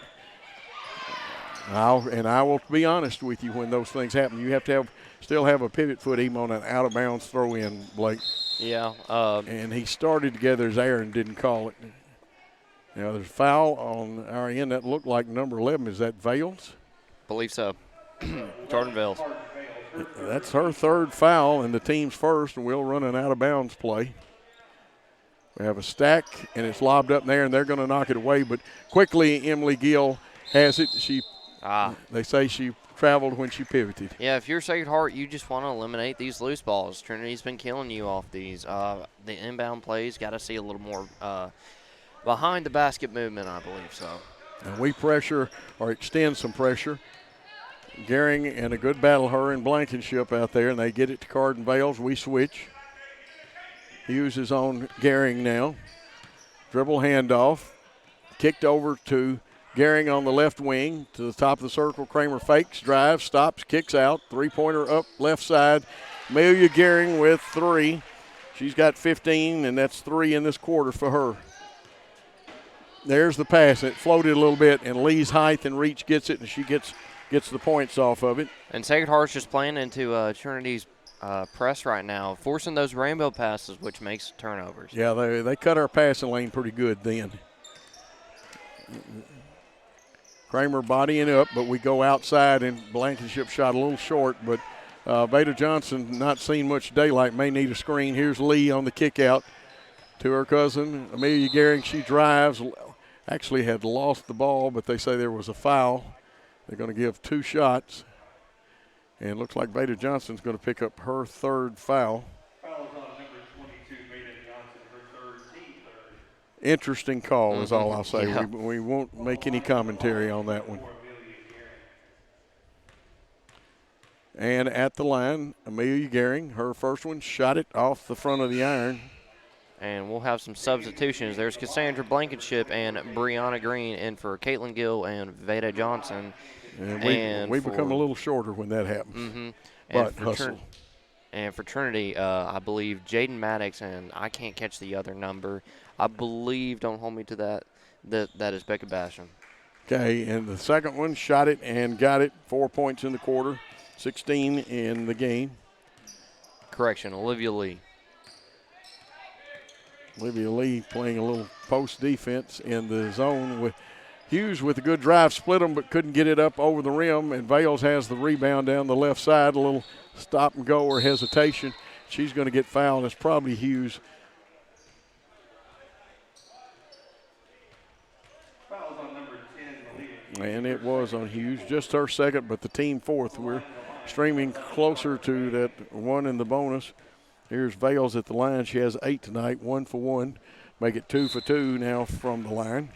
I will be honest with you, when those things happen, you have to still have a pivot foot even on an out-of-bounds throw-in, Blake. Yeah. And he started to gather his air and didn't call it. Now, there's a foul on our end. That looked like number 11. Is that Vales? Believe so. Jordan Vales. That's her 3rd foul and the team's first, and we'll run an out-of-bounds play. We have a stack, and it's lobbed up there, and they're going to knock it away. But quickly, Emily Gill has it. They say she traveled when she pivoted. Yeah, if you're Sacred Heart, you just want to eliminate these loose balls. Trinity's been killing you off these. The inbound plays, got to see a little more behind the basket movement, I believe so. And we pressure or extend some pressure. Gehring and a good battle, her and Blankenship out there, and they get it to Garden Vales. We switch. Hughes is on Gehring now. Dribble handoff. Kicked over to Gehring on the left wing to the top of the circle. Kramer fakes, drives, stops, kicks out. Three-pointer up left side. Amelia Gehring with 3. She's got 15, and that's 3 in this quarter for her. There's the pass. It floated a little bit, and Lee's height and reach gets it, and she gets the points off of it. And Sacred Heart's just playing into Trinity's press right now, forcing those rainbow passes, which makes turnovers. Yeah, they cut our passing lane pretty good then. Kramer bodying up, but we go outside, and Blankenship shot a little short, but Veda Johnson not seen much daylight, may need a screen. Here's Lee on the kick out to her cousin, Amelia Gehring. She drives, actually had lost the ball, but they say there was a foul. They're going to give 2 shots, and it looks like Veda Johnson's going to pick up her 3rd foul. Foul is on number 22, Veda Johnson, her 3rd, team 3rd. Interesting call is all I'll say. Yeah. We won't make any commentary on that one. And at the line, Amelia Gehring, her first one, shot it off the front of the iron. And we'll have some substitutions. There's Cassandra Blankenship and Brianna Green in for Caitlin Gill and Veda Johnson. And we become a little shorter when that happens. Mm-hmm. But hustle. And for Trinity, I believe Jaden Maddox, and I can't catch the other number. I believe, don't hold me to that, that is Becca Basham. Okay, and the second one, shot it and got it. 4 points in the quarter, 16 in the game. Correction, Olivia Lee. Olivia Lee playing a little post defense in the zone with Hughes with a good drive, split them, but couldn't get it up over the rim. And Vales has the rebound down the left side, a little stop and go or hesitation. She's going to get fouled. It's probably Hughes. Foul's on number 10, And it was on Hughes, just her second, but the team fourth. We're streaming closer to that one in the bonus. Here's Vales at the line. She has 8 tonight, 1 for 1. Make it 2 for 2 now from the line.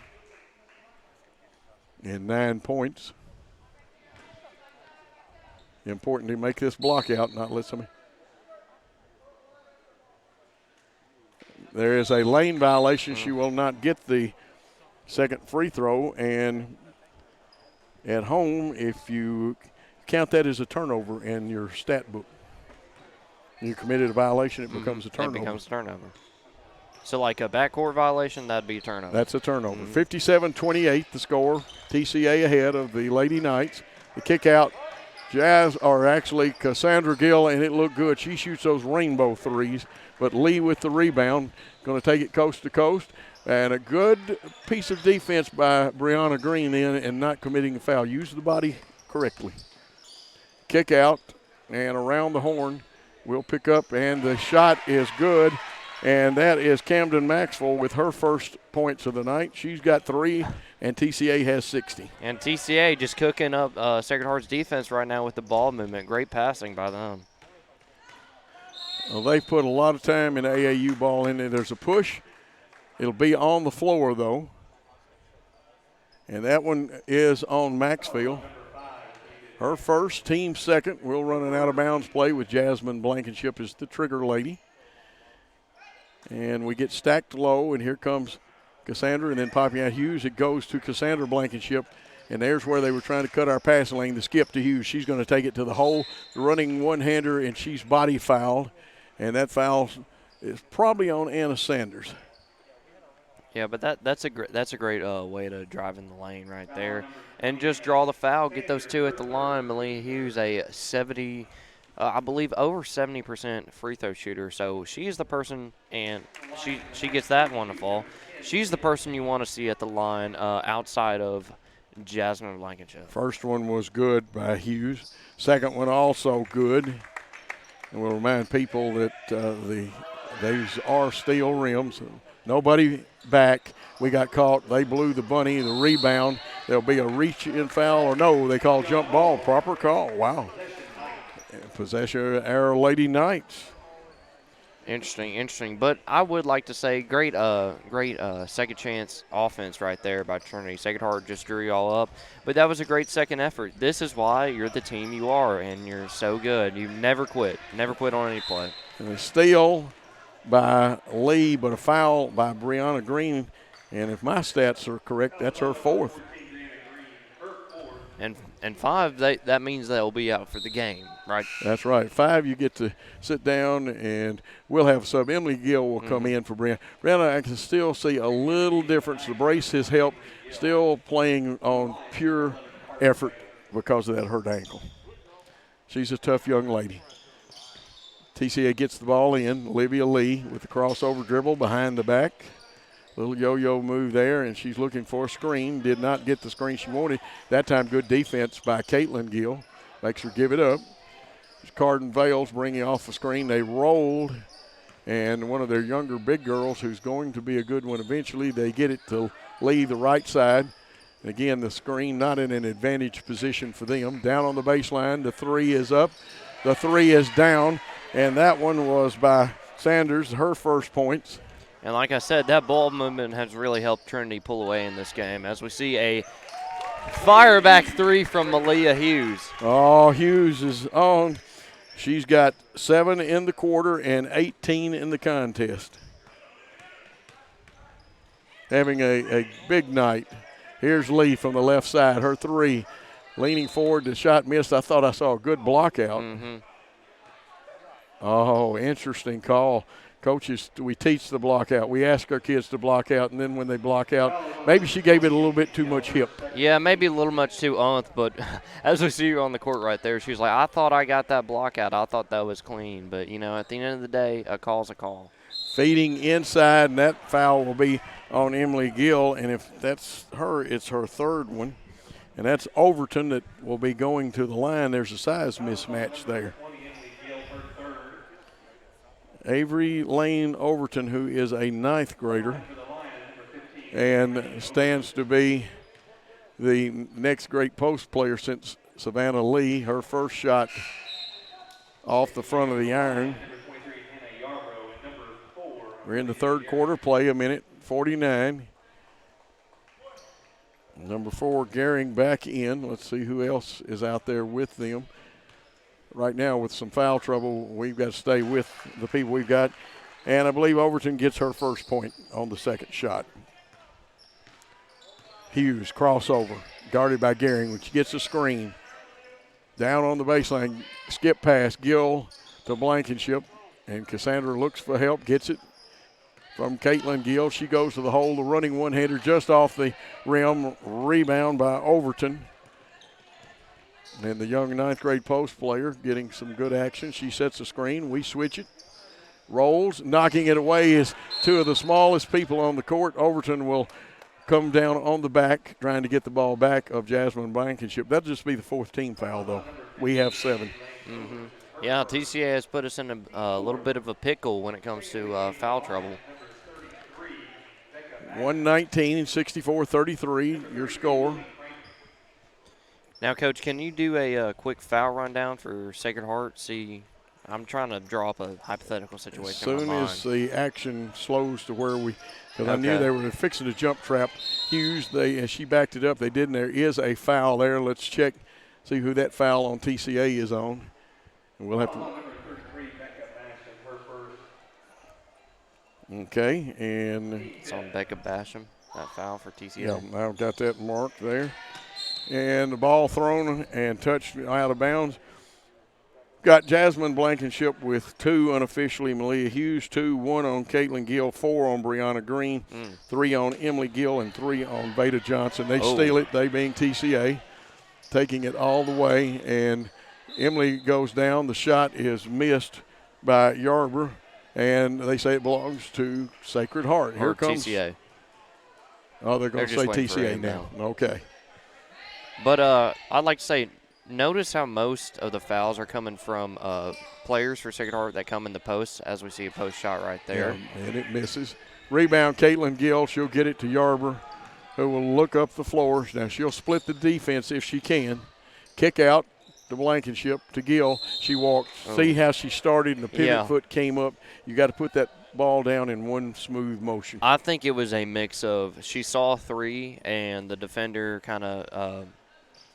And 9 points. Important to make this block out, not let somebody. There is a lane violation. She will not get the second free throw. And at home, if you count that as a turnover in your stat book, you committed a violation, it becomes a turnover. It becomes a turnover. So like a backcourt violation, that'd be a turnover. That's a turnover. 57-28 the score. TCA ahead of the Lady Knights. The kick out, Cassandra Gill, and it looked good. She shoots those rainbow threes, but Lee with the rebound, going to take it coast to coast. And a good piece of defense by Brianna Green then and not committing a foul. Use the body correctly. Kick out and around the horn. We'll pick up, and the shot is good. And that is Camden Maxwell with her first points of the night. She's got 3, and TCA has 60. And TCA just cooking up Sacred Heart's defense right now with the ball movement. Great passing by them. Well, they put a lot of time in AAU ball in there. There's a push. It'll be on the floor, though. And that one is on Maxfield. Her first, team second. We'll run an out-of-bounds play with Jasmine Blankenship as the trigger lady. And we get stacked low, and here comes Cassandra, and then popping out Hughes. It goes to Cassandra Blankenship, and there's where they were trying to cut our passing lane. The skip to Hughes. She's going to take it to the hole, the running one-hander, and she's body fouled. And that foul is probably on Anna Sanders. Yeah, but that's a great way to drive in the lane right there, and just draw the foul. Get those two at the line. Malia Hughes, a 70, I believe over 70% free throw shooter. So she is the person, and she gets that one to fall. She's the person you want to see at the line outside of Jasmine Blankenship. First one was good by Hughes. Second one also good. And we'll remind people that these are steel rims. Nobody back. We got caught. They blew the bunny, the rebound. There'll be a reach-in foul, or no, they call jump ball. Proper call. Wow. Possession of our Lady Knights. Interesting. But I would like to say great second chance offense right there by Trinity. Sacred Heart just drew you all up. But that was a great second effort. This is why you're the team you are, and you're so good. You never quit. Never quit on any play. And a steal by Lee, but a foul by Brianna Green. And if my stats are correct, that's her fourth. And 5, that means they'll be out for the game, right? That's right. 5, you get to sit down, and we'll have a sub. Emily Gill will come in for Brianna. Brianna, I can still see a little difference. The brace has helped. Still playing on pure effort because of that hurt ankle. She's a tough young lady. TCA gets the ball in. Olivia Lee with the crossover dribble behind the back. Little yo-yo move there, and she's looking for a screen. Did not get the screen she wanted. That time, good defense by Caitlin Gill. Makes her give it up. Carden Vales bringing off the screen. They rolled, and one of their younger big girls, who's going to be a good one eventually, they get it to Lee, the right side. Again, the screen not in an advantage position for them. Down on the baseline, the 3 is up. The 3 is down, and that one was by Sanders, her first points. And like I said, that ball movement has really helped Trinity pull away in this game as we see a fire back three from Malia Hughes. Oh, Hughes is on. She's got 7 in the quarter and 18 in the contest. Having a big night. Here's Lee from the left side, her three. Leaning forward, the shot missed. I thought I saw a good block out. Mm-hmm. Oh, interesting call. Coaches, we teach the block out. We ask our kids to block out, and then when they block out, maybe she gave it a little bit too much hip. Yeah, maybe a little much too but as we see her on the court right there, she was like, I thought I got that block out. I thought that was clean. But, you know, at the end of the day, a call's a call. Feeding inside, and that foul will be on Emily Gill, and if that's her, it's her third one. And that's Overton that will be going to the line. There's a size mismatch there. Avery Lane Overton, who is a 9th grader and stands to be the next great post player since Savannah Lee. Her first shot off the front of the iron. We're in the third quarter, play a minute 49. Number 4, Gehring back in. Let's see who else is out there with them. Right now with some foul trouble, we've got to stay with the people we've got. And I believe Overton gets her first point on the second shot. Hughes, crossover, guarded by Gehring, which gets a screen. Down on the baseline, skip pass, Gill to Blankenship. And Cassandra looks for help, gets it from Caitlin Gill. She goes to the hole, the running one-hander just off the rim, rebound by Overton. And the young 9th grade post player getting some good action. She sets a screen. We switch it. Rolls. Knocking it away is two of the smallest people on the court. Overton will come down on the back trying to get the ball back of Jasmine Blankenship. That'll just be the 4th team foul, though. We have 7. Mm-hmm. Yeah, TCA has put us in a little bit of a pickle when it comes to foul trouble. 119, 64-33, your score. Now, Coach, can you do a quick foul rundown for Sacred Heart? See, I'm trying to draw up a hypothetical situation. As soon as the action slows to where because I knew Okay. they were fixing a jump trap. Hughes, as she backed it up, they didn't. There is a foul there. Let's check, see who that foul on TCA is on. And we'll have to. Okay, and it's on Becca Basham, that foul for TCA. Yeah, I've got that marked there. And the ball thrown and touched out of bounds. Got Jasmine Blankenship with 2 unofficially. Malia Hughes 2, 1 on Caitlin Gill, 4 on Brianna Green, 3 on Emily Gill, and 3 on Veda Johnson. They steal it, they being TCA, taking it all the way. And Emily goes down. The shot is missed by Yarborough, and they say it belongs to Sacred Heart. Here comes TCA. Oh, they're going to say TCA now. Okay. But I'd like to say, notice how most of the fouls are coming from players for Sacred Heart that come in the post, as we see a post shot right there. Yeah, and it misses. Rebound, Caitlin Gill. She'll get it to Yarborough, who will look up the floor. Now, she'll split the defense if she can. Kick out to Blankenship, to Gill. She walks. Oh. See how she started, and the pivot foot came up. You got to put that ball down in one smooth motion. I think it was a mix of she saw 3, and the defender kind of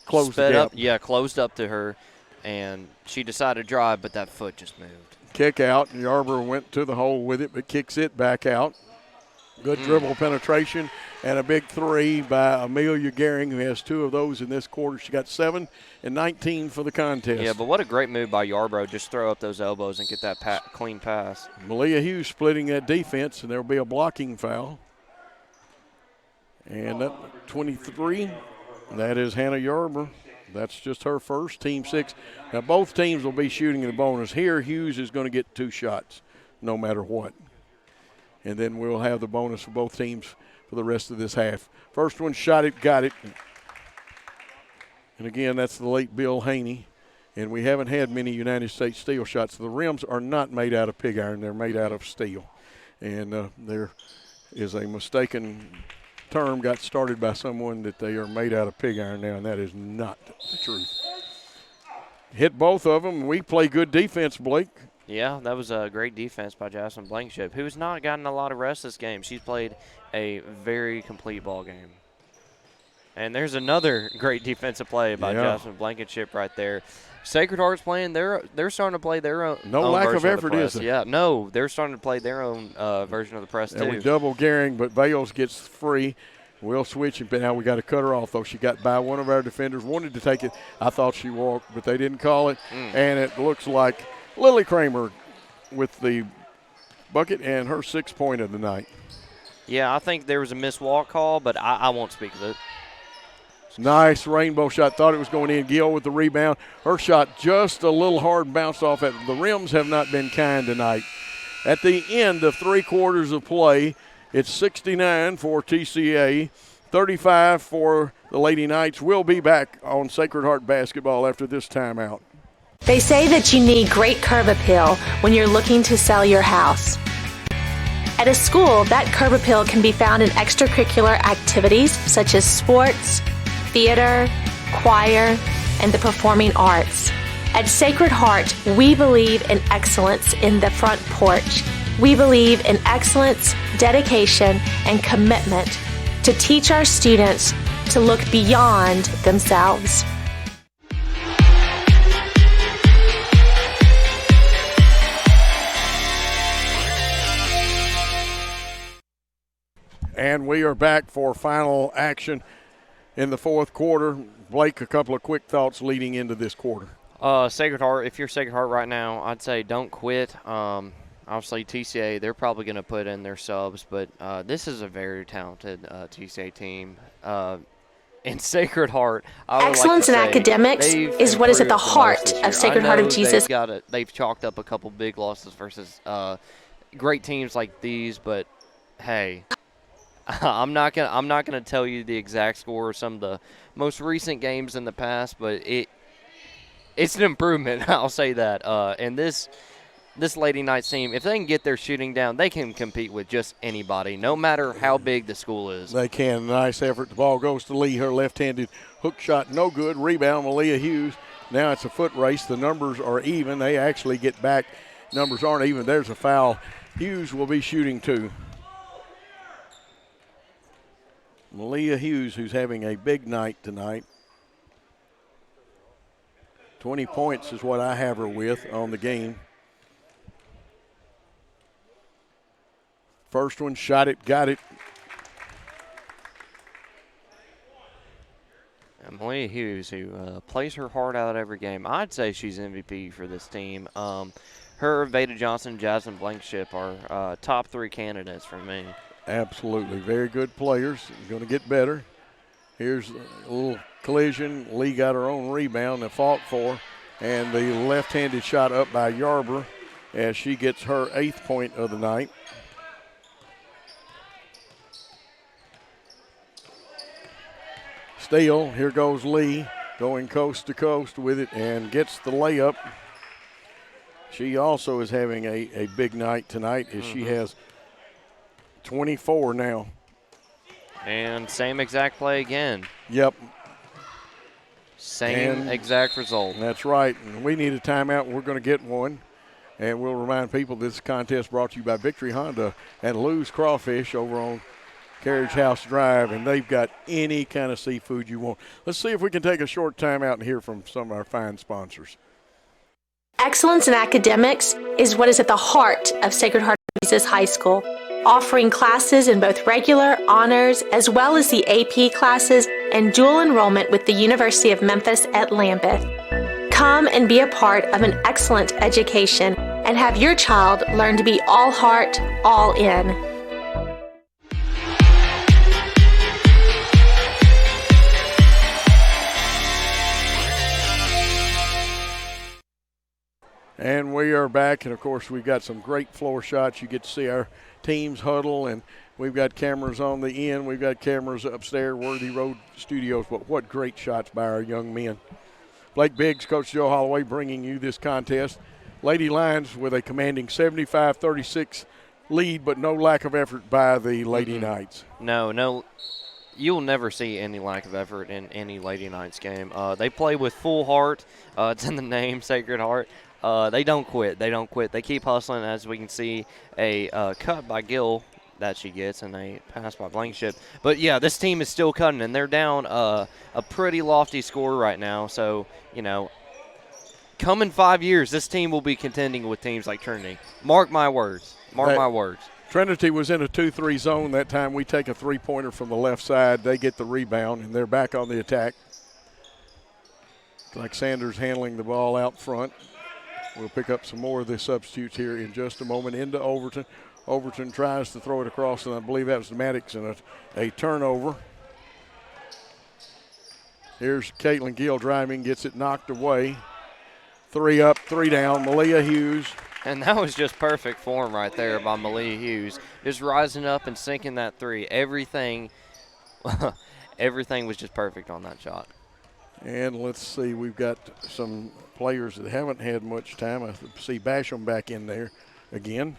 closed the gap. Up. Yeah, closed up to her, and she decided to drive, but that foot just moved. Kick out, and Yarborough went to the hole with it, but kicks it back out. Good dribble penetration and a big 3 by Amelia Gehring, who has 2 of those in this quarter. She got 7 and 19 for the contest. Yeah, but what a great move by Yarborough. Just throw up those elbows and get that clean pass. Malia Hughes splitting that defense, and there will be a blocking foul. And that 23, that is Hannah Yarborough. That's just her first, team 6. Now, both teams will be shooting in a bonus. Here, Hughes is going to get 2 shots no matter what. And then we'll have the bonus for both teams for the rest of this half. First one, shot it, got it. And again, that's the late Bill Haney. And we haven't had many United States steel shots. The rims are not made out of pig iron. They're made out of steel. And there is a mistaken term got started by someone that they are made out of pig iron now, and that is not the truth. Hit both of them. We play good defense, Blake. Yeah, that was a great defense by Jocelyn Blankenship, who has not gotten a lot of rest this game. She's played a very complete ball game. And there's another great defensive play by Jocelyn Blankenship right there. Sacred Heart's playing. They're starting to play their own. No lack of effort, is it? Yeah, no, they're starting to play their own version of the press too. And we double Gehring, but Bales gets free. We'll switch, and now we got to cut her off, though. She got by one of our defenders, wanted to take it. I thought she walked, but they didn't call it. And it looks like Lily Kramer with the bucket and her 6th point of the night. Yeah, I think there was a missed walk call, but I won't speak of it. Nice rainbow shot. Thought it was going in. Gill with the rebound. Her shot just a little hard, bounced off it. The rims have not been kind tonight. At the end of 3 quarters of play, it's 69 for TCA, 35 for the Lady Knights. We'll be back on Sacred Heart Basketball after this timeout. They say that you need great curb appeal when you're looking to sell your house. At a school, that curb appeal can be found in extracurricular activities such as sports, theater, choir, and the performing arts. At Sacred Heart, we believe in excellence in the front porch. We believe in excellence, dedication, and commitment to teach our students to look beyond themselves. And we are back for final action in the 4th quarter. Blake, a couple of quick thoughts leading into this quarter. Sacred Heart, if you're Sacred Heart right now, I'd say don't quit. Obviously, TCA, they're probably going to put in their subs, but this is a very talented TCA team. In Sacred Heart, excellence in academics is what is at the heart of Sacred Heart of Jesus. They've chalked up a couple big losses versus great teams like these, but hey, I'm not gonna tell you the exact score of some of the most recent games in the past, but it's an improvement. I'll say that. And this Lady Knights team, if they can get their shooting down, they can compete with just anybody, no matter how big the school is. They can. Nice effort. The ball goes to Lee. Her left-handed hook shot, no good. Rebound, Malia Hughes. Now it's a foot race. The numbers are even. They actually get back. Numbers aren't even. There's a foul. Hughes will be shooting 2. Malia Hughes, who's having a big night tonight. 20 points is what I have her with on the game. First one, shot it, got it. And Malia Hughes, who plays her heart out every game, I'd say she's MVP for this team. Her, Veda Johnson, Jasmine Blankenship are top 3 candidates for me. Absolutely. Very good players. Going to get better. Here's a little collision. Lee got her own rebound and fought for. And the left-handed shot up by Yarber as she gets her 8th point of the night. Steele, here goes Lee, going coast to coast with it and gets the layup. She also is having a big night tonight as she has 24 now. And same exact play again. Yep. Same exact result. That's right. And we need a timeout. We're going to get one. And we'll remind people this contest brought to you by Victory Honda and Lou's Crawfish over on Carriage House Drive. And they've got any kind of seafood you want. Let's see if we can take a short timeout and hear from some of our fine sponsors. Excellence in academics is what is at the heart of Sacred Heart of Jesus High School, offering classes in both regular, honors, as well as the AP classes and dual enrollment with the University of Memphis at Lambeth. Come and be a part of an excellent education and have your child learn to be all heart, all in. And we are back, and of course we've got some great floor shots. You get to see our teams huddle, and we've got cameras on the end. We've got cameras upstairs, Worthy Road Studios, but what great shots by our young men. Blake Biggs, Coach Joe Holloway bringing you this contest. Lady Lions with a commanding 75-36 lead, but no lack of effort by the Lady Knights. No. You'll never see any lack of effort in any Lady Knights game. They play with full heart. It's in the name, Sacred Heart. They don't quit. They don't quit. They keep hustling, as we can see a cut by Gill that she gets and a pass by Blankenship. But, yeah, this team is still cutting, and they're down a pretty lofty score right now. So, you know, come in 5 years, this team will be contending with teams like Trinity. Mark my words. Mark my words. Trinity was in a 2-3 zone that time. We take a three-pointer from the left side. They get the rebound, and they're back on the attack. Like Sanders handling the ball out front. We'll pick up some more of the substitutes here in just a moment. Into Overton. Overton tries to throw it across, and I believe that was Maddox, and a turnover. Here's Caitlin Gill driving, gets it knocked away. 3 up, 3 down. Malia Hughes. And that was just perfect form right there by Malia Hughes. Just rising up and sinking that three. Everything was just perfect on that shot. And let's see, we've got some players that haven't had much time. I see Basham back in there again.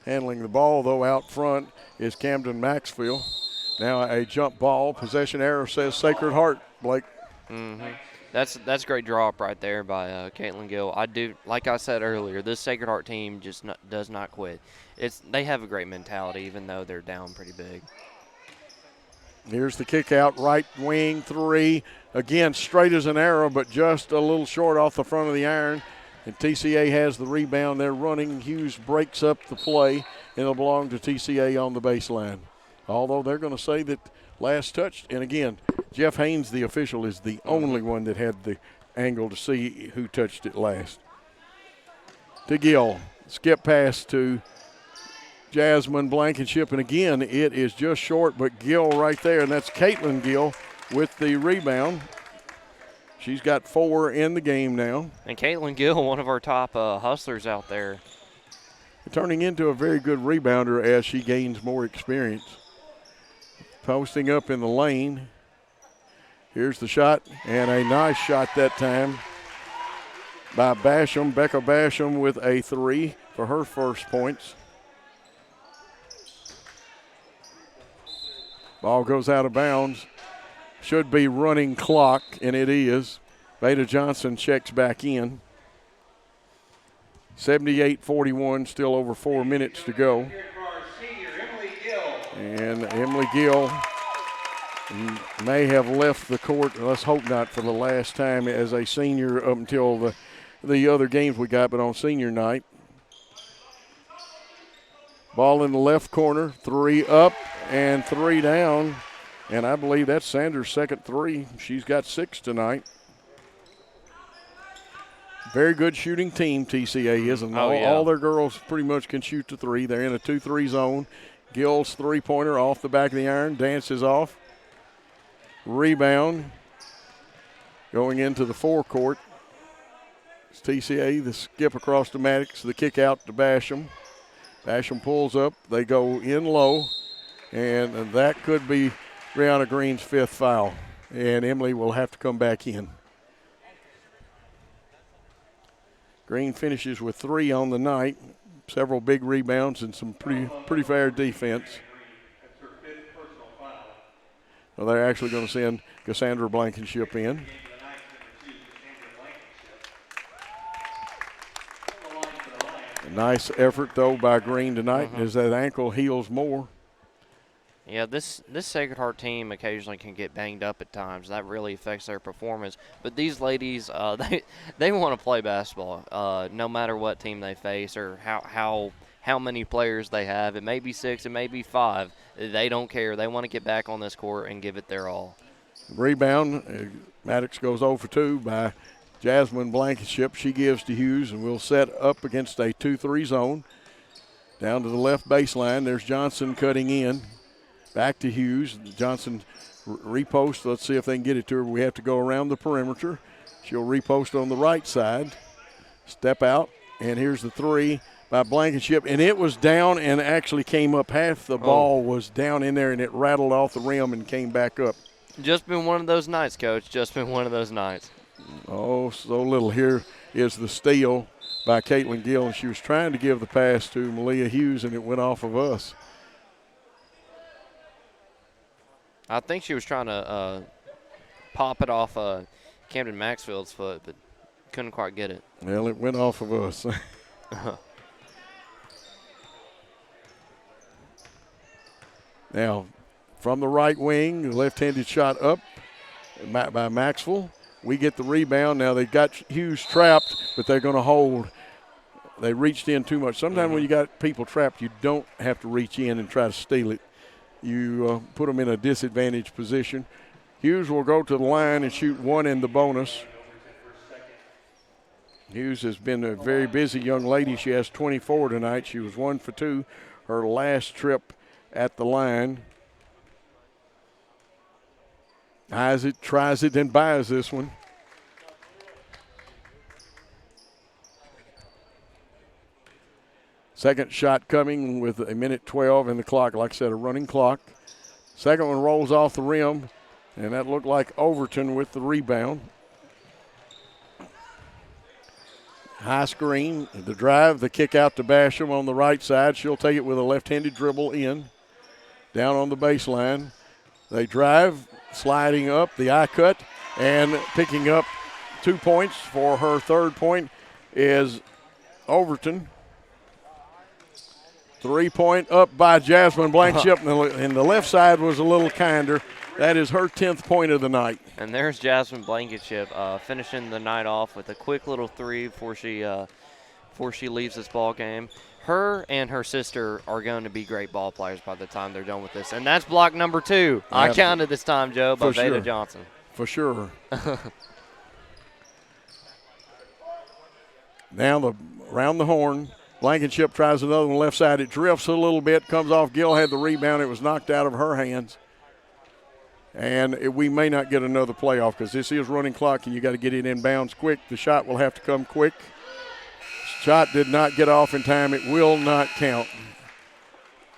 Handling the ball, though, out front is Camden Maxfield. Now a jump ball. Possession arrow says Sacred Heart, Blake. Mm-hmm. That's a great drop right there by Caitlin Gill. Like I said earlier, this Sacred Heart team just does not quit. They have a great mentality, even though they're down pretty big. Here's the kick out, right wing 3. Again, straight as an arrow, but just a little short off the front of the iron. And TCA has the rebound. They're running. Hughes breaks up the play, and it'll belong to TCA on the baseline. Although they're going to say that last touch, and again, Jeff Haynes, the official, is the only one that had the angle to see who touched it last. To Gill. Skip pass to Jasmine Blankenship, and again, it is just short, but Gill right there, and that's Caitlin Gill with the rebound. She's got 4 in the game now. And Caitlin Gill, one of our top hustlers out there. Turning into a very good rebounder as she gains more experience. Posting up in the lane. Here's the shot, and a nice shot that time by Basham. Becca Basham with a 3 for her first points. Ball goes out of bounds. Should be running clock, and it is. Beta Johnson checks back in. 78-41, still over 4 minutes to go. And Emily Gill may have left the court, let's hope not, for the last time as a senior up until the other games we got, but on senior night. Ball in the left corner, 3 up and 3 down. And I believe that's Sanders' second 3. She's got 6 tonight. Very good shooting team, TCA is, and all their girls pretty much can shoot the 3. They're in a 2-3 zone. Gill's three-pointer off the back of the iron, dances off. Rebound going into the forecourt. It's TCA, the skip across to Maddox, the kick out to Basham. Basham pulls up. They go in low, and that could be Brianna Green's 5th foul, and Emily will have to come back in. Green finishes with 3 on the night, several big rebounds and some pretty fair defense. Well, they're actually going to send Cassandra Blankenship in. A nice effort, though, by Green tonight as that ankle heals more. Yeah, this Sacred Heart team occasionally can get banged up at times. That really affects their performance. But these ladies, they want to play basketball, no matter what team they face or how many players they have. It may be 6, it may be 5. They don't care. They want to get back on this court and give it their all. Rebound, Maddox goes 0 for 2 by Jasmine Blankenship. She gives to Hughes, and we'll set up against a 2-3 zone. Down to the left baseline, there's Johnson cutting in. Back to Hughes. Johnson repost. Let's see if they can get it to her. We have to go around the perimeter. She'll repost on the right side. Step out, and here's the 3 by Blankenship. And it was down and actually came up. Half the ball was down in there, and it rattled off the rim and came back up. Just been one of those nights, Coach. Just been one of those nights. Oh, so little. Here is the steal by Caitlin Gill, and she was trying to give the pass to Malia Hughes, and it went off of us. I think she was trying to pop it off Camden Maxfield's foot, but couldn't quite get it. Well, it went off of us. Now, from the right wing, the left-handed shot up by Maxwell. We get the rebound. Now they've got Hughes trapped, but they're going to hold. They reached in too much. Sometimes when you got people trapped, you don't have to reach in and try to steal it. You put them in a disadvantaged position. Hughes will go to the line and shoot one in the bonus. Hughes has been a very busy young lady. She has 24 tonight. She was 1 for 2 her last trip at the line. Eyes it, tries it, then buys this one. Second shot coming with 1:12 in the clock. Like I said, a running clock. Second one rolls off the rim, and that looked like Overton with the rebound. High screen, the drive, the kick out to Basham on the right side. She'll take it with a left-handed dribble in. Down on the baseline. They drive, sliding up, the eye cut, and picking up 2 points for her third point is Overton. 3-point up by Jasmine Blankenship, and the left side was a little kinder. That is her 10th point of the night. And there's Jasmine Blankenship finishing the night off with a quick little three before she leaves this ball game. Her and her sister are going to be great ball players by the time they're done with this. And that's block number 2. I counted this time, Joe, by Veda Johnson. For sure. Now around the horn. Blankenship tries another one left side. It drifts a little bit, comes off. Gill had the rebound. It was knocked out of her hands. And we may not get another playoff because this is running clock and you got to get it in bounds quick. The shot will have to come quick. Shot did not get off in time. It will not count.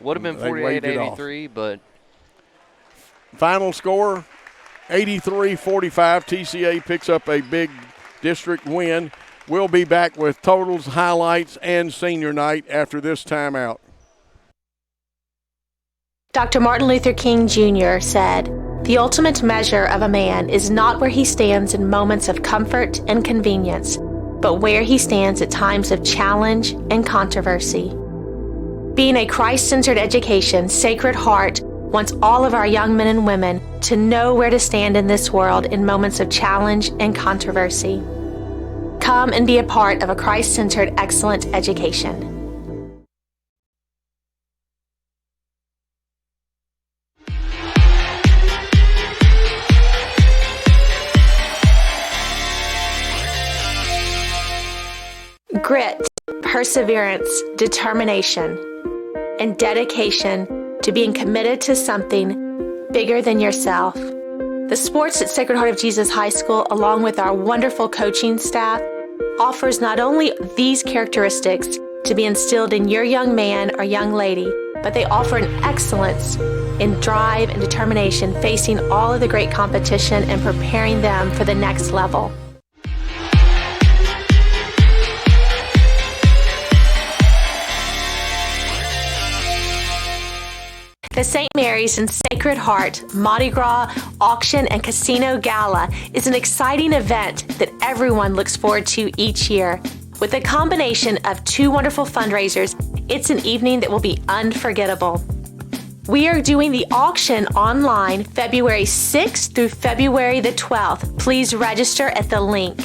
Would have been 48-83, but. Final score, 83-45. TCA picks up a big district win. We'll be back with totals, highlights, and senior night after this timeout. Dr. Martin Luther King Jr. said, "The ultimate measure of a man is not where he stands in moments of comfort and convenience, but where he stands at times of challenge and controversy." Being a Christ-centered education, Sacred Heart wants all of our young men and women to know where to stand in this world in moments of challenge and controversy. Come and be a part of a Christ-centered, excellent education. Grit, perseverance, determination, and dedication to being committed to something bigger than yourself. The sports at Sacred Heart of Jesus High School, along with our wonderful coaching staff, offers not only these characteristics to be instilled in your young man or young lady, but they offer an excellence in drive and determination facing all of the great competition and preparing them for the next level. The St. Mary's and Sacred Heart Mardi Gras Auction and Casino Gala is an exciting event that everyone looks forward to each year. With a combination of 2 wonderful fundraisers, it's an evening that will be unforgettable. We are doing the auction online February 6th through February the 12th. Please register at the link.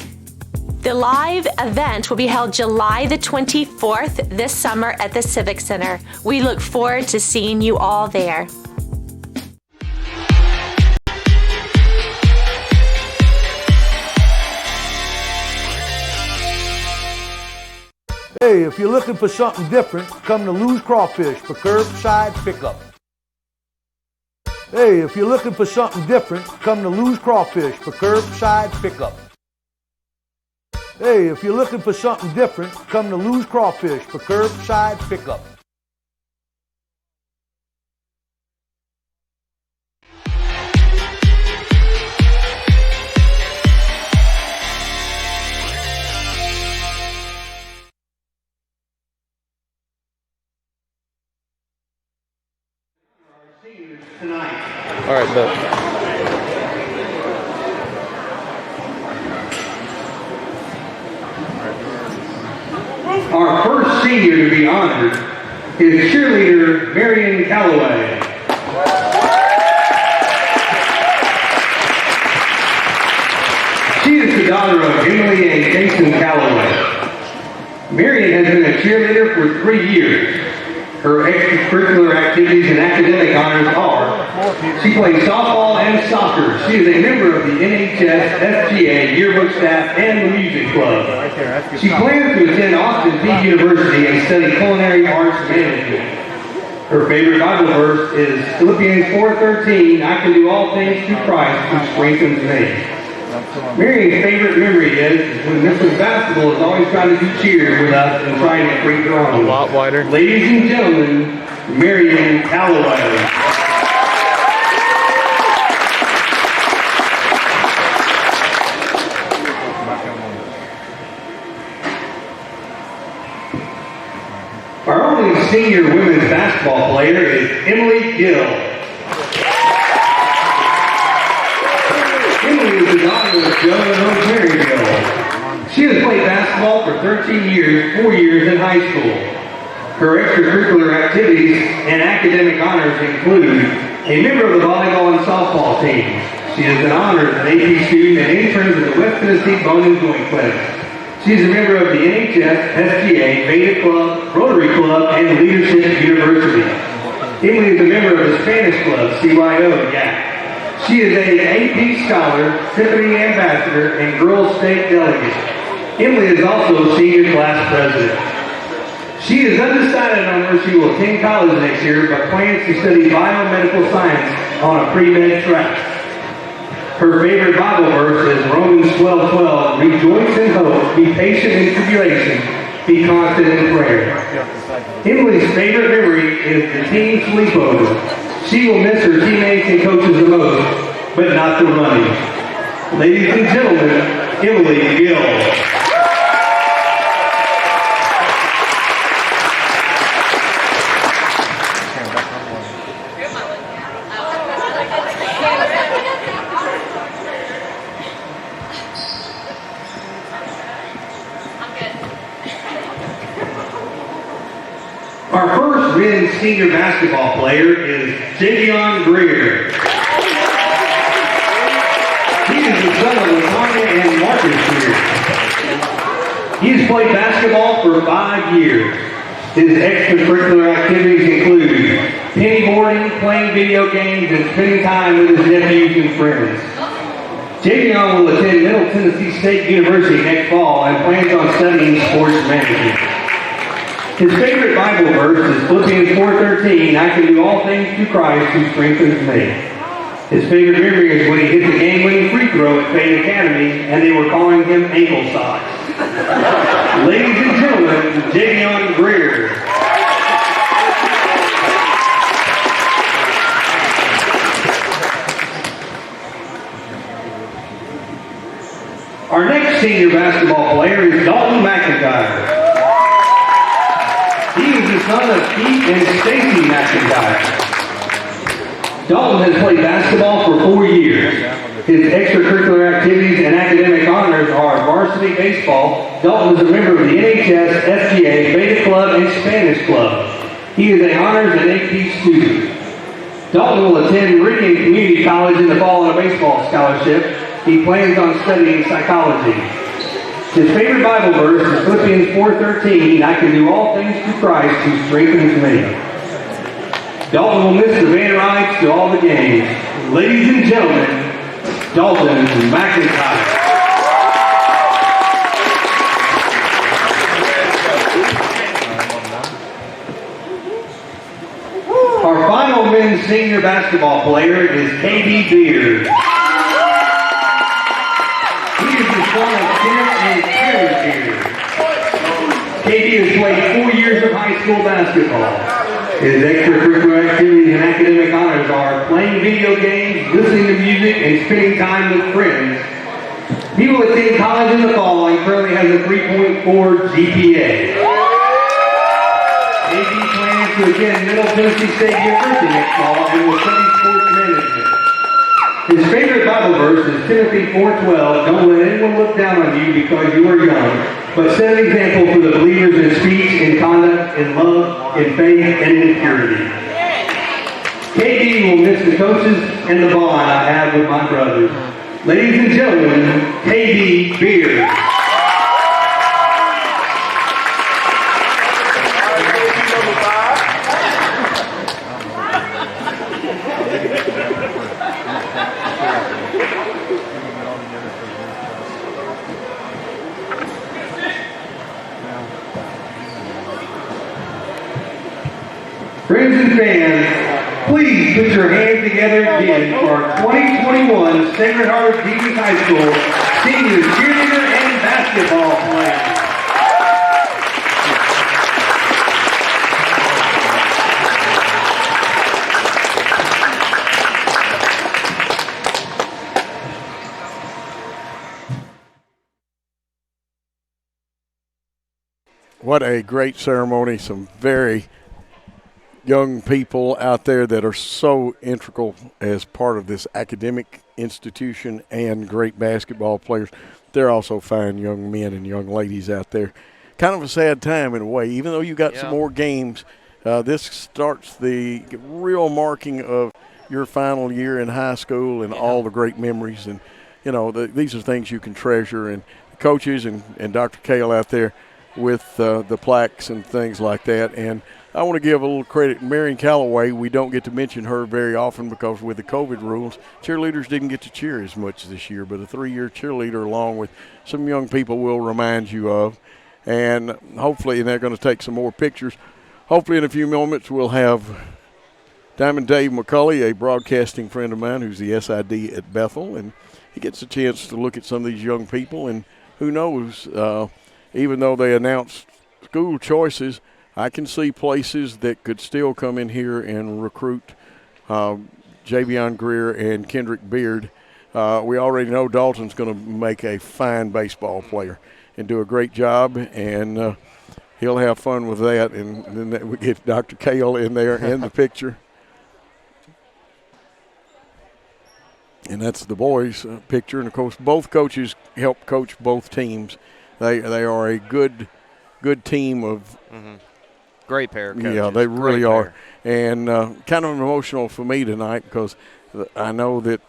The live event will be held July the 24th this summer at the Civic Center. We look forward to seeing you all there. Hey, if you're looking for something different, come to Lou's Crawfish for curbside pickup. Hey, if you're looking for something different, come to Lou's Crawfish for curbside pickup. Hey, if you're looking for something different, come to Lou's Crawfish for curbside pickup. All right, but Our first senior to be honored is cheerleader Marion Calloway. She is the daughter of Emily and Jason Calloway. Marion has been a cheerleader for 3 years. Her extracurricular activities and academic honors are: she plays softball and soccer. She is a member of the NHS FGA yearbook staff and the music club. She plans to attend Austin Peay University and study culinary arts management. Her favorite Bible verse is Philippians 4:13, I can do all things through Christ who strengthens me. Marion's favorite memory is when Mrs. Basketball is always trying to do cheers with us and trying to create her own. A lot wider. Ladies and gentlemen, Marion Calloway. Our only senior women's basketball player is Emily Gill. Emily is the daughter of Joe and Rosemary Gill. She has played basketball for 13 years, 4 years in high school. Her extracurricular activities and academic honors include a member of the volleyball and softball teams. She has been honored as an AP student and interns at the West Tennessee Bone and Joint Clinic. She is a member of the NHS SGA Beta Club, Rotary Club, and Leadership University. Emily is a member of the Spanish Club, CYO, YAC. She is an AP Scholar, Tiffany Ambassador, and Girls State Delegate. Emily is also Senior Class President. She is undecided on where she will attend college next year, but plans to study biomedical science on a pre-med track. Her favorite Bible verse is Romans 12:12, rejoice in hope, be patient in tribulation, be constant in prayer. Emily's favorite memory is the team sleepover. She will miss her teammates and coaches the most, but not the money. Ladies and gentlemen, Emily Gill. Our first men's senior basketball player is Javion Greer. He is the son of Latanya and Marcus Greer. He has played basketball for 5 years. His extracurricular activities include pennyboarding, playing video games, and spending time with his nephews and friends. Javion will attend Middle Tennessee State University next fall and plans on studying sports management. His favorite Bible verse is Philippians 4:13, I can do all things through Christ who strengthens me. His favorite memory is when he hit the game-winning free throw at Fayette Academy, and they were calling him ankle socks. Ladies and gentlemen, Javion Greer. Our next senior basketball player is Dalton McIntyre. He is the son of Keith and Stacy McIntyre. Dalton has played basketball for 4 years. His extracurricular activities and academic honors are varsity baseball. Dalton is a member of the NHS FGA Beta Club and Spanish Club. He is an honors and AP student. Dalton will attend Meridian Community College in the fall on a baseball scholarship. He plans on studying psychology. His favorite Bible verse is Philippians 4:13, I can do all things through Christ who strengthens me. Dalton will miss the Van Rides to all the games. Ladies and gentlemen, Dalton McIntyre. Our final men's senior basketball player is K.D. Beard. He is the son of Tim and Karen Beard. K.D. has played 4 years of high school basketball. His extracurricular activities and academic honors are playing video games, listening to music, and spending time with friends. He will attend college in the fall and currently has a 3.4 GPA. KD plans to attend Middle Tennessee State University next fall and will study sports management. His favorite Bible verse is Timothy 4:12. Don't let anyone look down on you because you are young, but set an example for the believers in speech, in conduct, in love, in faith, and in purity. KD will miss the coaches and the bond I have with my brothers. Ladies and gentlemen, KD Beard. Friends and fans, please put your hands together again for our 2021 Sacred Heart of Jesus High School senior cheerleader and basketball players. What a great ceremony. Some very young people out there that are so integral as part of this academic institution and great basketball players. They're also fine young men and young ladies out there. Kind of a sad time in a way. Even though you got some more games, this starts the real marking of your final year in high school and all the great memories. And, you know, these are things you can treasure. And coaches and Dr. Cale out there with the plaques and things like that. And I want to give a little credit to Marion Calloway. We don't get to mention her very often because with the COVID rules, cheerleaders didn't get to cheer as much this year, but a 3-year cheerleader along with some young people will remind you of. And hopefully, and they're going to take some more pictures. Hopefully in a few moments we'll have Diamond Dave McCulley, a broadcasting friend of mine who's the SID at Bethel, and he gets a chance to look at some of these young people. And who knows, even though they announced school choices, I can see places that could still come in here and recruit Javion Greer and Kendrick Beard. We already know Dalton's going to make a fine baseball player and do a great job, and he'll have fun with that. And then we get Dr. Cale in there in the picture. And that's the boys' picture. And, of course, both coaches help coach both teams. They are a good team of great pair of coaches. Yeah, they really are. And kind of emotional for me tonight because I know that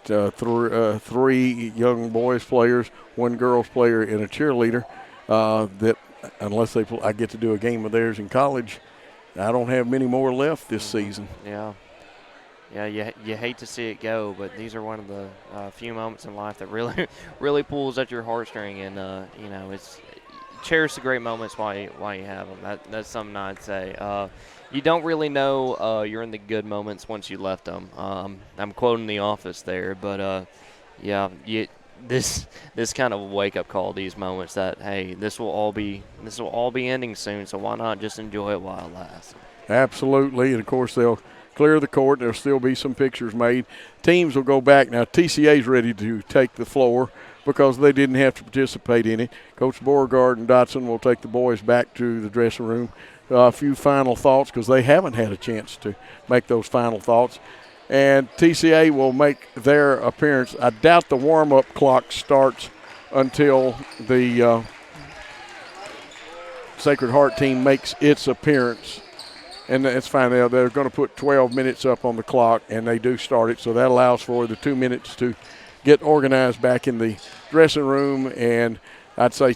three young boys players, one girls player, and a cheerleader, that unless I get to do a game of theirs in college, I don't have many more left this season. Yeah. Yeah, you hate to see it go, but these are one of the few moments in life that really pulls at your heartstring, and you know, it's cherish the great moments while you have them. That's something I'd say. You don't really know you're in the good moments once you left them. I'm quoting The Office there, but yeah, this kind of wake up call, these moments that hey, this will all be ending soon, so why not just enjoy it while it lasts? Absolutely, and of course they'll clear the court. There'll still be some pictures made. Teams will go back. Now, TCA's ready to take the floor because they didn't have to participate in it. Coach Beauregard and Dotson will take the boys back to the dressing room. A few final thoughts because they haven't had a chance to make those final thoughts. And TCA will make their appearance. I doubt the warm-up clock starts until the Sacred Heart team makes its appearance. And it's fine. They're going to put 12 minutes up on the clock, and they do start it. So that allows for the 2 minutes to get organized back in the dressing room. And I'd say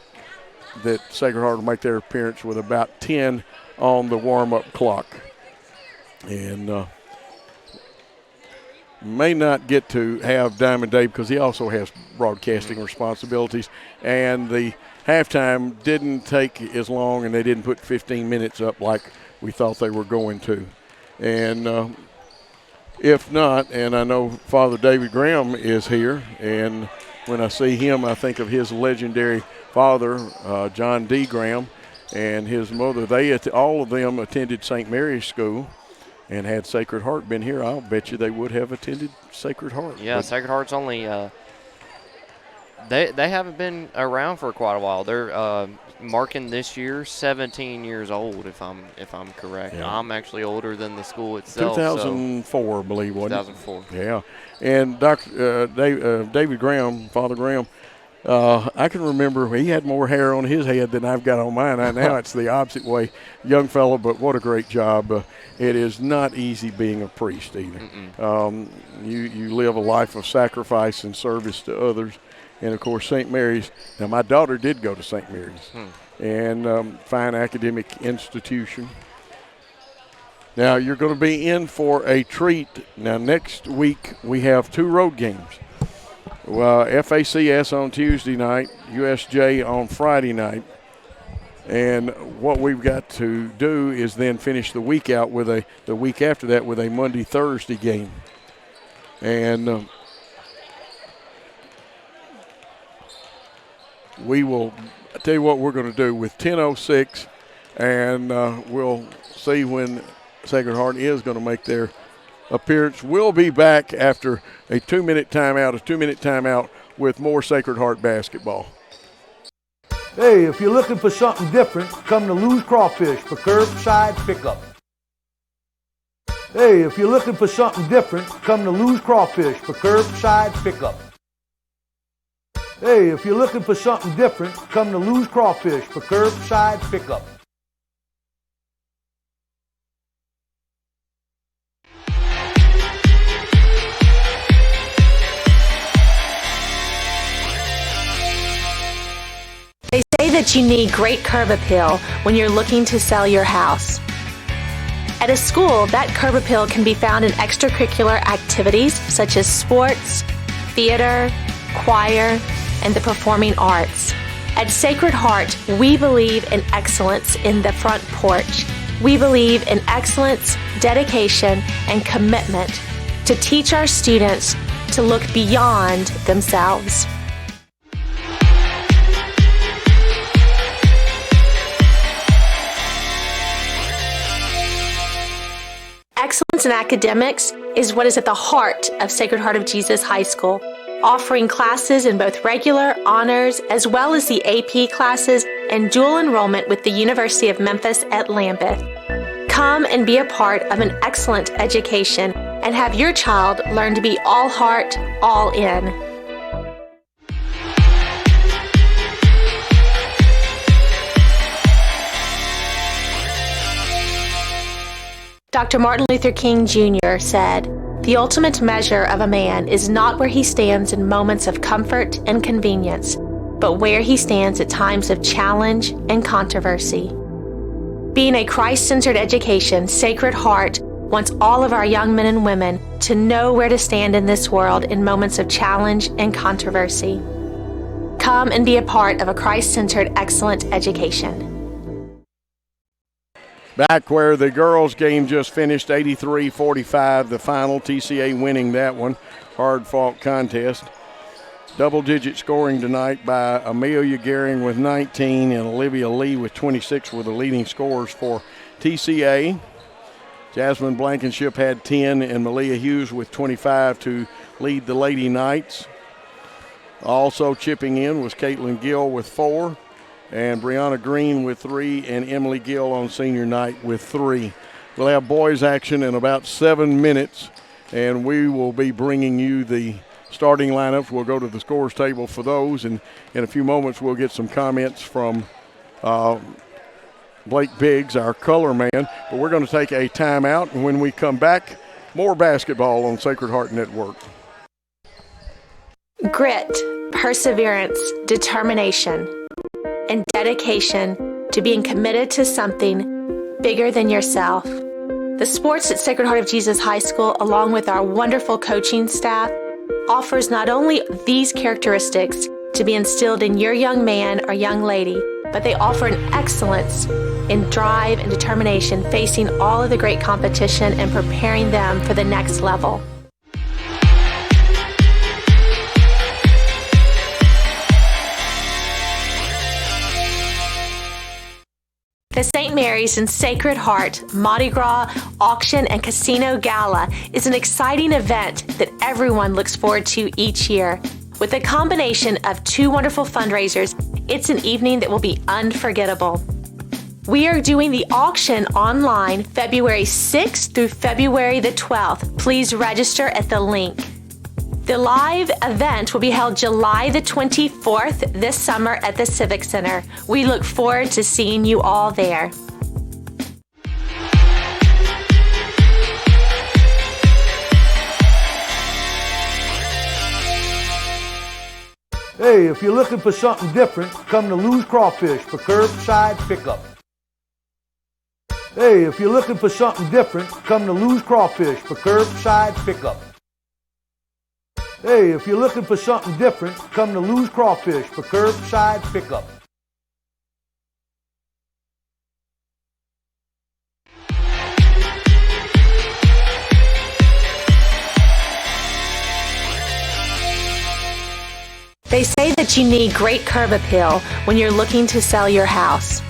that Sacred Heart will make their appearance with about 10 on the warm-up clock. And may not get to have Diamond Dave because he also has broadcasting responsibilities. And the halftime didn't take as long, and they didn't put 15 minutes up like we thought they were going to. And if not, and I know Father David Graham is here, and when I see him, I think of his legendary father, John D. Graham, and his mother. All of them attended St. Mary's School, and had Sacred Heart been here, I'll bet you they would have attended Sacred Heart. Yeah, Sacred Heart's only they haven't been around for quite a while. They're marking this year 17 years old, if I'm correct. Yeah. I'm actually older than the school itself. 2004, I believe, wasn't it? 2004. Yeah. And David Graham, Father Graham, I can remember he had more hair on his head than I've got on mine. Now it's the opposite way. Young fellow, but what a great job. It is not easy being a priest either. You live a life of sacrifice and service to others. And, of course, St. Mary's. Now, my daughter did go to St. Mary's, and fine academic institution. Now, you're going to be in for a treat. Now, next week we have 2 road games. FACS on Tuesday night, USJ on Friday night. And what we've got to do is then finish the week out with the week after that with a Monday-Thursday game. And we will tell you what we're going to do with 10:06, and we'll see when Sacred Heart is going to make their appearance. We'll be back after a 2-minute timeout with more Sacred Heart basketball. Hey, if you're looking for something different, come to Lou's Crawfish for curbside pickup. Hey, if you're looking for something different, come to Lou's Crawfish for curbside pickup. Hey, if you're looking for something different, come to Lou's Crawfish for curbside pickup. They say that you need great curb appeal when you're looking to sell your house. At a school, that curb appeal can be found in extracurricular activities such as sports, theater, choir, and the performing arts. At Sacred Heart, we believe in excellence in the front porch. We believe in excellence, dedication, and commitment to teach our students to look beyond themselves. Excellence in academics is what is at the heart of Sacred Heart of Jesus High School, offering classes in both regular, honors, as well as the AP classes and dual enrollment with the University of Memphis at Lambeth. Come and be a part of an excellent education and have your child learn to be all heart, all in. Dr. Martin Luther King Jr. said, "The ultimate measure of a man is not where he stands in moments of comfort and convenience, but where he stands at times of challenge and controversy." Being a Christ-centered education, Sacred Heart wants all of our young men and women to know where to stand in this world in moments of challenge and controversy. Come and be a part of a Christ-centered, excellent education. Back where the girls' game just finished, 83-45, the final, TCA winning that one. Hard-fought contest. Double-digit scoring tonight by Amelia Gehring with 19 and Olivia Lee with 26 were the leading scorers for TCA. Jasmine Blankenship had 10 and Malia Hughes with 25 to lead the Lady Knights. Also chipping in was Caitlin Gill with 4. And Brianna Green with 3, and Emily Gill on senior night with 3. We'll have boys action in about 7 minutes, and we will be bringing you the starting lineups. We'll go to the scores table for those, and in a few moments we'll get some comments from Blake Biggs, our color man. But we're going to take a timeout, and when we come back, more basketball on Sacred Heart Network. Grit, perseverance, determination, and dedication to being committed to something bigger than yourself. The sports at Sacred Heart of Jesus High School, along with our wonderful coaching staff, offers not only these characteristics to be instilled in your young man or young lady, but they offer an excellence in drive and determination facing all of the great competition and preparing them for the next level. The St. Mary's and Sacred Heart Mardi Gras Auction and Casino Gala is an exciting event that everyone looks forward to each year. With a combination of 2 wonderful fundraisers It's an evening that will be unforgettable. We are doing the auction online February 6th through February the 12th. Please register at the link. The live event will be held July the 24th this summer at the Civic Center. We look forward to seeing you all there. Hey, if you're looking for something different, come to Lou's Crawfish for curbside pickup. Hey, if you're looking for something different, come to Lou's Crawfish for curbside pickup. Hey, if you're looking for something different, come to Lou's Crawfish for curbside pickup. They say that you need great curb appeal when you're looking to sell your house.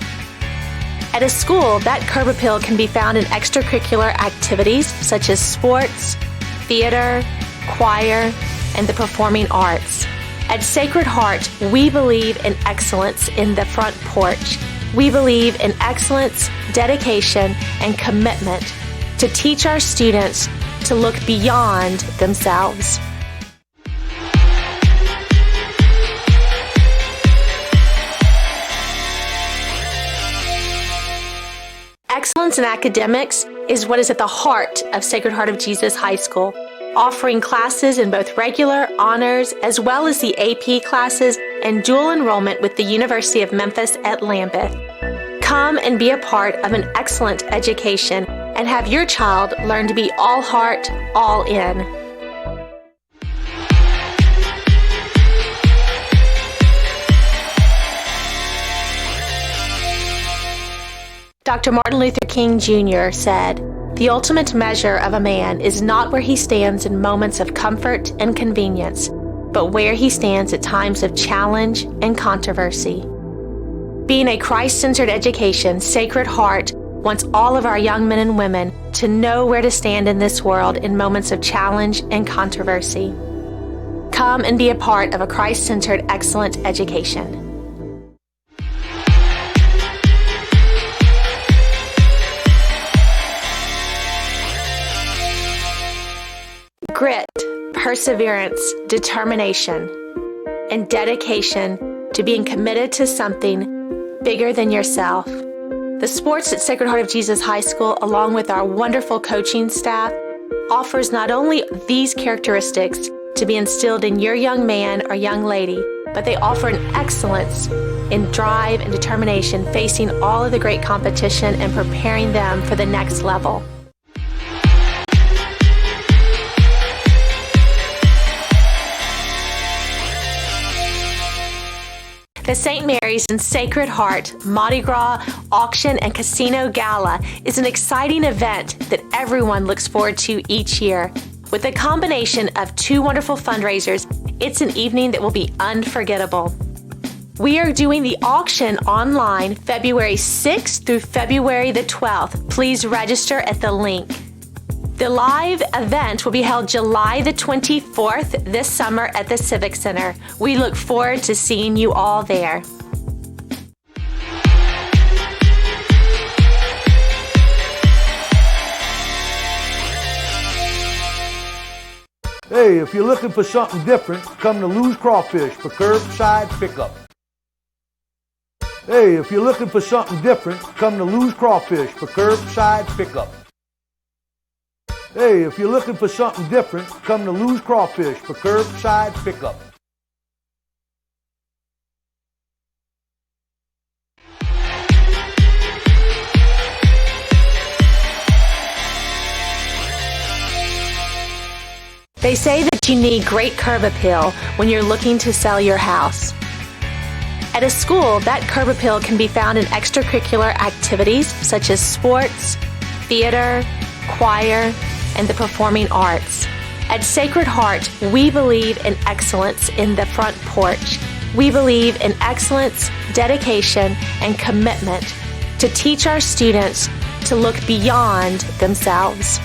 At a school, that curb appeal can be found in extracurricular activities such as sports, theater, choir, and the performing arts. At Sacred Heart, we believe in excellence in the front porch. We believe in excellence, dedication, and commitment to teach our students to look beyond themselves. Excellence in academics is what is at the heart of Sacred Heart of Jesus High School, offering classes in both regular, honors, as well as the AP classes and dual enrollment with the University of Memphis at Lambeth. Come and be a part of an excellent education and have your child learn to be all heart, all in. Dr. Martin Luther King Jr. said, "The ultimate measure of a man is not where he stands in moments of comfort and convenience, but where he stands at times of challenge and controversy." Being a Christ-centered education, Sacred Heart wants all of our young men and women to know where to stand in this world in moments of challenge and controversy. Come and be a part of a Christ-centered, excellent education. Grit, perseverance, determination, and dedication to being committed to something bigger than yourself. The sports at Sacred Heart of Jesus High School, along with our wonderful coaching staff, offers not only these characteristics to be instilled in your young man or young lady, but they offer an excellence in drive and determination facing all of the great competition and preparing them for the next level. The St. Mary's and Sacred Heart Mardi Gras Auction and Casino Gala is an exciting event that everyone looks forward to each year. With a combination of two wonderful fundraisers, it's an evening that will be unforgettable. We are doing the auction online February 6th through February the 12th. Please register at the link. The live event will be held July the 24th this summer at the Civic Center. We look forward to seeing you all there. Hey, if you're looking for something different, come to Lou's Crawfish for curbside pickup. Hey, if you're looking for something different, come to Lou's Crawfish for curbside pickup. Hey, if you're looking for something different, come to Lou's Crawfish for curbside pickup. They say that you need great curb appeal when you're looking to sell your house. At a school, that curb appeal can be found in extracurricular activities such as sports, theater, choir, and the performing arts. At Sacred Heart, we believe in excellence in the front porch. We believe in excellence, dedication, and commitment to teach our students to look beyond themselves.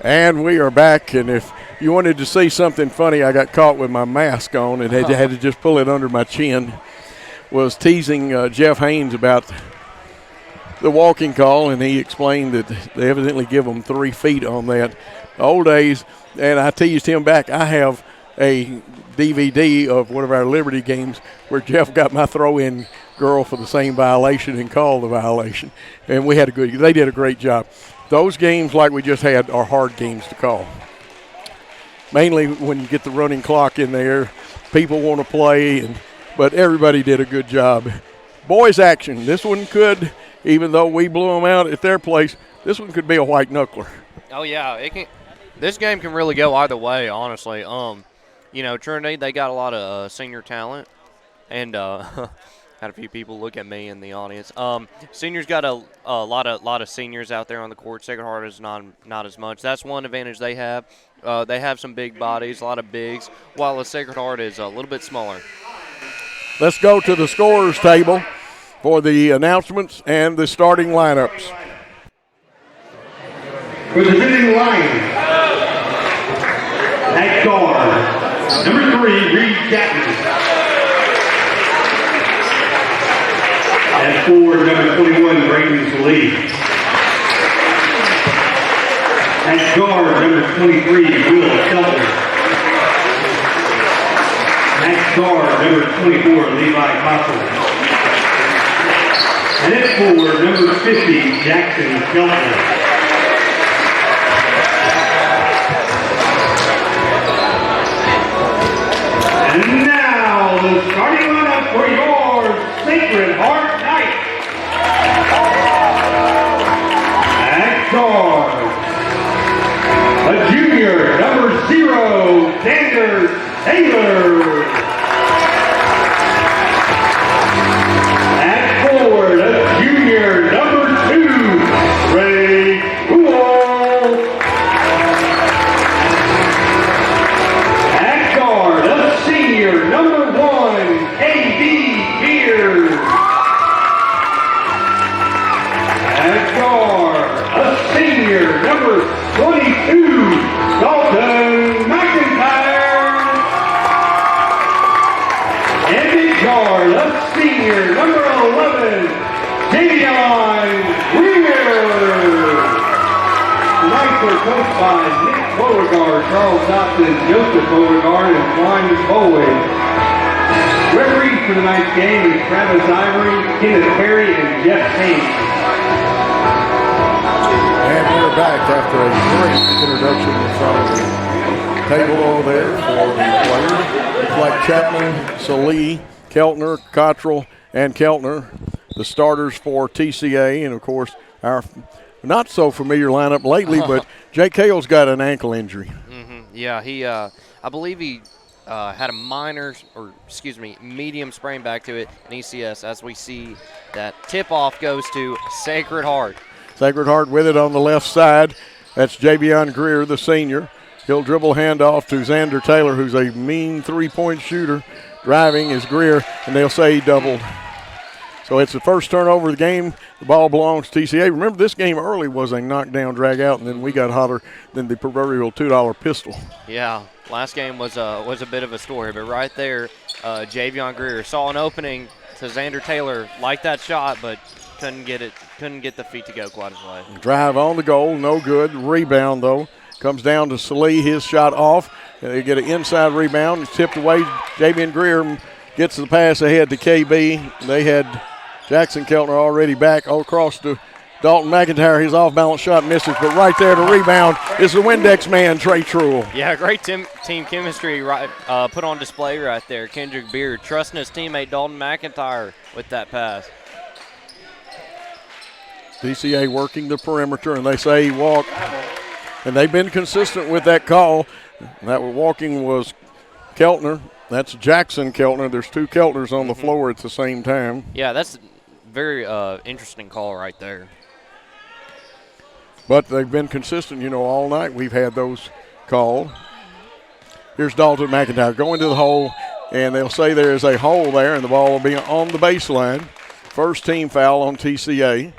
And we are back, and if you wanted to see something funny, I got caught with my mask on and had to just pull it under my chin. Was teasing Jeff Haynes about the walking call, and he explained that they evidently give them 3 feet on that. Old days, and I teased him back. I have a DVD of one of our Liberty games where Jeff got my throw-in girl for the same violation and called the violation, and they did a great job. Those games like we just had are hard games to call. Mainly when you get the running clock in there, people want to play, but everybody did a good job. Boys action. This one could, even though we blew them out at their place, this one could be a white knuckler. Oh yeah, it can. This game can really go either way, honestly. Trinity, they got a lot of senior talent, and had a few people look at me in the audience. Seniors got a lot of seniors out there on the court. Sacred Heart is not as much. That's one advantage they have. They have some big bodies, a lot of bigs, while the Sacred Heart is a little bit smaller. Let's go to the scorers table for the announcements and the starting lineups. For the visiting Lions, at guard, number 3, Reed Chapman. At 4, number 21, Brayton Salee. At guard, number 23, Will Shelton. At guard, number 24, Levi Cochran. And at 4, number 50, Jackson Keltner. And now, the starting lineup for your Sacred Heart Knights. At guard, a junior, number 0, Xander Taylor. At forward, a junior, number 2, Ray Poole. At guard, a senior, number 1, A.B. Beers. At guard, a senior, number 22, Dalton McIntyre. And at guard, a senior, number 11, Davion Greer. Tonight we're coached by Nick Beauregard, Charles Dobson, Joseph Beauregard, and Juan Bowen. Referees for tonight's game is Travis Ivory, Kenneth Perry, and Jeff Haynes. And we're back after a great introduction from the table over there for the players. Like Chapman, Salee, Keltner, Cottrell, and Keltner, the starters for TCA, and of course our not so familiar lineup lately, but Jake Hale's got an ankle injury. Mm-hmm. Yeah, he I believe he had a medium sprain back to it in ECS, as we see that tip-off goes to Sacred Heart. Sacred Heart with it on the left side. That's Javion Greer, the senior. He'll dribble handoff to Xander Taylor, who's a mean three-point shooter. Driving is Greer, and they'll say he doubled. So it's the first turnover of the game. The ball belongs to TCA. Remember, this game early was a knockdown, drag out, and then we got hotter than the proverbial $2 pistol. Yeah, last game was a bit of a story, but right there, Javion Greer saw an opening to Xander Taylor, liked that shot, but couldn't get the feet to go quite as way. Drive on the goal, no good. Rebound, though. Comes down to Salee, his shot off. They get an inside rebound. It's tipped away. Javion Greer gets the pass ahead to KB. They had Jackson Keltner already back all across to Dalton McIntyre. His off-balance shot misses, but right there to rebound is the Windex man, Trey Truel. Yeah, great team chemistry put on display right there. Kendrick Beard trusting his teammate Dalton McIntyre with that pass. DCA working the perimeter, and they say walk. And they've been consistent with that call. That walking was Keltner. That's Jackson Keltner. There's two Keltners on the floor at the same time. Yeah, that's very interesting call right there. But they've been consistent, all night. We've had those called. Here's Dalton McIntyre going to the hole, and they'll say there is a hole there, and the ball will be on the baseline. First team foul on TCA.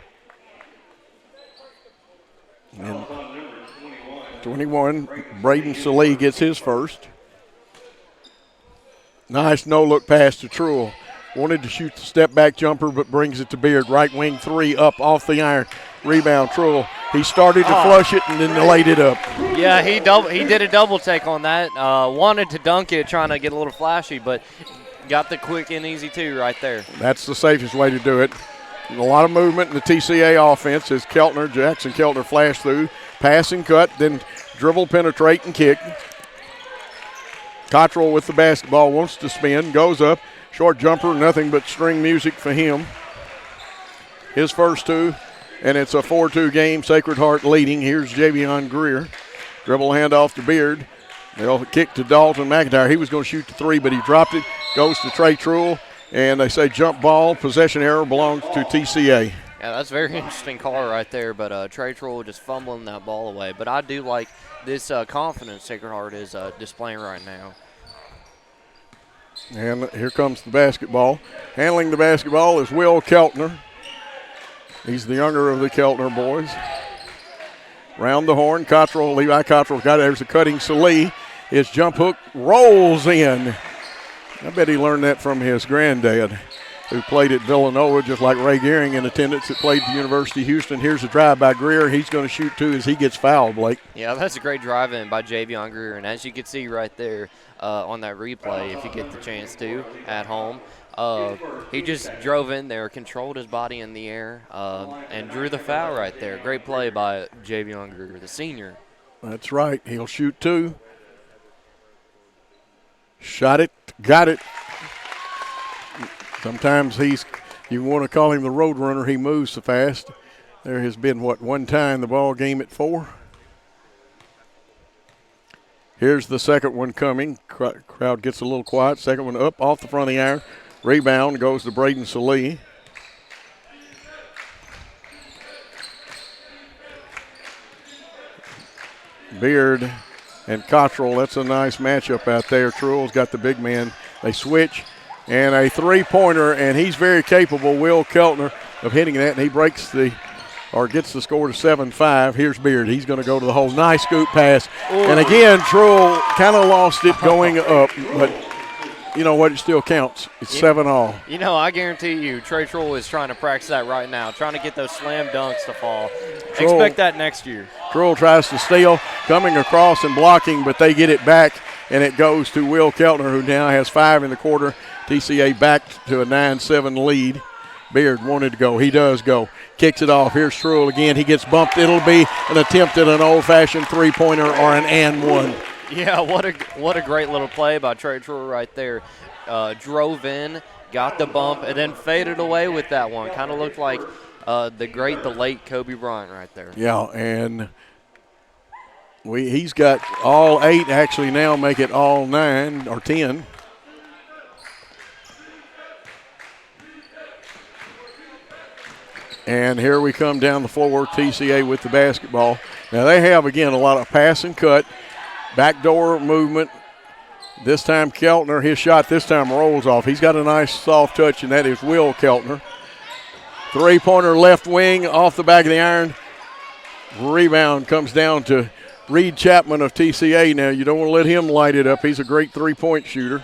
And 21, Braden Salee gets his first. Nice no-look pass to Truel. Wanted to shoot the step-back jumper, but brings it to Beard. Right wing three up off the iron. Rebound, Truel. He started to flush it and then laid it up. Yeah, he did a double take on that. Wanted to dunk it, trying to get a little flashy, but got the quick and easy two right there. That's the safest way to do it. A lot of movement in the TCA offense as Jackson Keltner flashed through. Pass and cut, then dribble, penetrate, and kick. Cottrell with the basketball, wants to spin, goes up. Short jumper, nothing but string music for him. His first two, and it's a 4-2 game. Sacred Heart leading. Here's Javion Greer. Dribble handoff to Beard. They'll kick to Dalton McIntyre. He was going to shoot the three, but he dropped it. Goes to Trey Truel, and they say jump ball. Possession error belongs to TCA. Yeah, that's a very interesting call right there, but Trey Truel just fumbling that ball away. But I do like this confidence Sacred Heart is displaying right now. And here comes the basketball. Handling the basketball is Will Keltner. He's the younger of the Keltner boys. Round the horn, Levi Cottrell got it. There's a cutting Salee. His jump hook rolls in. I bet he learned that from his granddad, who played at Villanova, just like Ray Gehring in attendance that played at the University of Houston. Here's a drive by Greer. He's going to shoot two as he gets fouled, Blake. Yeah, that's a great drive in by Javion Greer. And as you can see right there on that replay, if you get the chance to at home, he just drove in there, controlled his body in the air, and drew the foul right there. Great play by Javion Greer, the senior. That's right. He'll shoot two. Shot it, got it. Sometimes you want to call him the road runner. He moves so fast. There has been, one tie in the ball game at 4. Here's the second one coming. Crowd gets a little quiet. Second one up off the front of the iron. Rebound goes to Braden Salee. Beard and Cottrell, that's a nice matchup out there. Truel's got the big man. They switch. And a three-pointer, and he's very capable, Will Keltner, of hitting that, and he gets the score to 7-5. Here's Beard. He's going to go to the hole. Nice scoop pass. Ooh. And again, Truel kind of lost it going up, but you know what? It still counts. It's 7-all. You know, I guarantee you, Trey Truel is trying to practice that right now, trying to get those slam dunks to fall. Expect that next year. Truel tries to steal, coming across and blocking, but they get it back, and it goes to Will Keltner, who now has 5 in the quarter. TCA back to a 9-7 lead. Beard wanted to go. He does go. Kicks it off. Here's Truel again. He gets bumped. It'll be an attempt at an old-fashioned three-pointer or an and one. Yeah, what a great little play by Trey Truel right there. Drove in, got the bump, and then faded away with that one. Kind of looked like the late Kobe Bryant right there. Yeah, and he's got all 8 actually now, make it all 9 or 10. And here we come down the floor, TCA with the basketball. Now they have, again, a lot of pass and cut, backdoor movement. This time Keltner, his shot this time rolls off. He's got a nice soft touch, and that is Will Keltner. Three-pointer left wing off the back of the iron. Rebound comes down to Reed Chapman of TCA. Now you don't want to let him light it up. He's a great three-point shooter.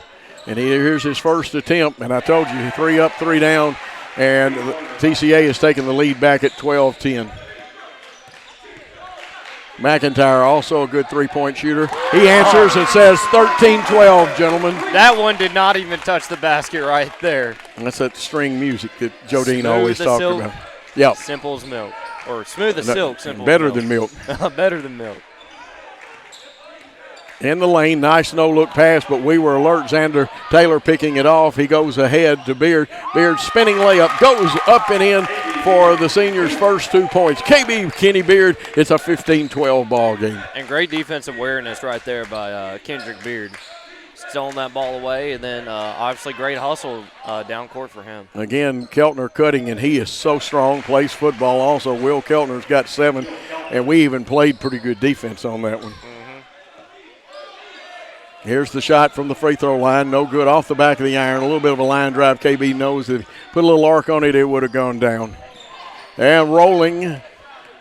And here's his first attempt, and I told you, 3 up, 3 down. And TCA has taken the lead back at 12-10. McIntyre, also a good three-point shooter. He answers and says 13-12, gentlemen. That one did not even touch the basket right there. And that's that string music that Jodine always talked about. Yep. Simple as milk. Or smooth as silk, simple better as milk. Than milk. Better than milk. In the lane, nice no-look pass, but we were alert. Xander Taylor picking it off. He goes ahead to Beard. Beard spinning layup, goes up and in for the seniors' first 2 points. KB Kenny Beard, it's a 15-12 ball game. And great defensive awareness right there by Kendrick Beard. Stealing that ball away, and then obviously great hustle down court for him. Again, Keltner cutting, and he is so strong, plays football also. Will Keltner's got 7, and we even played pretty good defense on that one. Here's the shot from the free throw line. No good, off the back of the iron. A little bit of a line drive. KB knows that if he put a little arc on it, it would have gone down. And rolling.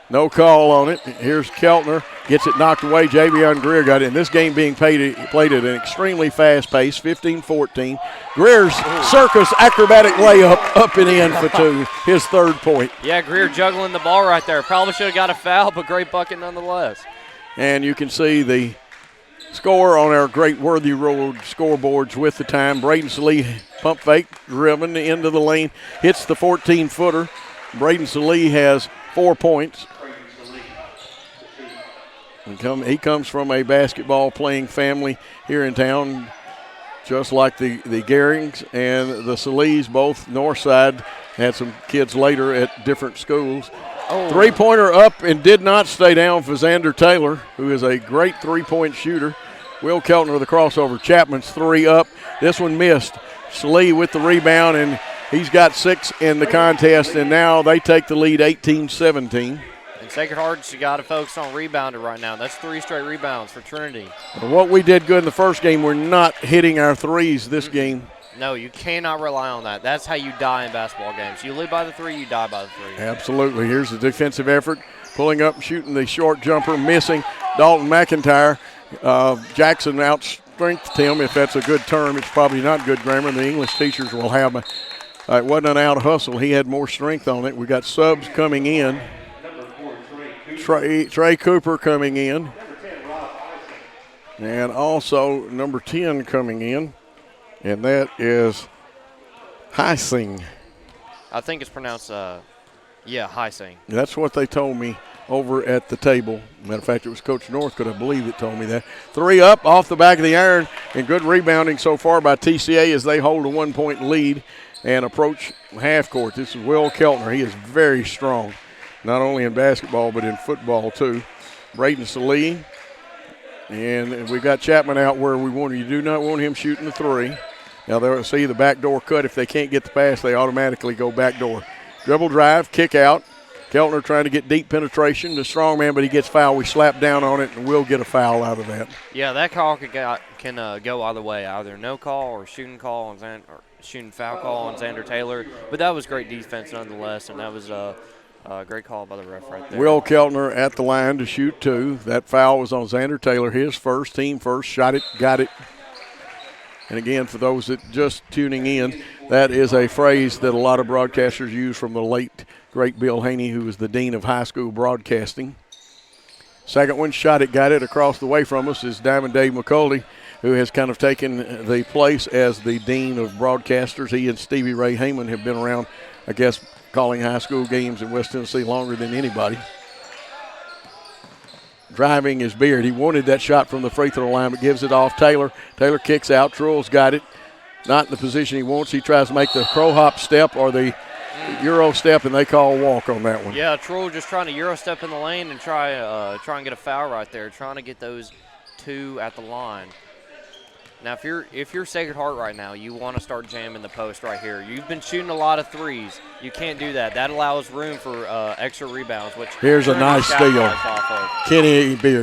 No call on it. Here's Keltner. Gets it knocked away. Javion Greer got it. And this game being played at an extremely fast pace, 15-14. Greer's circus acrobatic layup up and in for two, his third point. Yeah, Greer juggling the ball right there. Probably should have got a foul, but great bucket nonetheless. And you can see the score on our great Worthy Road scoreboards with the time. Braden Salee pump fake, driven into the lane, hits the 14-footer. Braden Salee has 4 points. He comes from a basketball-playing family here in town, just like the Gehrings and the Salees, both north side. Had some kids later at different schools. Three-pointer up and did not stay down for Xander Taylor, who is a great three-point shooter. Will Keltner with the crossover. Chapman's three up. This one missed. Salee with the rebound, and he's got 6 in the contest, and now they take the lead 18-17. Sacred Heart's you got to focus on rebounding right now. That's 3 straight rebounds for Trinity. What we did good in the first game, we're not hitting our threes this game. No, you cannot rely on that. That's how you die in basketball games. You live by the 3, you die by the 3. Absolutely. Here's the defensive effort. Pulling up and shooting the short jumper, missing. Dalton McIntyre. Jackson outstrengthed him, if that's a good term. It's probably not good grammar. The English teachers will have it wasn't an out hustle. He had more strength on it. We got subs coming in. Trey Cooper coming in, and also number 10 coming in, and that is Heising. I think it's pronounced, Heising. That's what they told me over at the table. Matter of fact, it was Coach Northcote, I believe, that told me that. 3 up off the back of the iron, and good rebounding so far by TCA as they hold a 1-point lead and approach half court. This is Will Keltner. He is very strong, not only in basketball but in football too. Braden Salee, and we've got Chapman out where we want. You do not want him shooting the 3. Now they'll see the backdoor cut. If they can't get the pass, they automatically go backdoor. Dribble drive, kick out. Keltner trying to get deep penetration. The strong man, but he gets fouled. We slap down on it, and we'll get a foul out of that. Yeah, that call can go either way, either no call or shooting call or shooting foul call on Xander Taylor. But that was great defense nonetheless, and that was great call by the ref right there. Will Keltner at the line to shoot 2. That foul was on Xander Taylor, his first, team first. Shot it, got it. And again, for those that just tuning in, that is a phrase that a lot of broadcasters use from the late, great Bill Haney, who was the dean of high school broadcasting. Second one, shot it, got it. Across the way from us is Diamond Dave McCulty, who has kind of taken the place as the dean of broadcasters. He and Stevie Ray Heyman have been around, I guess, calling high school games in West Tennessee longer than anybody. Driving is Beard. He wanted that shot from the free throw line, but gives it off Taylor. Taylor kicks out. Truell's got it. Not in the position he wants. He tries to make the crow hop step or the Euro step, and they call a walk on that one. Yeah, Truell just trying to Euro step in the lane and try and get a foul right there, trying to get those 2 at the line. Now, if you're Sacred Heart right now, you want to start jamming the post right here. You've been shooting a lot of 3s. You can't do that. That allows room for extra rebounds. Which here's a nice steal.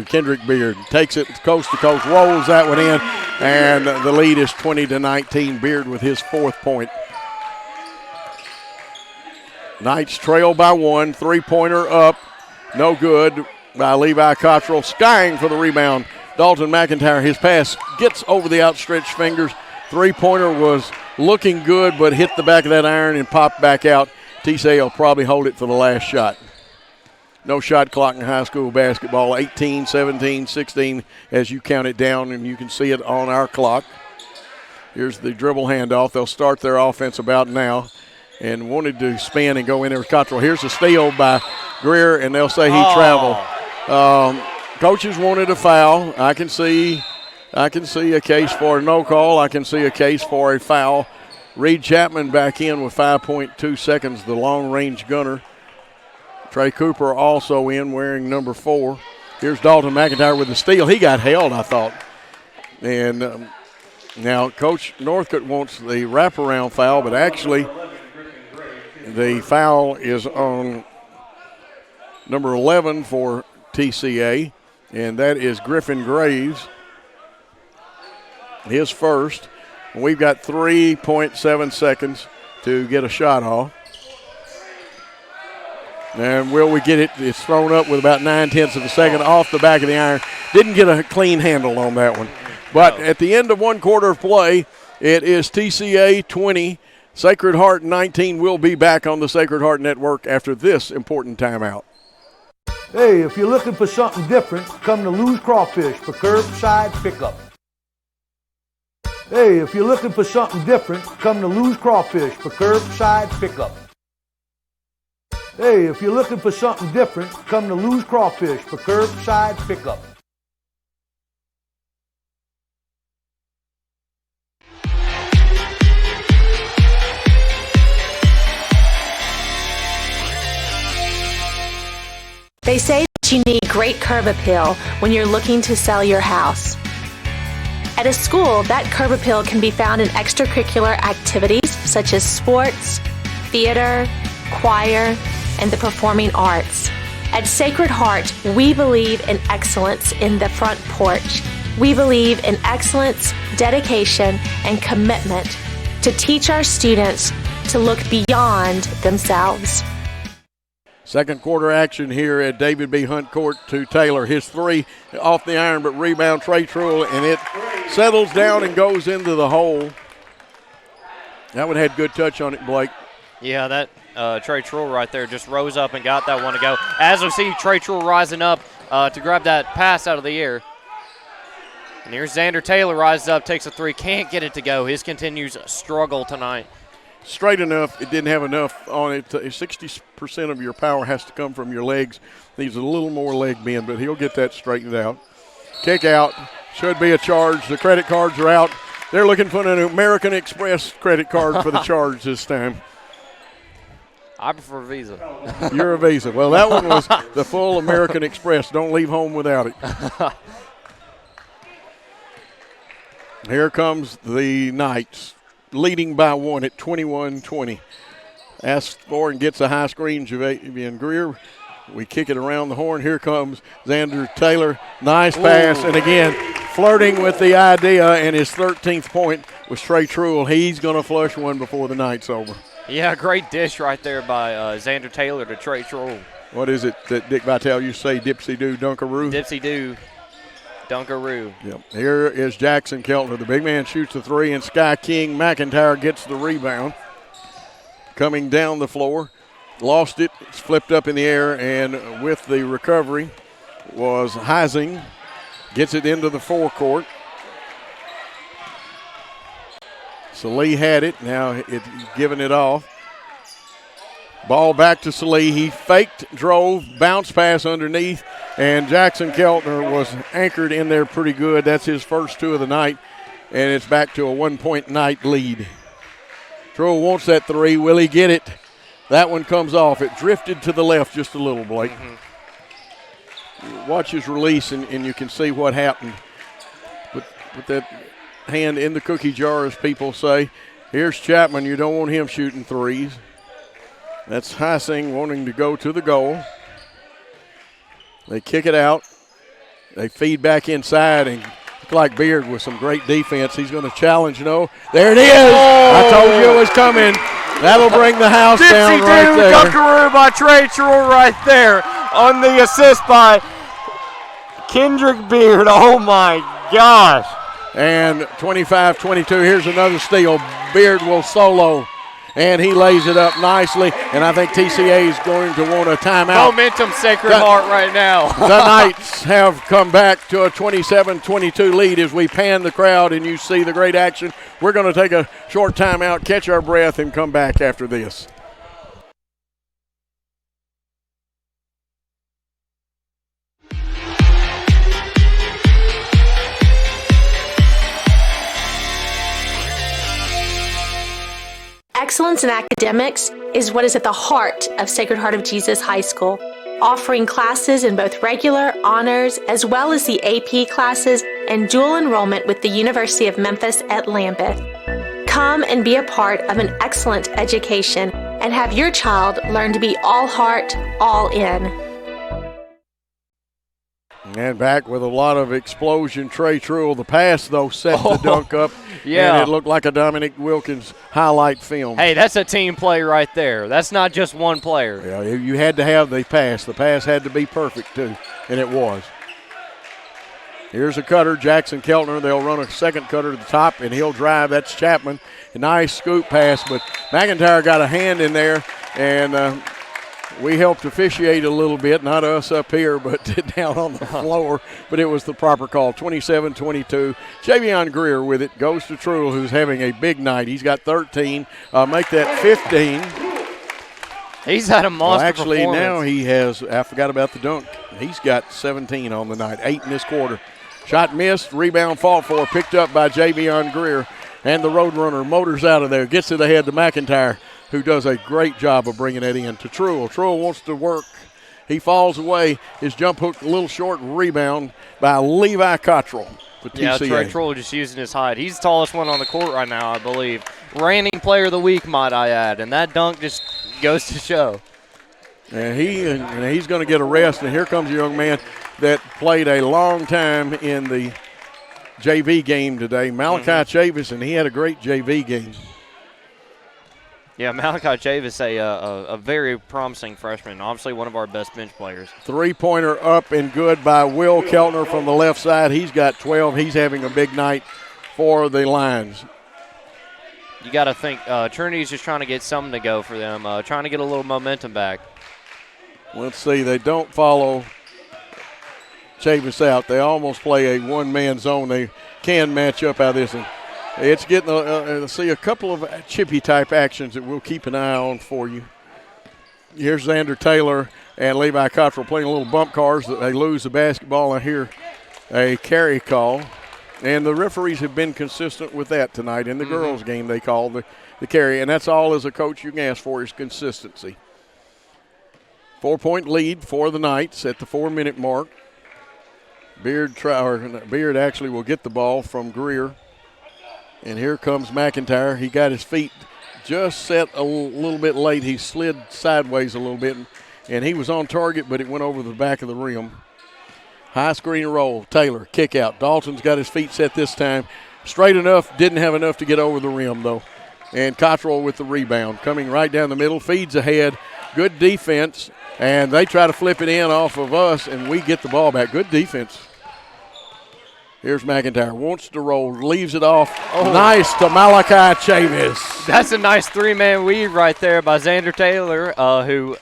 Kendrick Beard takes it coast to coast, rolls that one in, and the lead is 20-19. Beard with his 4th point. Knights trail by 1. 3-pointer up, no good by Levi Cottrell. Skying for the rebound. Dalton McIntyre, his pass gets over the outstretched fingers. 3-pointer was looking good, but hit the back of that iron and popped back out. TCA will probably hold it for the last shot. No shot clock in high school basketball. 18, 17, 16 as you count it down, and you can see it on our clock. Here's the dribble handoff. They'll start their offense about now, and wanted to spin and go in there with Cottrell. Here's a steal by Greer, and they'll say he traveled. Coaches wanted a foul. I can see a case for a no call. I can see a case for a foul. Reed Chapman back in with 5.2 seconds, the long-range gunner. Trey Cooper also in wearing number 4. Here's Dalton McIntyre with the steal. He got held, I thought. And now Coach Northcote wants the wraparound foul, but actually the foul is on number 11 for TCA. And that is Griffin Graves, his first. And we've got 3.7 seconds to get a shot off. And will we get it? It's thrown up with about 9/10 of a second off the back of the iron. Didn't get a clean handle on that one. But at the end of one quarter of play, it is TCA 20, Sacred Heart 19. We'll be back on the Sacred Heart Network after this important timeout. Hey, if you're looking for something different, come to Lou's Crawfish for curbside pickup. Hey, if you're looking for something different, come to Lou's Crawfish for curbside pickup. Hey, if you're looking for something different, come to Lou's Crawfish for curbside pickup. They say that you need great curb appeal when you're looking to sell your house. At a school, that curb appeal can be found in extracurricular activities such as sports, theater, choir, and the performing arts. At Sacred Heart, we believe in excellence in the front porch. We believe in excellence, dedication, and commitment to teach our students to look beyond themselves. Second quarter action here at David B. Hunt Court to Taylor. His three off the iron, but rebound Trey Truell, and it settles down and goes into the hole. That one had good touch on it, Blake. Yeah, that Trey Truell right there just rose up and got that one to go. As we see Trey Truell rising up to grab that pass out of the air. And here's Xander Taylor rises up, takes a three, can't get it to go. His continues struggle tonight. Straight enough, it didn't have enough on it. 60% of your power has to come from your legs. Needs a little more leg bend, but he'll get that straightened out. Kick out, should be a charge. The credit cards are out. They're looking for an American Express credit card for the charge this time. I prefer Visa. You're a Visa. Well, that one was the full American Express. Don't leave home without it. Here comes the Knights, leading by one at 21-20. Asks for and gets a high screen, Javian Greer. We kick it around the horn. Here comes Xander Taylor. Nice pass, and again, flirting with the idea, and his 13th point was Trey Truell. He's going to flush one before the night's over. Yeah, great dish right there by Xander Taylor to Trey Truell. What is it that Dick Vitale used to say, dipsy-doo, dunkaroo? Dipsy-doo, dunkaroo. Yep. Here is Jackson Keltner. The big man shoots the three, and Sky King McIntyre gets the rebound. Coming down the floor, lost it, it's flipped up in the air, and with the recovery was Heising. Gets it into the forecourt. Salee had it, now it's giving it off. Ball back to Salee. He faked, drove, bounce pass underneath, and Jackson Keltner was anchored in there pretty good. That's his first two of the night, and it's back to a 1-point night lead. Truell wants that three. Will he get it? That one comes off. It drifted to the left just a little, Blake. Watch his release, and you can see what happened. Put that hand in the cookie jar, as people say. Here's Chapman. You don't want him shooting threes. That's Heising wanting to go to the goal. They kick it out. They feed back inside, and look like Beard with some great defense. He's going to challenge. No, there it is. I told you it was coming. That'll bring the house down right there. Dunkaroo by Trey Truell right there on the assist by Kendrick Beard. Oh, my gosh. And 25-22, here's another steal. Beard will solo, and he lays it up nicely, and I think TCA is going to want a timeout. Momentum Sacred Heart right now. The Knights have come back to a 27-22 lead as we pan the crowd and you see the great action. We're going to take a short timeout, catch our breath, and come back after this. Excellence in academics is what is at the heart of Sacred Heart of Jesus High School, offering classes in both regular, honors, as well as the AP classes and dual enrollment with the University of Memphis at Lambeth. Come and be a part of an excellent education and have your child learn to be all heart, all in. And back with a lot of explosion, Trey Truill. The pass, though, set the dunk up. Yeah. And it looked like a Dominic Wilkins highlight film. Hey, that's a team play right there. That's not just one player. Yeah, you had to have the pass. The pass had to be perfect, too, and it was. Here's a cutter, Jackson Keltner. They'll run a second cutter to the top, and he'll drive. That's Chapman. A nice scoop pass, but McIntyre got a hand in there, and we helped officiate a little bit, not us up here, but down on the floor. But it was the proper call, 27-22. Javion Greer with it, goes to Truill, who's having a big night. He's got 13. Make that 15. He's had a monster Actually, performance. now he has, I forgot about the dunk. He's got 17 on the night, 8 in this quarter. Shot missed, rebound fought for, picked up by Javion Greer. And the Roadrunner motors out of there, gets to the head to McIntyre, who does a great job of bringing it in to Truill. Truill wants to work. He falls away. His jump hook a little short, rebound by Levi Cottrell for TCA. Yeah, Trey Truill just using his height. He's the tallest one on the court right now, I believe. Reigning player of the week, might I add. And that dunk just goes to show. And he's going to get a rest. And here comes a young man that played a long time in the JV game today, Malachi Chavis, and he had a great JV game. Yeah, Malachi Chavis, a very promising freshman, obviously one of our best bench players. Three-pointer up and good by Will Keltner from the left side. He's got 12. He's having a big night for the Lions. You got to think Trinity's just trying to get something to go for them, trying to get a little momentum back. Let's see. They don't follow Chavis out. They almost play a one-man zone. They can match up out of this. And it's getting see a couple of chippy-type actions that we'll keep an eye on for you. Here's Xander Taylor and Levi Cottrell playing a little bump cars. They lose the basketball. I hear a carry call. And the referees have been consistent with that tonight. In the girls' game, they call the carry. And that's all as a coach you can ask for is consistency. 4-point lead for the Knights at the 4-minute mark. Beard actually will get the ball from Greer. And here comes McIntyre. He got his feet just set a little bit late. He slid sideways a little bit, and he was on target, but it went over the back of the rim. High screen roll. Taylor, kick out. Dalton's got his feet set this time. Straight enough, didn't have enough to get over the rim, though. And Cottrell with the rebound. Coming right down the middle, feeds ahead. Good defense, and they try to flip it in off of us, and we get the ball back. Good defense. Here's McIntyre. Wants to roll. Leaves it off. Oh. Nice to Malachi Chavis. That's a nice three-man weave right there by Xander Taylor, who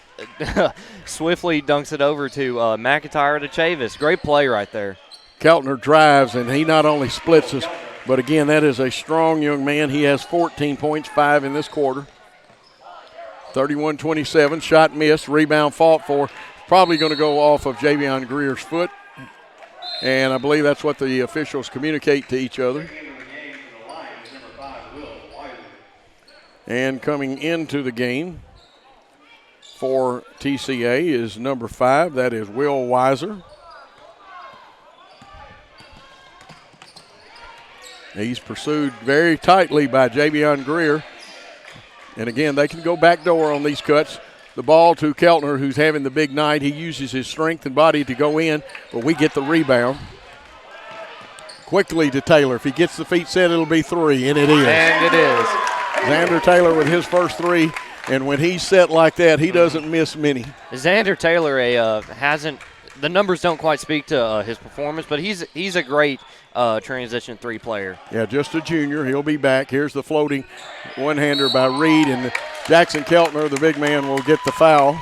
swiftly dunks it over to McIntyre to Chavis. Great play right there. Keltner drives, and he not only splits us, but, again, that is a strong young man. He has 14 points, 5 in this quarter. 31-27. Shot missed. Rebound fought for. Probably going to go off of Javion Greer's foot. And I believe that's what the officials communicate to each other. And coming into the game for TCA is number 5. That is Will Weiser. He's pursued very tightly by Javion Greer. And, again, they can go back door on these cuts. The ball to Keltner, who's having the big night. He uses his strength and body to go in, but we get the rebound. Quickly to Taylor. If he gets the feet set, it'll be 3, and it is. And it is. Xander Taylor with his first 3, and when he's set like that, he doesn't miss many. Xander Taylor hasn't – the numbers don't quite speak to his performance, but he's a great transition 3 player. Yeah, just a junior. He'll be back. Here's the floating one-hander by Reed, and Jackson Keltner, the big man, will get the foul.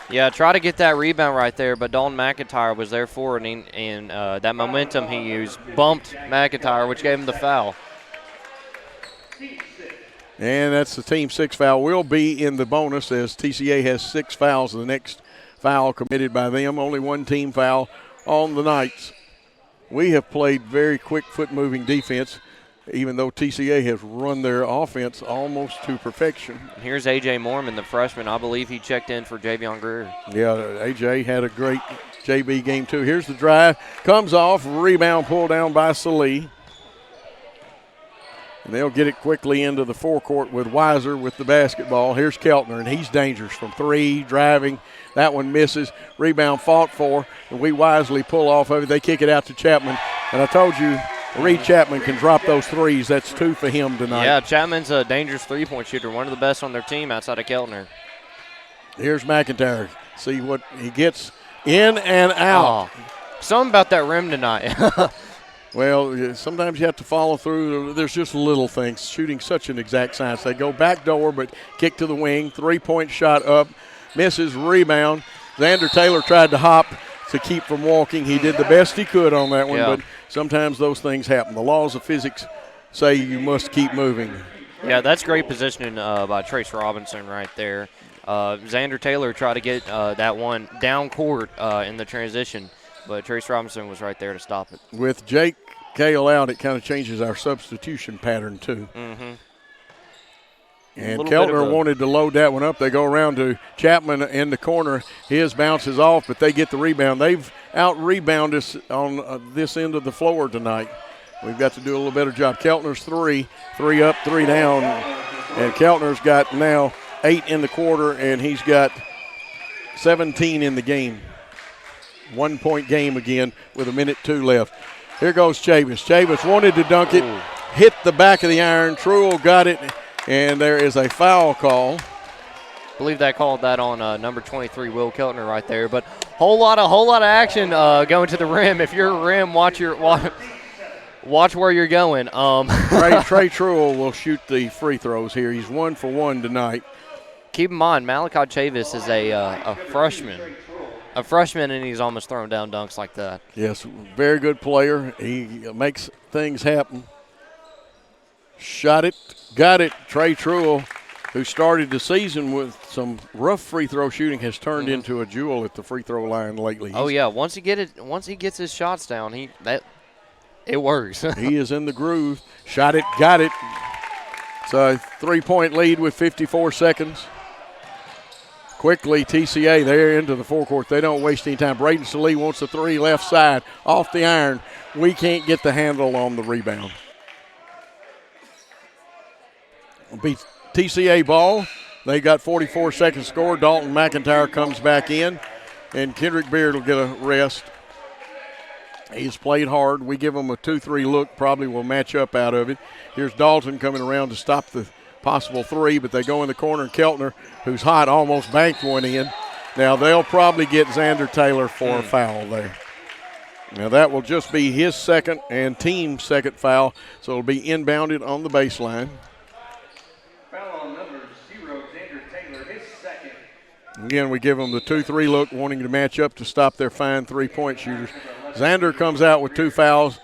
Yeah, try to get that rebound right there, but Dalton McIntyre was there for it, and that momentum he used bumped McIntyre, which gave him the foul. And that's the team 6 foul. Will be in the bonus as TCA has 6 fouls. The next foul committed by them. Only 1 team foul on the Knights. We have played very quick foot-moving defense, even though TCA has run their offense almost to perfection. Here's A.J. Mormon, the freshman. I believe he checked in for Javion Greer. Yeah, A.J. had a great JV game, too. Here's the drive. Comes off. Rebound pulled down by Salee. And they'll get it quickly into the forecourt with Weiser with the basketball. Here's Keltner, and he's dangerous from three, driving. That one misses. Rebound fought for, and we wisely pull off of it. They kick it out to Chapman. And I told you, Reed Chapman can drop those threes. That's 2 for him tonight. Yeah, Chapman's a dangerous three-point shooter, one of the best on their team outside of Keltner. Here's McIntyre. See what he gets in and out. Oh, something about that rim tonight. Well, sometimes you have to follow through. There's just little things. Shooting such an exact science. They go back door, but kick to the wing. 3-point shot up. Misses, rebound. Xander Taylor tried to hop to keep from walking. He did the best he could on that one, but sometimes those things happen. The laws of physics say you must keep moving. Yeah, that's great positioning by Trace Robinson right there. Xander Taylor tried to get that one down court in the transition, but Trace Robinson was right there to stop it. With Jake Cale out, it kind of changes our substitution pattern too. Mm-hmm. And Keltner wanted to load that one up. They go around to Chapman in the corner. His bounces off, but they get the rebound. They've out-rebounded us on this end of the floor tonight. We've got to do a little better job. Keltner's three up, 3 down. And Keltner's got now 8 in the quarter, and he's got 17 in the game. 1-point game again with 1:02 left. Here goes Chavis. Chavis wanted to dunk it, hit the back of the iron. Truel got it, and there is a foul call. I believe they called that on number 23, Will Keltner, right there. But whole lot of action going to the rim. If you're a rim, watch where you're going. Trey Truel will shoot the free throws here. He's 1 for 1 tonight. Keep in mind, Malachi Chavis is a freshman. A freshman, and he's almost throwing down dunks like that. Yes, very good player. He makes things happen. Shot it, got it. Trey Truel, who started the season with some rough free throw shooting, has turned into a jewel at the free throw line lately. Once he gets his shots down, it works. He is in the groove. Shot it, got it. It's a 3-point lead with 54 seconds. Quickly, TCA, they're into the forecourt. They don't waste any time. Braden Salee wants a 3 left side, off the iron. We can't get the handle on the rebound. It'll be TCA ball. They got 44 seconds score. Dalton McIntyre comes back in, and Kendrick Beard will get a rest. He's played hard. We give him a 2-3 look, probably will match up out of it. Here's Dalton coming around to stop the possible 3, but they go in the corner, and Keltner, who's hot, almost banked one in. Now they'll probably get Xander Taylor for a foul there. Now that will just be his second and team's second foul, so it'll be inbounded on the baseline. Foul on number 0, Xander Taylor, his second. Again, we give them the 2-3 look, wanting to match up to stop their fine 3-point shooters. Xander comes out with 2 fouls.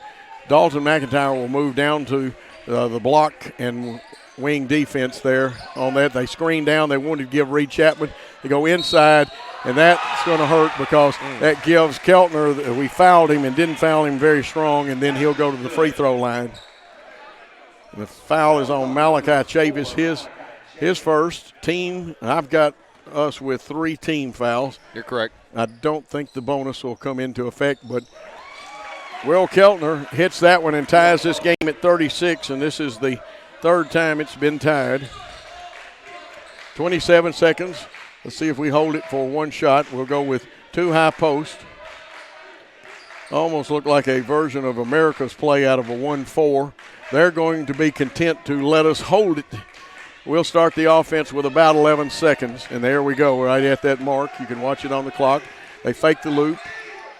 Dalton McIntyre will move down to the block and wing defense there on that. They screen down. They wanted to give Reed Chapman. They go inside, and that's going to hurt because that gives Keltner, we fouled him and didn't foul him very strong, and then he'll go to the free throw line. The foul is on Malachi Chavis, his first team. I've got us with 3 team fouls. You're correct. I don't think the bonus will come into effect, but Will Keltner hits that one and ties this game at 36, and this is the 3rd time it's been tied. 27 seconds. Let's see if we hold it for 1 shot. We'll go with 2 high posts. Almost look like a version of America's play out of a 1-4. They're going to be content to let us hold it. We'll start the offense with about 11 seconds, and there we go, right at that mark. You can watch it on the clock. They fake the loop.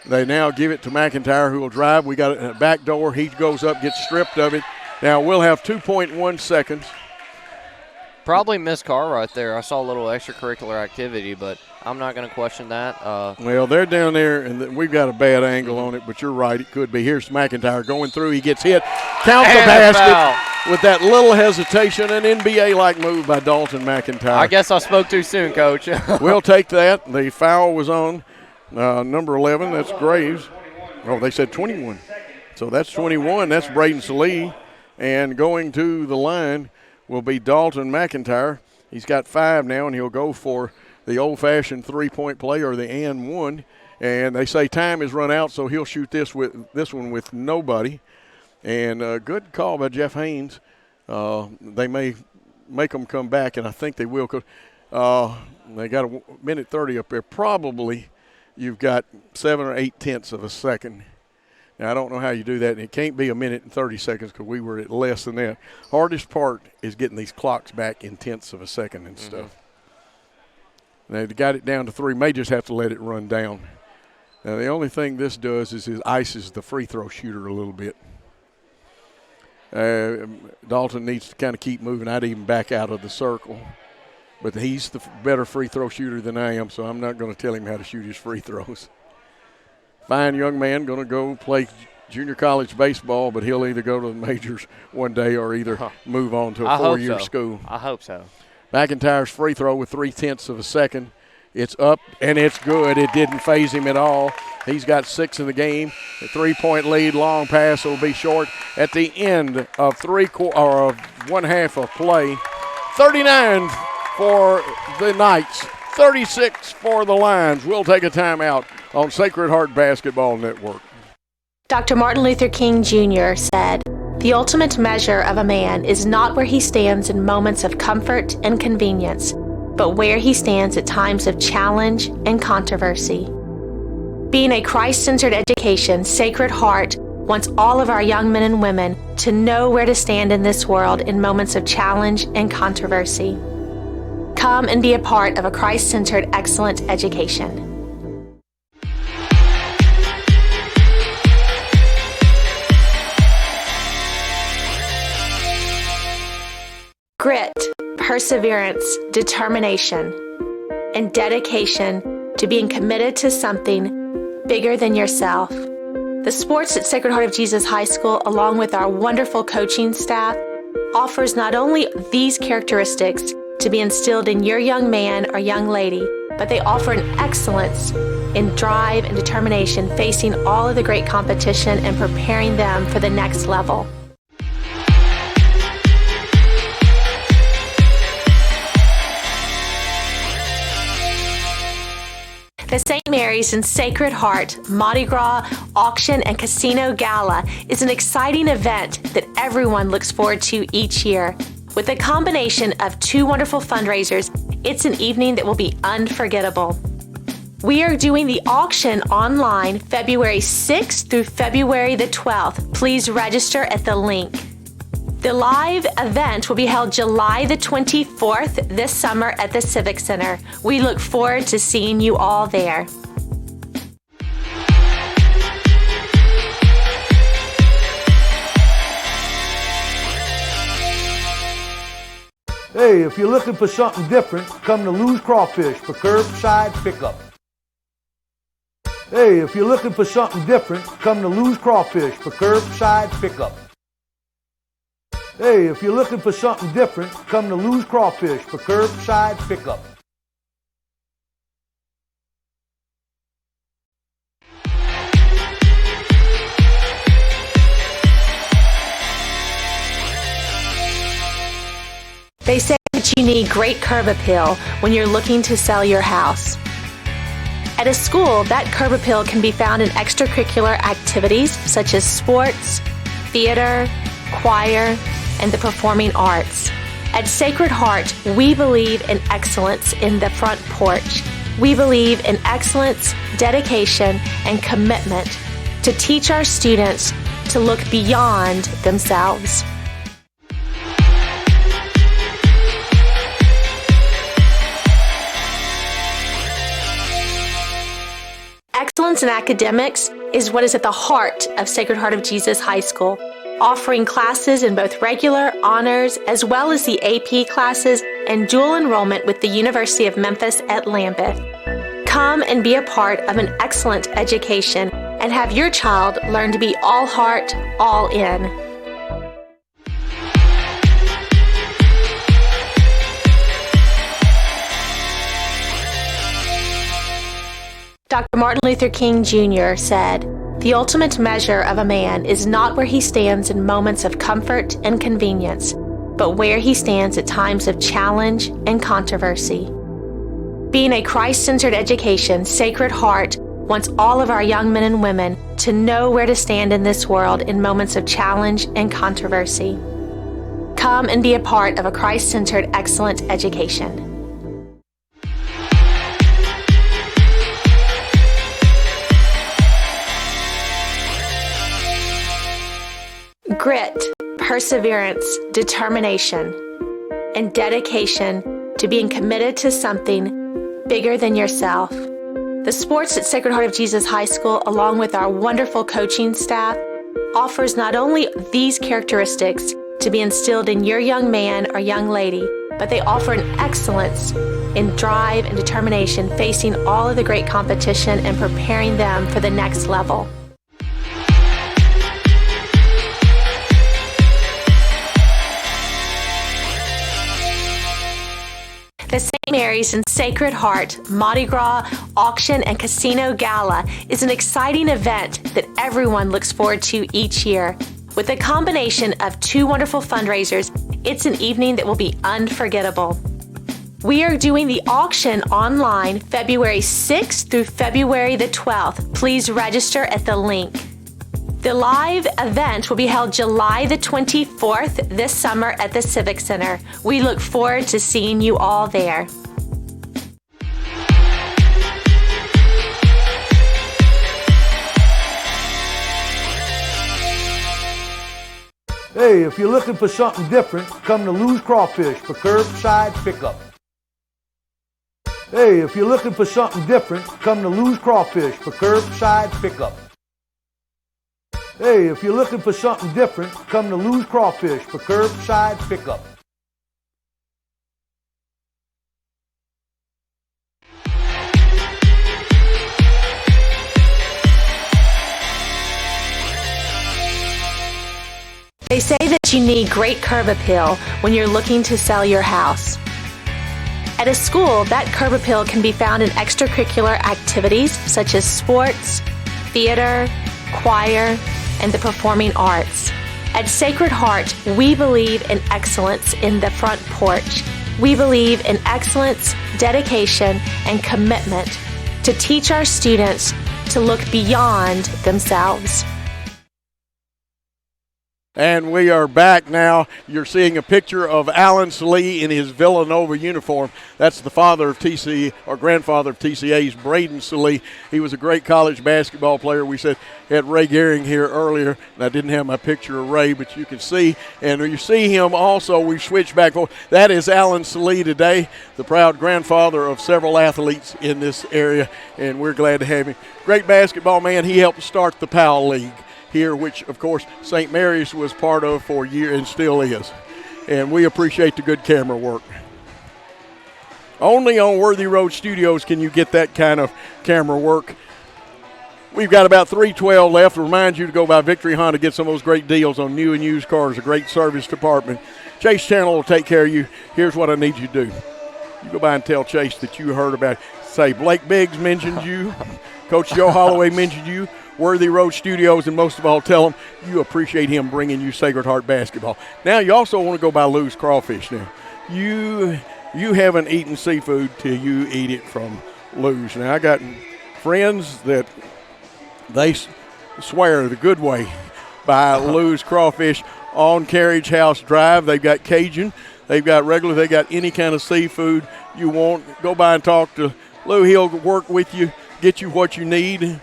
They now give it to McIntyre, who will drive. We got it at back door. He goes up, gets stripped of it. Now we'll have 2.1 seconds. Probably missed call right there. I saw a little extracurricular activity, but I'm not going to question that. Well, they're down there, and we've got a bad angle on it, but you're right. It could be. Here's McIntyre going through. He gets hit. Count the basket with that little hesitation. An NBA-like move by Dalton McIntyre. I guess I spoke too soon, Coach. We'll take that. The foul was on number 11. That's Graves. Oh, they said 21. So that's 21. That's Braden Salee. And going to the line will be Dalton McIntyre. He's got 5 now, and he'll go for the old-fashioned 3-point play, or the and 1. And they say time is run out, so he'll shoot this one with nobody. And a good call by Jeff Haynes. They may make them come back, and I think they will. They got a minute 30 up there. Probably you've got 7 or 8 tenths of a second. Now, I don't know how you do that, and it can't be a minute and 30 seconds because we were at less than that. Hardest part is getting these clocks back in tenths of a second and stuff. Now, they got it down to 3. May just have to let it run down. Now, the only thing this does is it ices the free throw shooter a little bit. Dalton needs to kind of keep moving. I'd even back out of the circle. But he's the better free throw shooter than I am, so I'm not going to tell him how to shoot his free throws. Fine young man, going to go play junior college baseball, but he'll either go to the majors one day or either move on to a 4-year school. I hope so. McIntyre's free throw with 3 tenths of a second. It's up, and it's good. It didn't phase him at all. He's got 6 in the game. A 3-point lead, long pass will be short at the end of one half of play. 39 for the Knights, 36 for the Lions. We'll take a timeout on Sacred Heart Basketball Network. Dr. Martin Luther King Jr. said, "The ultimate measure of a man is not where he stands in moments of comfort and convenience, but where he stands at times of challenge and controversy." Being a Christ-centered education, Sacred Heart wants all of our young men and women to know where to stand in this world in moments of challenge and controversy. Come and be a part of a Christ-centered, excellent education. Grit, perseverance, determination, and dedication to being committed to something bigger than yourself. The sports at Sacred Heart of Jesus High School, along with our wonderful coaching staff, offers not only these characteristics to be instilled in your young man or young lady, but they offer an excellence in drive and determination facing all of the great competition and preparing them for the next level. The St. Mary's and Sacred Heart Mardi Gras Auction and Casino Gala is an exciting event that everyone looks forward to each year. With a combination of 2 wonderful fundraisers, it's an evening that will be unforgettable. We are doing the auction online February 6th through February the 12th. Please register at the link. The live event will be held July the 24th this summer at the Civic Center. We look forward to seeing you all there. Hey, if you're looking for something different, come to Lou's Crawfish for curbside pickup. Hey, if you're looking for something different, come to Lou's Crawfish for curbside pickup. Hey, if you're looking for something different, come to Lou's Crawfish for curbside pickup. They say that you need great curb appeal when you're looking to sell your house. At a school, that curb appeal can be found in extracurricular activities such as sports, theater, choir, and the performing arts. At Sacred Heart, we believe in excellence in the front porch. We believe in excellence, dedication, and commitment to teach our students to look beyond themselves. Excellence in academics is what is at the heart of Sacred Heart of Jesus High School, offering classes in both regular, honors, as well as the AP classes and dual enrollment with the University of Memphis at Lambeth. Come and be a part of an excellent education and have your child learn to be all heart, all in. Dr. Martin Luther King Jr. said, "The ultimate measure of a man is not where he stands in moments of comfort and convenience, but where he stands at times of challenge and controversy." Being a Christ-centered education, Sacred Heart wants all of our young men and women to know where to stand in this world in moments of challenge and controversy. Come Come and be a part of a Christ-centered, excellent education. Grit, perseverance, determination, and dedication to being committed to something bigger than yourself. The sports at Sacred Heart of Jesus High School, along with our wonderful coaching staff, offers not only these characteristics to be instilled in your young man or young lady, but they offer an excellence in drive and determination facing all of the great competition and preparing them for the next level. The St. Mary's and Sacred Heart Mardi Gras Auction and Casino Gala is an exciting event that everyone looks forward to each year. With a combination of two wonderful fundraisers, it's an evening that will be unforgettable. We are doing the auction online February 6th through February the 12th. Please register at the link. The live event will be held July the 24th this summer at the Civic Center. We look forward to seeing you all there. Hey, if you're looking for something different, come to Lou's Crawfish for curbside pickup. Hey, if you're looking for something different, come to Lou's Crawfish for curbside pickup. Hey, if you're looking for something different, come to Lou's Crawfish for curbside pickup. They say that you need great curb appeal when you're looking to sell your house. At a school, that curb appeal can be found in extracurricular activities such as sports, theater, choir, and the performing arts. At Sacred Heart, we believe in excellence in the front porch. We believe in excellence, dedication, and commitment to teach our students to look beyond themselves. And we are back now. You're seeing a picture of Alan Salee in his Villanova uniform. That's the father of TCA, or grandfather of TCA's Braden Salee. He was a great college basketball player. We said had Ray Gehring here earlier, and I didn't have my picture of Ray, but you can see. And you see him also, we've switched back. That is Alan Salee today, the proud grandfather of several athletes in this area, and we're glad to have him. Great basketball man. He helped start the Powell League here, which, of course, St. Mary's was part of for a year and still is. And we appreciate the good camera work. Only on Worthy Road Studios can you get that kind of camera work. We've got about 312 left. Remind you to go by Victory Honda, get some of those great deals on new and used cars, a great service department. Chase Channel will take care of you. Here's what I need you to do. You go by and tell Chase that you heard about it. Say Blake Biggs mentioned you, Coach Joe Holloway mentioned you, Worthy Road Studios, and most of all, tell him you appreciate him bringing you Sacred Heart basketball. Now, you also want to go by Lou's Crawfish now. You haven't eaten seafood till you eat it from Lou's. Now, I got friends that they swear the good way by Lou's Crawfish on Carriage House Drive. They've got Cajun, they've got regular, they got any kind of seafood you want. Go by and talk to Lou. He'll work with you, get you what you need.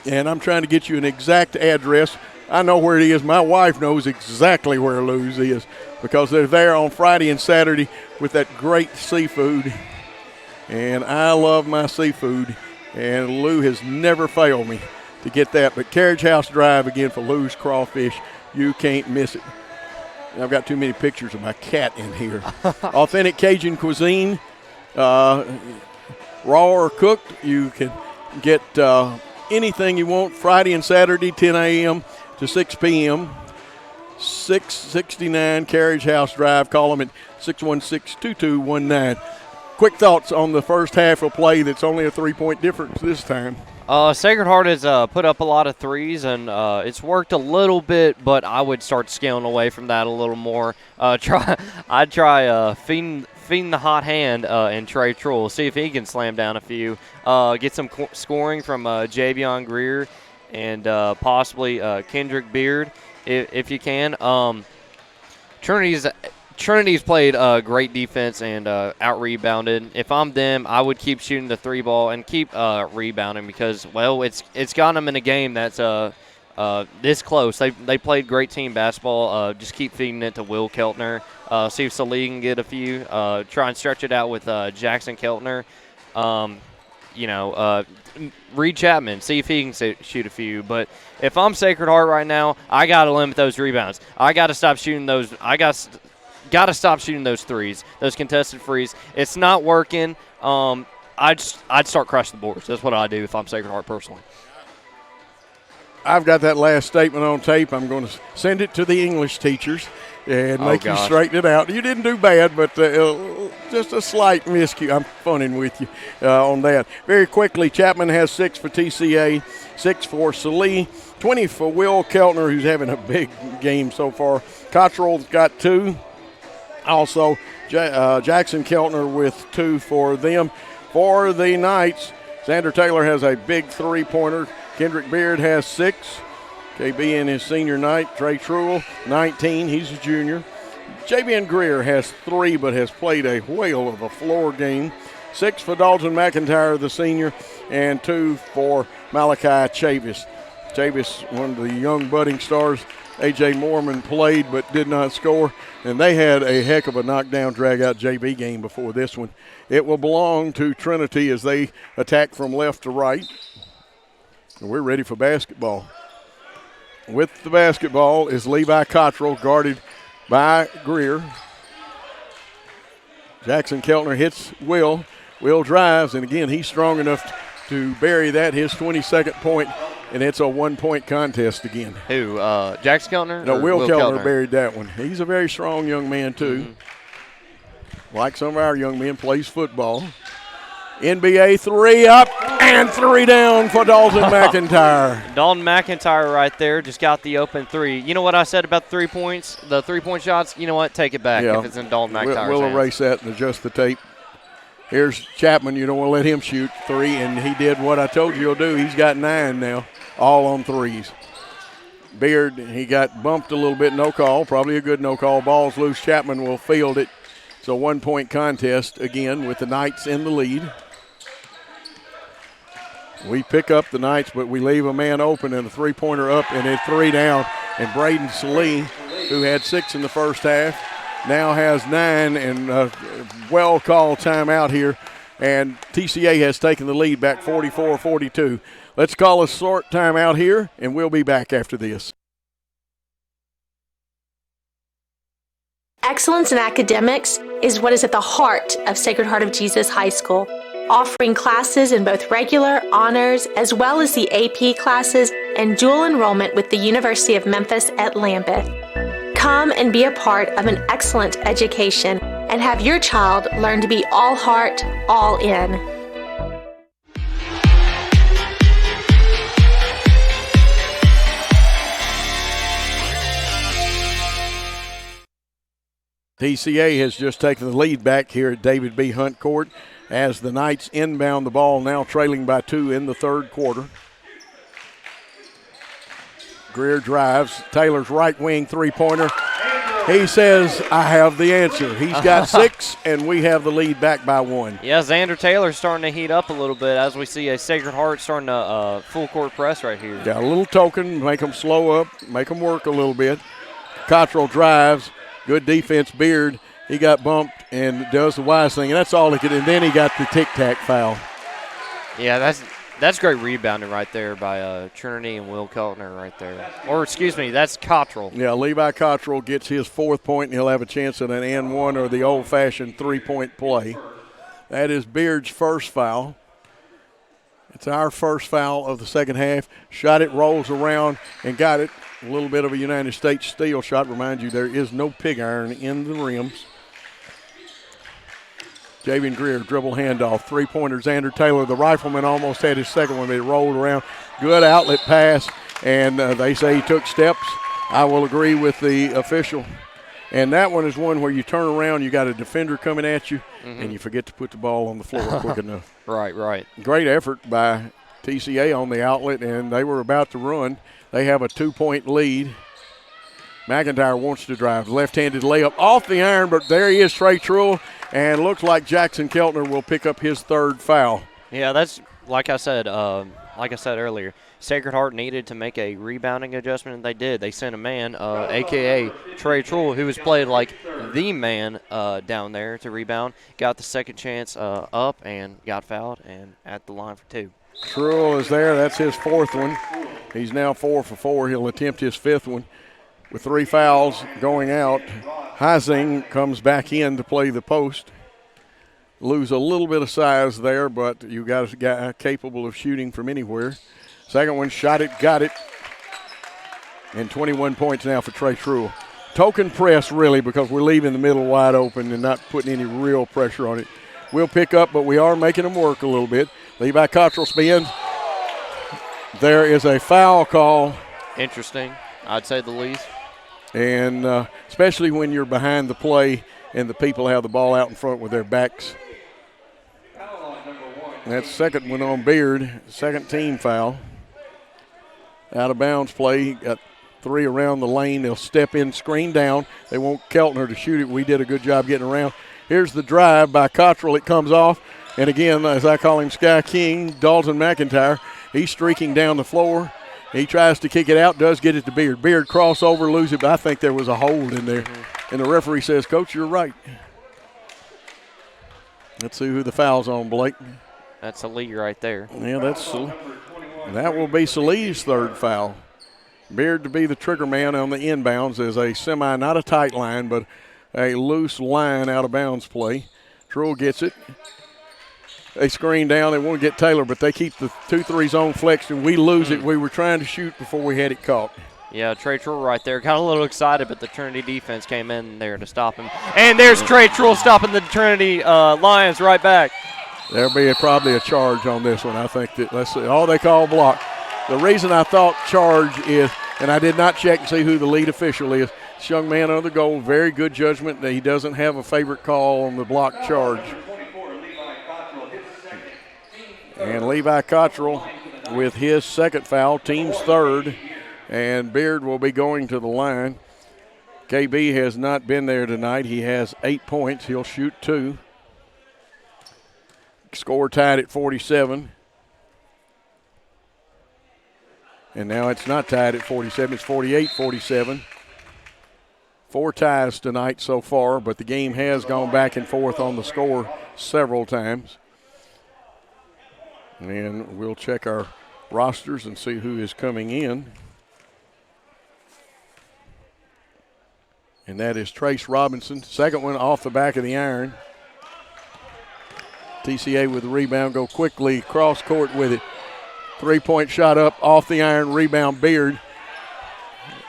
And I'm trying to get you an exact address. I know where it is. My wife knows exactly where Lou's is because they're there on Friday and Saturday with that great seafood. And I love my seafood, and Lou has never failed me to get that. But Carriage House Drive again for Lou's Crawfish. You can't miss it. And I've got too many pictures of my cat in here. Authentic Cajun cuisine, raw or cooked. You can get anything you want Friday and Saturday, 10 a.m. to 6 p.m. 669 Carriage House Drive. Call them at 616-2219. Quick thoughts on the first half of play that's only a 3-point difference this time. Sacred Heart has put up a lot of threes, and it's worked a little bit, but I would start scaling away from that a little more. I'd try feeding the hot hand and Trey Trull, see if he can slam down a few. Get some scoring from Javion Greer and possibly Kendrick Beard if you can. Trinity's played great defense and out-rebounded. If I'm them, I would keep shooting the three ball and keep rebounding because, well, it's gotten them in a game that's this close. They played great team basketball. Just keep feeding it to Will Keltner. See if Salee can get a few. Try and stretch it out with Jackson Keltner. Reed Chapman, see if he can shoot a few. But if I'm Sacred Heart right now, I got to limit those rebounds. I got to stop shooting those. Got to stop shooting those threes, those contested threes. It's not working. I'd start crushing the boards. That's what I do if I'm Sacred Heart personally. I've got that last statement on tape. I'm going to send it to the English teachers and make you straighten it out. You didn't do bad, but just a slight miscue. I'm funning with you on that. Very quickly, Chapman has 6 for TCA, 6 for Salee, 20 for Will Keltner, who's having a big game so far. Cottrell's got 2. Also, Jackson Keltner with 2 for them. For the Knights, Xander Taylor has a big 3-pointer. Kendrick Beard has 6. KB in his senior night. Trey Truell, 19. He's a junior. Javian Greer has 3, but has played a whale of a floor game. 6 for Dalton McIntyre, the senior, and 2 for Malachi Chavis. Chavis, one of the young budding stars. A.J. Mormon played but did not score, and they had a heck of a knockdown, drag-out JV game before this one. It will belong to Trinity as they attack from left to right. And we're ready for basketball. With the basketball is Levi Cottrell, guarded by Greer. Jackson Keltner hits Will. Will drives, and again, he's strong enough to bury that, his 22nd point, and it's a 1-point contest again. Who, Jackson Keltner? No, Will Keltner buried that one. He's a very strong young man, too. Mm-hmm. Like some of our young men, plays football. NBA 3 up and 3 down for Dalton McIntyre. Dalton McIntyre right there just got the open 3. You know what I said about the 3 points, the 3-point shots? You know what? Take it back if it's in Dalton McIntyre's We'll hands. erase that and adjust the tape. Here's Chapman. You don't want to let him shoot 3, and he did what I told you he'll do. He's got 9 now, all on 3s. Beard, he got bumped a little bit, no call. Probably a good no call. Ball's loose. Chapman will field it. It's a 1-point contest again with the Knights in the lead. We pick up the Knights, but we leave a man open and a 3-pointer up, and it's 3 down. And Braden Salee, who had 6 in the first half, now has 9, and a well-called timeout here. And TCA has taken the lead back 44-42. Let's call a short timeout here, and we'll be back after this. Excellence in academics is what is at the heart of Sacred Heart of Jesus High School, offering classes in both regular, honors, as well as the AP classes and dual enrollment with the University of Memphis at Lambeth. Come and be a part of an excellent education and have your child learn to be all heart, all in. TCA has just taken the lead back here at David B. Hunt Court as the Knights inbound the ball, now trailing by 2 in the third quarter. Greer drives. Taylor's right wing 3-pointer. He says, I have the answer. He's got 6, and we have the lead back by 1. Yeah, Xander Taylor's starting to heat up a little bit as we see a Sacred Heart starting to full court press right here. Yeah, a little token, make them slow up, make them work a little bit. Cottrell drives. Good defense, Beard. He got bumped and does the wise thing, and that's all he could. And then he got the tic-tac foul. Yeah, that's great rebounding right there by Trinity and Will Keltner right there. Or, excuse me, that's Cottrell. Yeah, Levi Cottrell gets his 4th point, and he'll have a chance at an and 1 or the old-fashioned 3-point play. That is Beard's first foul. It's our first foul of the second half. Shot it, rolls around, and got it. A little bit of a United States steal shot. Remind you, there is no pig iron in the rims. Javian Greer, dribble handoff. 3-pointer, Xander Taylor. The rifleman almost had his second one, but it rolled around. Good outlet pass, and they say he took steps. I will agree with the official. And that one is one where you turn around, you got a defender coming at you, and you forget to put the ball on the floor quick enough. Right. Great effort by TCA on the outlet, and they were about to run. They have a 2-point lead. McIntyre wants to drive. Left-handed layup off the iron, but there he is, Trey Truill, and looks like Jackson Keltner will pick up his third foul. Yeah, that's like I said earlier. Sacred Heart needed to make a rebounding adjustment, and they did. They sent a man, a.k.a. Trey Truill, who has played like the man down there to rebound, got the second chance up and got fouled and at the line for 2. Truill is there. That's his fourth one. He's now 4 for 4. He'll attempt his fifth one. With 3 fouls going out, Heising comes back in to play the post. Lose a little bit of size there, but you got a guy capable of shooting from anywhere. Second one, shot it, got it. And 21 points now for Trey Truill. Token press, really, because we're leaving the middle wide open and not putting any real pressure on it. We'll pick up, but we are making them work a little bit. Levi Cottrell spins. There is a foul call. Interesting, I'd say the least. And especially when you're behind the play and the people have the ball out in front with their backs. That's second one on Beard, second team foul. Out of bounds play, got 3 around the lane. They'll step in, screen down. They want Keltner to shoot it. We did a good job getting around. Here's the drive by Cottrell. It comes off. And again, as I call him, Sky King, Dalton McIntyre. He's streaking down the floor. He tries to kick it out, does get it to Beard. Beard crossover, lose it, but I think there was a hold in there. And the referee says, Coach, you're right. Let's see who the foul's on, Blake. That's a lead right there. Yeah, that will be Salih's third foul. Beard to be the trigger man on the inbounds as a semi, not a tight line, but a loose line out of bounds play. Truill gets it. They screen down. They want to get Taylor, but they keep the 2-3 zone flexed, and we lose it. We were trying to shoot before we had it caught. Yeah, Trey Truill right there. Got a little excited, but the Trinity defense came in there to stop him. And there's Trey Truill stopping the Trinity Lions right back. There'll be probably a charge on this one. I think that let's see. All they call block. The reason I thought charge is, and I did not check and see who the lead official is, this young man under the goal, very good judgment. He doesn't have a favorite call on the block charge. And Levi Cottrell with his second foul, team's third, and Beard will be going to the line. KB has not been there tonight. He has 8 points. He'll shoot 2. Score tied at 47. And now it's not tied at 47. It's 48-47. 4 ties tonight so far, but the game has gone back and forth on the score several times. And we'll check our rosters and see who is coming in. And that is Trace Robinson. Second one off the back of the iron. TCA with the rebound, go quickly, cross court with it. 3-point shot up, off the iron, rebound Beard.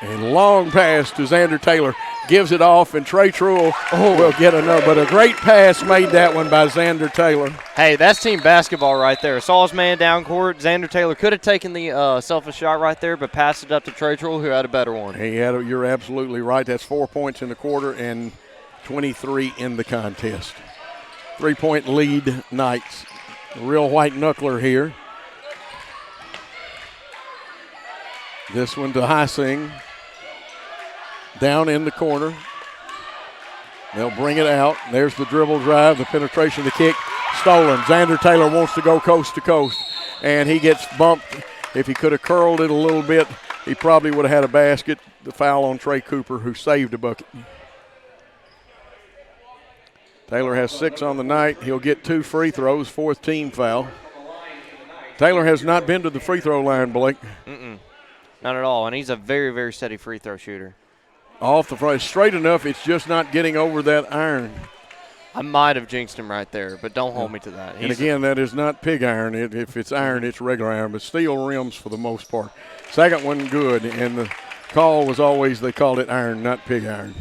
And long pass to Xander Taylor. Gives it off, and Trey Truill will get another. But a great pass made that one by Xander Taylor. Hey, that's team basketball right there. Saw his man down court. Xander Taylor could have taken the selfish shot right there, but passed it up to Trey Truill, who had a better one. You're absolutely right. That's 4 points in the quarter and 23 in the contest. 3-point lead Knights. Real white knuckler here. This one to Heising. Down in the corner. They'll bring it out. There's the dribble drive, the penetration, the kick. Stolen. Xander Taylor wants to go coast to coast, and he gets bumped. If he could have curled it a little bit, he probably would have had a basket. The foul on Trey Cooper, who saved a bucket. Taylor has 6 on the night. He'll get 2 free throws, 4th team foul. Taylor has not been to the free throw line, Blake. Not at all, and he's a very, very steady free throw shooter. Off the front, straight enough, it's just not getting over that iron. I might have jinxed him right there, but don't hold me to that. And again, that is not pig iron. If it's iron, it's regular iron, but steel rims for the most part. Second one good, and the call was always they called it iron, not pig iron.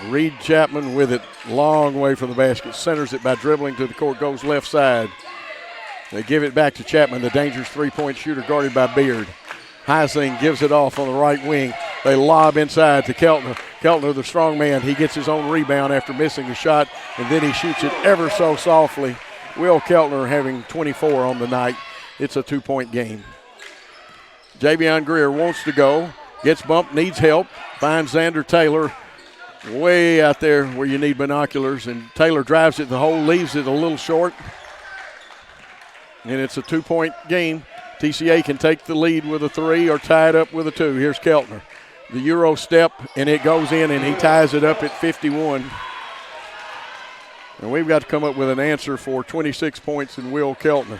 Reed Chapman with it, long way from the basket, centers it by dribbling to the court, goes left side. They give it back to Chapman, the dangerous 3-point shooter guarded by Beard. Heising gives it off on the right wing. They lob inside to Keltner. Keltner, the strong man, he gets his own rebound after missing a shot, and then he shoots it ever so softly. Will Keltner having 24 on the night. it's a 2-point game. Javion Greer wants to go, gets bumped, needs help, finds Xander Taylor way out there where you need binoculars, and Taylor drives it the hole, leaves it a little short, and it's a 2-point game. TCA can take the lead with a 3 or tie it up with a 2. Here's Keltner. The Euro step, and it goes in, and he ties it up at 51. And we've got to come up with an answer for 26 points in Will Keltner.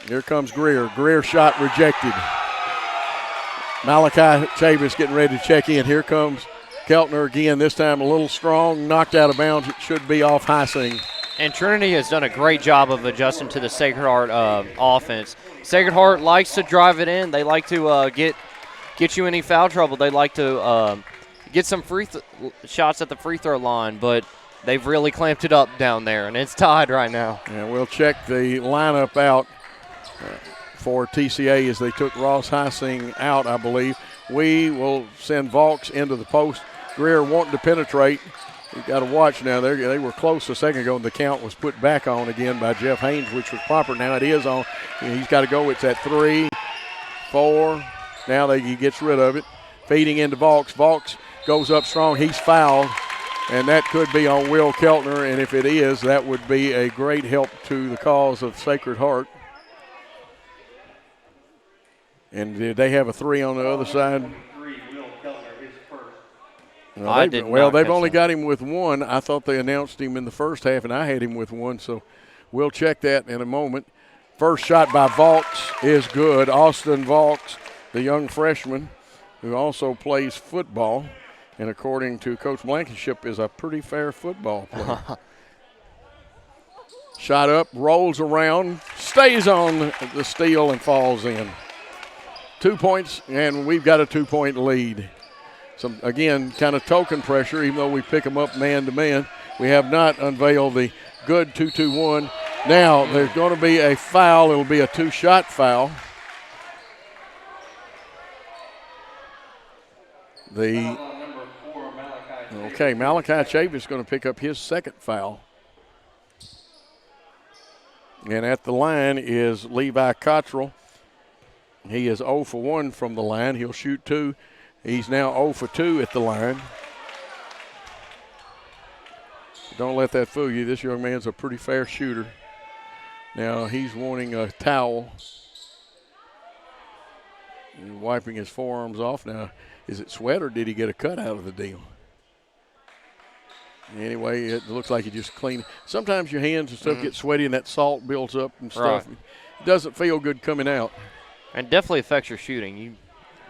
Here comes Greer. Greer shot rejected. Malachi Chavis getting ready to check in. Here comes Keltner again, this time a little strong, knocked out of bounds. It should be off Hysing. And Trinity has done a great job of adjusting to the Sacred Heart offense. Sacred Heart likes to drive it in. They like to get you any foul trouble. They like to get some shots at the free throw line, but they've really clamped it up down there, and it's tied right now. And we'll check the lineup out for TCA as they took Ross Hysing out, I believe. We will send Vaux into the post. Greer wanting to penetrate. You've got to watch now. They were close a second ago, and the count was put back on again by Jeff Haynes, which was proper. Now it is on. He's got to go. It's at 3, 4. Now he gets rid of it. Feeding into Vaux. Vaux goes up strong. He's fouled, and that could be on Will Keltner, and if it is, that would be a great help to the cause of Sacred Heart. And did they have a 3 on the other side? They've only got him with 1. I thought they announced him in the first half, and I had him with 1, so we'll check that in a moment. First shot by Vaux is good. Austin Vaux, the young freshman who also plays football, and according to Coach Blankenship, is a pretty fair football player. Shot up, rolls around, stays on the steal, and falls in. 2 points, and we've got a 2-point lead. Some, again, kind of token pressure, even though we pick them up man-to-man. We have not unveiled the good 2-2-1. Now, there's going to be a foul. It'll be a 2-shot foul. Malachi Chavis is going to pick up his second foul. And at the line is Levi Cottrell. He is 0 for 1 from the line. He'll shoot 2. He's now 0 for 2 at the line. Don't let that fool you. This young man's a pretty fair shooter. Now he's wanting a towel. He's wiping his forearms off. Now, is it sweat or did he get a cut out of the deal? Anyway, it looks like he just cleaned. Sometimes your hands and stuff get sweaty and that salt builds up and stuff. Right. It doesn't feel good coming out. And definitely affects your shooting.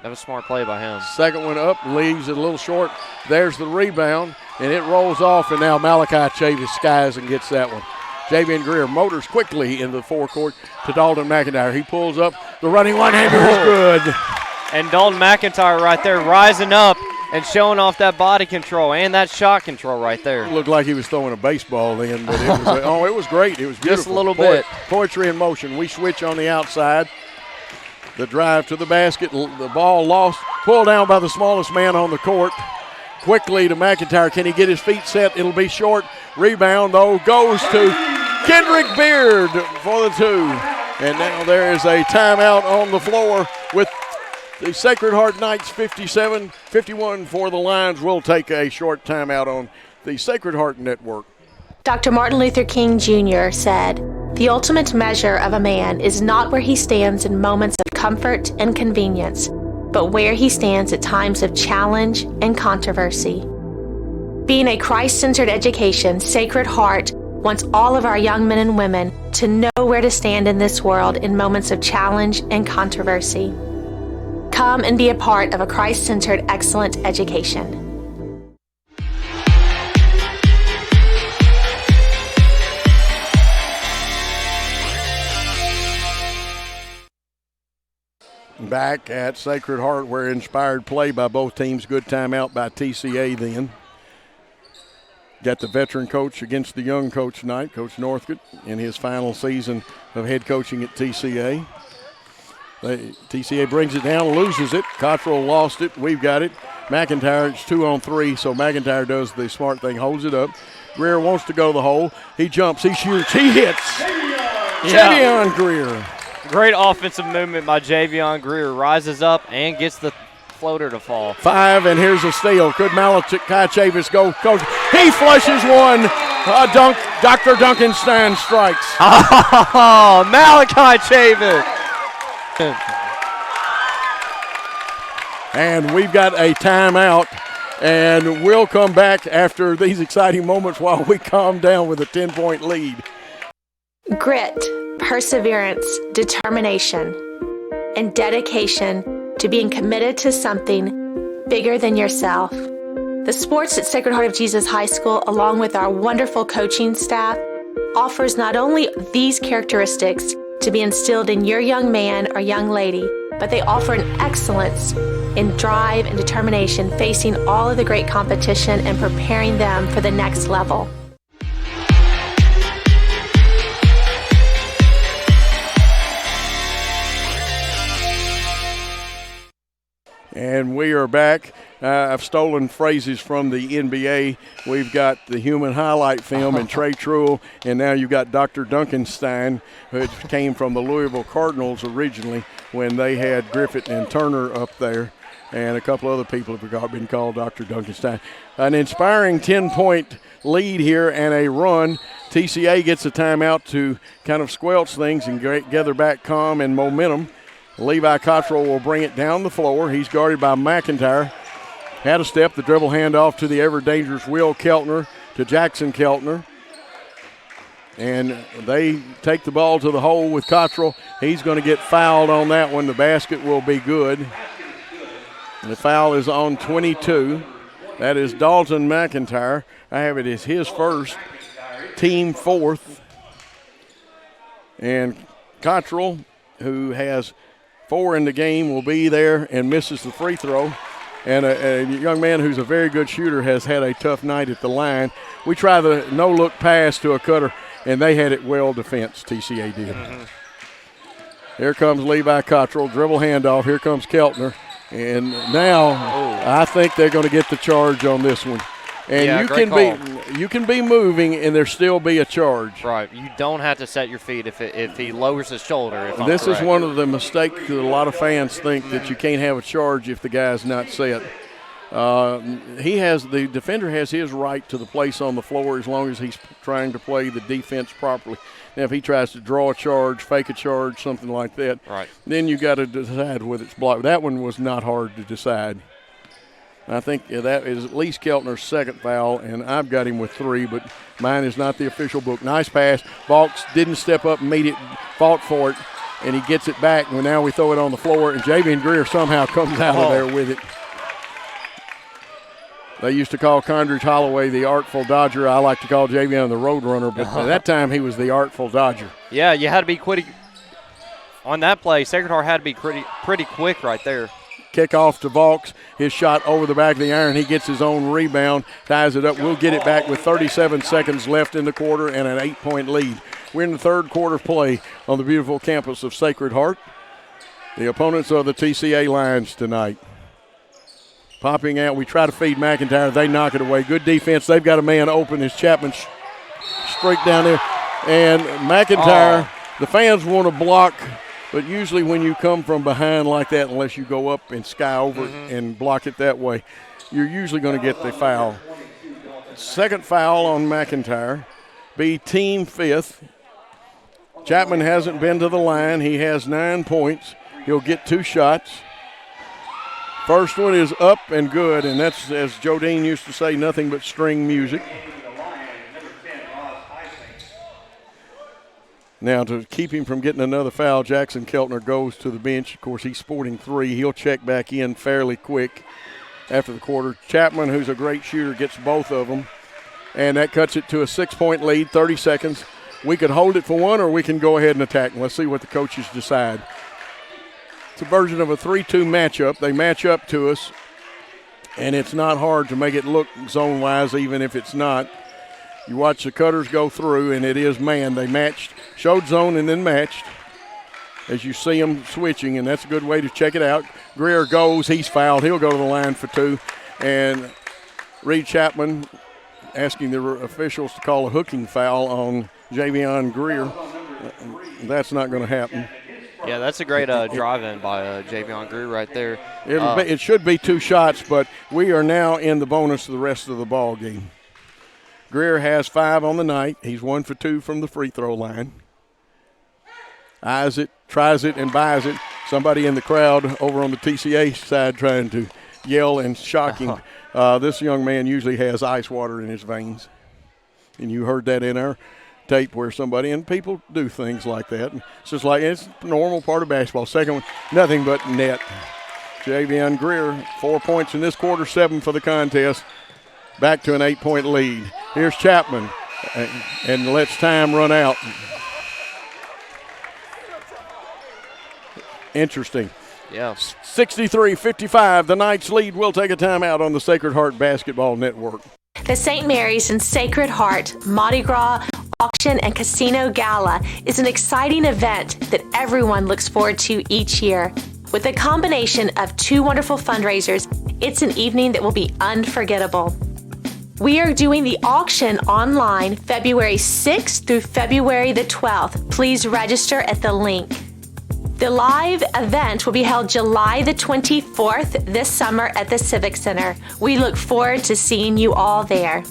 That was a smart play by him. Second one up, leaves it a little short. There's the rebound, and it rolls off, and now Malachi Chavis skies and gets that one. Javion Greer motors quickly into the forecourt to Dalton McIntyre. He pulls up. The running one-hander is good. And Dalton McIntyre right there rising up and showing off that body control and that shot control right there. It looked like he was throwing a baseball then, but it was, it was great. It was beautiful. Just a little bit. Poetry in motion. We switch on the outside. The drive to the basket, the ball lost, pulled down by the smallest man on the court. Quickly to McIntyre. Can he get his feet set? It'll be short. Rebound, though, goes to Kendrick Beard for the 2. And now there is a timeout on the floor with the Sacred Heart Knights 57-51 for the Lions. We'll take a short timeout on the Sacred Heart Network. Dr. Martin Luther King Jr. said, "The ultimate measure of a man is not where he stands in moments of comfort and convenience, but where he stands at times of challenge and controversy." Being a Christ-centered education, Sacred Heart wants all of our young men and women to know where to stand in this world in moments of challenge and controversy. Come and be a part of a Christ-centered, excellent education. Back at Sacred Heart, where inspired play by both teams. Good timeout by TCA then. Got the veteran coach against the young coach tonight, Coach Northcutt, in his final season of head coaching at TCA. TCA brings it down, loses it. Cottrell lost it. We've got it. McIntyre, it's 2-on-3, so McIntyre does the smart thing, holds it up. Greer wants to go to the hole. He jumps, he shoots, he hits. Javion Greer. Great offensive movement by Javion Greer. Rises up and gets the floater to fall. 5, and here's a steal. Could Malachi Chavis go? Coach, he flushes one. Dr. Duncanstein strikes. Oh, Malachi Chavis. And we've got a timeout, and we'll come back after these exciting moments while we calm down with a 10-point lead. Grit, perseverance, determination, and dedication to being committed to something bigger than yourself. The sports at Sacred Heart of Jesus High School, along with our wonderful coaching staff, offers not only these characteristics to be instilled in your young man or young lady, but they offer an excellence in drive and determination, facing all of the great competition and preparing them for the next level. And we are back. I've stolen phrases from the NBA. We've got the human highlight film and Trey Truell, and now you've got Dr. Duncanstein, which came from the Louisville Cardinals originally when they had Griffith and Turner up there, and a couple other people have been called Dr. Duncanstein. An inspiring 10-point lead here and a run. TCA gets a timeout to kind of squelch things and gather back calm and momentum. Levi Cottrell will bring it down the floor. He's guarded by McIntyre. Had a step, the dribble handoff to the ever-dangerous Will Keltner to Jackson Keltner. And they take the ball to the hole with Cottrell. He's going to get fouled on that one. The basket will be good. The foul is on 22. That is Dalton McIntyre. I have it as his first, team fourth. And Cottrell, who has 4 in the game, will be there and misses the free throw. And a young man who's a very good shooter has had a tough night at the line. We try the no-look pass to a cutter, and they had it well defensed, TCA did. Here comes Levi Cottrell, dribble handoff. Here comes Keltner. And now I think they're going to get the charge on this one. And you can be moving and there still be a charge. Right. You don't have to set your feet if he lowers his shoulder. This is one of the mistakes that a lot of fans think, that you can't have a charge if the guy's not set. The defender has his right to the place on the floor as long as he's trying to play the defense properly. Now, if he tries to draw a charge, fake a charge, something like that, right, then you got to decide whether it's blocked. That one was not hard to decide. I think that is at least Keltner's second foul, and I've got him with 3, but mine is not the official book. Nice pass. Balks didn't step up and meet it, fought for it, and he gets it back. And now we throw it on the floor, and Javion Greer somehow comes out of there with it. They used to call Condridge Holloway the Artful Dodger. I like to call Javion the Road Runner, but at that time he was the Artful Dodger. Yeah, you had to be quick. On that play, Sacred Heart had to be pretty quick right there. Kickoff to Vaux. His shot over the back of the iron. He gets his own rebound, ties it up. We'll get it back with 37 seconds left in the quarter and an 8-point lead. We're in the third quarter play on the beautiful campus of Sacred Heart. The opponents are the TCA Lions tonight. Popping out. We try to feed McIntyre. They knock it away. Good defense. They've got a man open as Chapman straight down there. And McIntyre, the fans want to block. But usually when you come from behind like that, unless you go up and sky over it and block it that way, you're usually going to get the foul. Second foul on McIntyre, be team 5th. Chapman hasn't been to the line. He has 9 points. He'll get 2 shots. First one is up and good, and that's, as Jodine used to say, nothing but string music. Now, to keep him from getting another foul, Jackson Keltner goes to the bench. Of course, he's sporting 3. He'll check back in fairly quick after the quarter. Chapman, who's a great shooter, gets both of them, and that cuts it to a 6-point lead, 30 seconds. We could hold it for 1, or we can go ahead and attack. Let's see what the coaches decide. It's a version of a 3-2 matchup. They match up to us, and it's not hard to make it look zone-wise, even if it's not. You watch the cutters go through, and it is man. They matched, showed zone and then matched as you see them switching, and that's a good way to check it out. Greer goes. He's fouled. He'll go to the line for 2. And Reed Chapman asking the officials to call a hooking foul on Javion Greer. that's not going to happen. Yeah, that's a great drive-in by Javion Greer right there. It should be 2 shots, but we are now in the bonus of the rest of the ball game. Greer has 5 on the night. He's 1 for 2 from the free throw line. Eyes it, tries it, and buys it. Somebody in the crowd over on the TCA side trying to yell and shock him. This young man usually has ice water in his veins. And you heard that in our tape where somebody, and people do things like that. It's just like, it's a normal part of basketball. Second one, nothing but net. Javion Greer, 4 points in this quarter, 7 for the contest. Back to an 8-point lead. Here's Chapman, and lets time run out. Interesting. Yeah. 63-55, the Knights lead. We'll take a timeout on the Sacred Heart Basketball Network. The St. Mary's and Sacred Heart Mardi Gras Auction and Casino Gala is an exciting event that everyone looks forward to each year. With a combination of 2 wonderful fundraisers, it's an evening that will be unforgettable. We are doing the auction online February 6th through February the 12th. Please register at the link. The live event will be held July the 24th this summer at the Civic Center. We look forward to seeing you all there.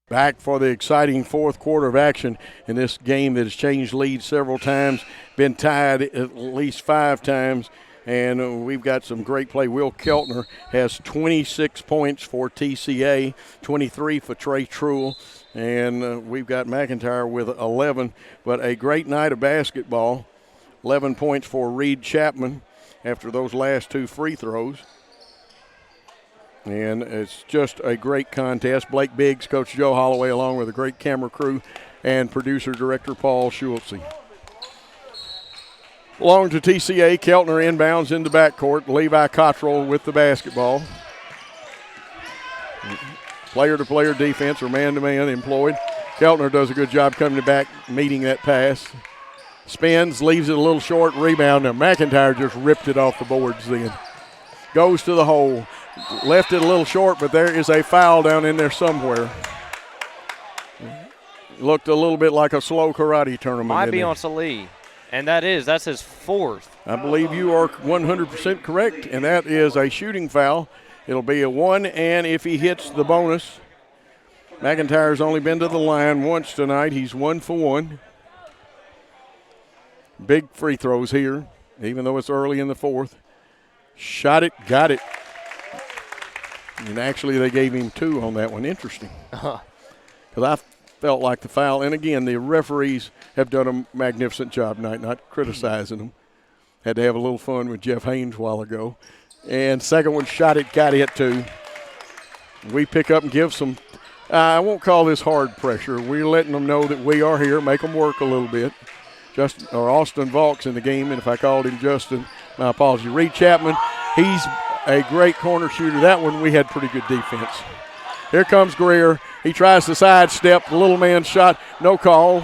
Back for the exciting fourth quarter of action in this game that has changed leads several times, been tied at least 5 times, and we've got some great play. Will Keltner has 26 points for TCA, 23 for Trey Truell, and we've got McIntyre with 11. But a great night of basketball, 11 points for Reed Chapman after those last 2 free throws. And it's just a great contest. Blake Biggs, Coach Joe Holloway, along with a great camera crew, and producer-director Paul Schultze. Along to TCA, Keltner inbounds in the backcourt. Levi Cottrell with the basketball. Player-to-player defense or man-to-man employed. Keltner does a good job coming back, meeting that pass. Spins, leaves it a little short, rebound. Now McIntyre just ripped it off the boards then. Goes to the hole. Left it a little short, but there is a foul down in there somewhere. Looked a little bit like a slow karate tournament. Might be on Salih, and that's his 4th. I believe you are 100% correct, and that is a shooting foul. It'll be a 1, and if he hits the bonus, McIntyre's only been to the line once tonight. He's 1 for 1. Big free throws here, even though it's early in the fourth. Shot it, got it. And actually, they gave him 2 on that one. Interesting. Because I felt like the foul, and again, the referees have done a magnificent job tonight, not criticizing them. Had to have a little fun with Jeff Haynes a while ago. And second one, shot it, got it too. We pick up and give some, I won't call this hard pressure. We're letting them know that we are here, make them work a little bit. Austin Valk's in the game, and if I called him Justin, my apology. Reed Chapman, he's a great corner shooter. That one we had pretty good defense. Here comes Greer. He tries to sidestep. The little man shot, no call.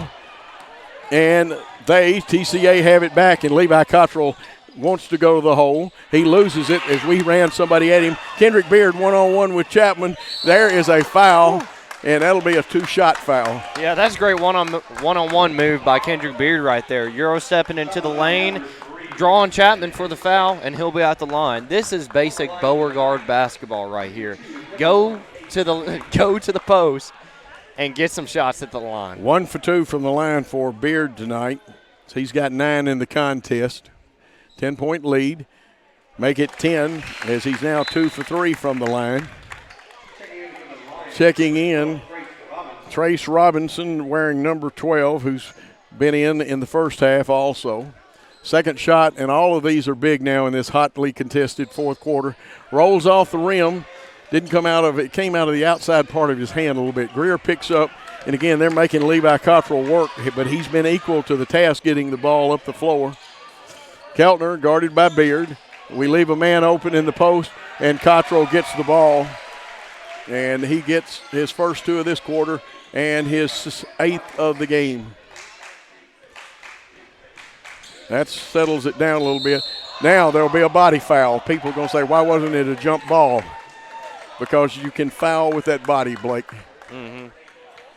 And TCA have it back, and Levi Cottrell wants to go to the hole. He loses it as we ran somebody at him. Kendrick Beard one-on-one with Chapman. There is a foul, and that'll be a 2-shot foul. Yeah, that's a great one-on-one move by Kendrick Beard right there. Euro stepping into the lane, drawing Chapman for the foul, and he'll be out the line. This is basic Beauregard basketball right here. Go to the post and get some shots at the line. 1 for 2 from the line for Beard tonight. So he's got 9 in the contest. 10-point lead. Make it 10 as he's now 2 for 3 from the line. Checking in, Trace Robinson wearing number 12, who's been in the first half also. Second shot, and all of these are big now in this hotly contested fourth quarter. Rolls off the rim. Didn't come out of it. Came out of the outside part of his hand a little bit. Greer picks up, and again, they're making Levi Cottrell work, but he's been equal to the task getting the ball up the floor. Keltner guarded by Beard. We leave a man open in the post, and Cottrell gets the ball, and he gets his first 2 of this quarter and his 8th of the game. That settles it down a little bit. Now there'll be a body foul. People are going to say, why wasn't it a jump ball? Because you can foul with that body, Blake. Mm-hmm.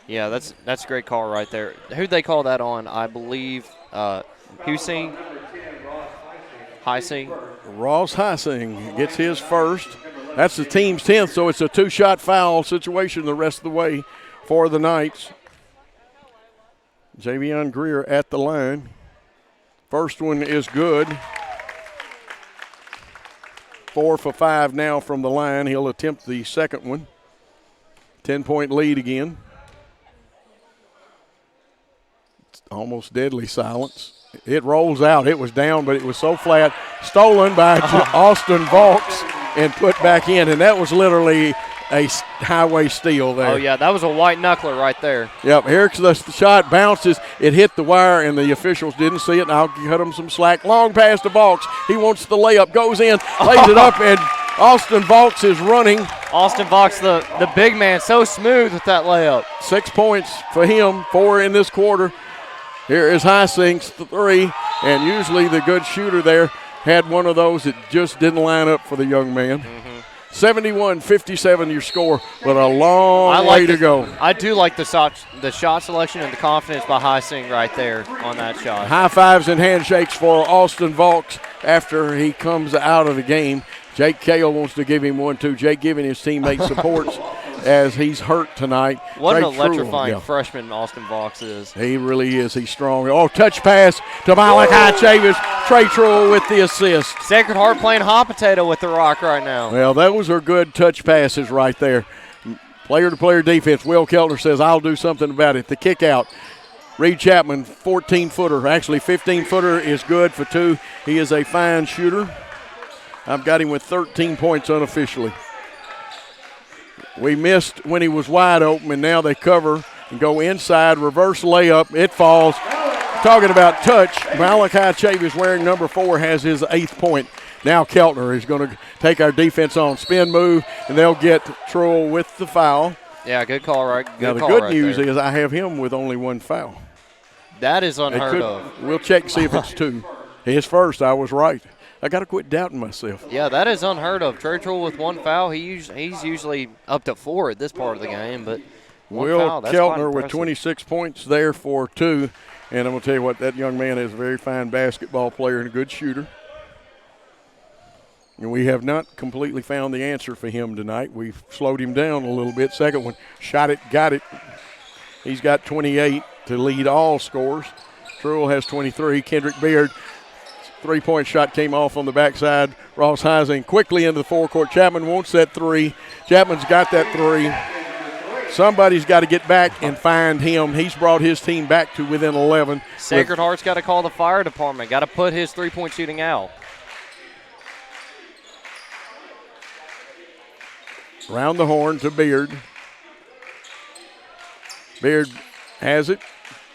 Yeah, that's a great call right there. Who'd they call that on? I believe Hussein. Heising. Ross Heising gets his first. That's the team's 10th, so it's a 2-shot foul situation the rest of the way for the Knights. Javion Greer at the line. First one is good. 4 for 5 now from the line. He'll attempt the second one. 10-point lead again. It's almost deadly silence. It rolls out. It was down, but it was so flat. Stolen by Austin Vaughts and put back in, and that was literally a highway steal there. Oh, yeah, that was a white knuckler right there. Yep, here's the shot, bounces. It hit the wire, and the officials didn't see it, and I'll cut them some slack. Long pass to Vaughts. He wants the layup, goes in, lays it up, and Austin Vaughts is running. Austin Vaughts, the big man, so smooth with that layup. 6 points for him, 4 in this quarter. Here is Heising's 3, and usually the good shooter there had one of those that just didn't line up for the young man. 71-57 your score, but a long way to go. I do like the shot selection and the confidence by Heising right there on that shot. High fives and handshakes for Austin Vaughts after he comes out of the game. Jake Cale wants to give him one, too. Jake giving his teammates supports as he's hurt tonight. What an electrifying freshman Austin Vaughts is. He really is. He's strong. Oh, touch pass to Malachi Chavis. Trey Truill with the assist. Sacred Heart playing hot potato with the rock right now. Well, those are good touch passes right there. Player-to-player defense. Will Keltner says, I'll do something about it. The kick out. Reed Chapman, 14-footer. Actually, 15-footer is good for 2. He is a fine shooter. I've got him with 13 points unofficially. We missed when he was wide open, and now they cover and go inside, reverse layup. It falls. Talking about touch, Malachi Chavis, wearing number 4, has his 8th point. Now Keltner is going to take our defense on. Spin move, and they'll get Truill with the foul. Yeah, good call, right? Now the good news is I have him with only 1 foul. That is unheard of. We'll check and see if it's 2. His first, I was right. I got to quit doubting myself. Yeah, that is unheard of. Trey Truill with 1 foul. He's usually up to 4 at this part of the game, but Will Keltner with 26 points there for 2. And I'm going to tell you what, that young man is a very fine basketball player and a good shooter. And we have not completely found the answer for him tonight. We've slowed him down a little bit. Second one, shot it, got it. He's got 28 to lead all scores. Truill has 23. Kendrick Beard, 3-point shot came off on the backside. Ross Heising quickly into the forecourt. Chapman wants that 3. Chapman's got that 3. Somebody's got to get back and find him. He's brought his team back to within 11. Sacred Heart's got to call the fire department. Got to put his 3-point shooting out. Round the horn to Beard. Beard has it.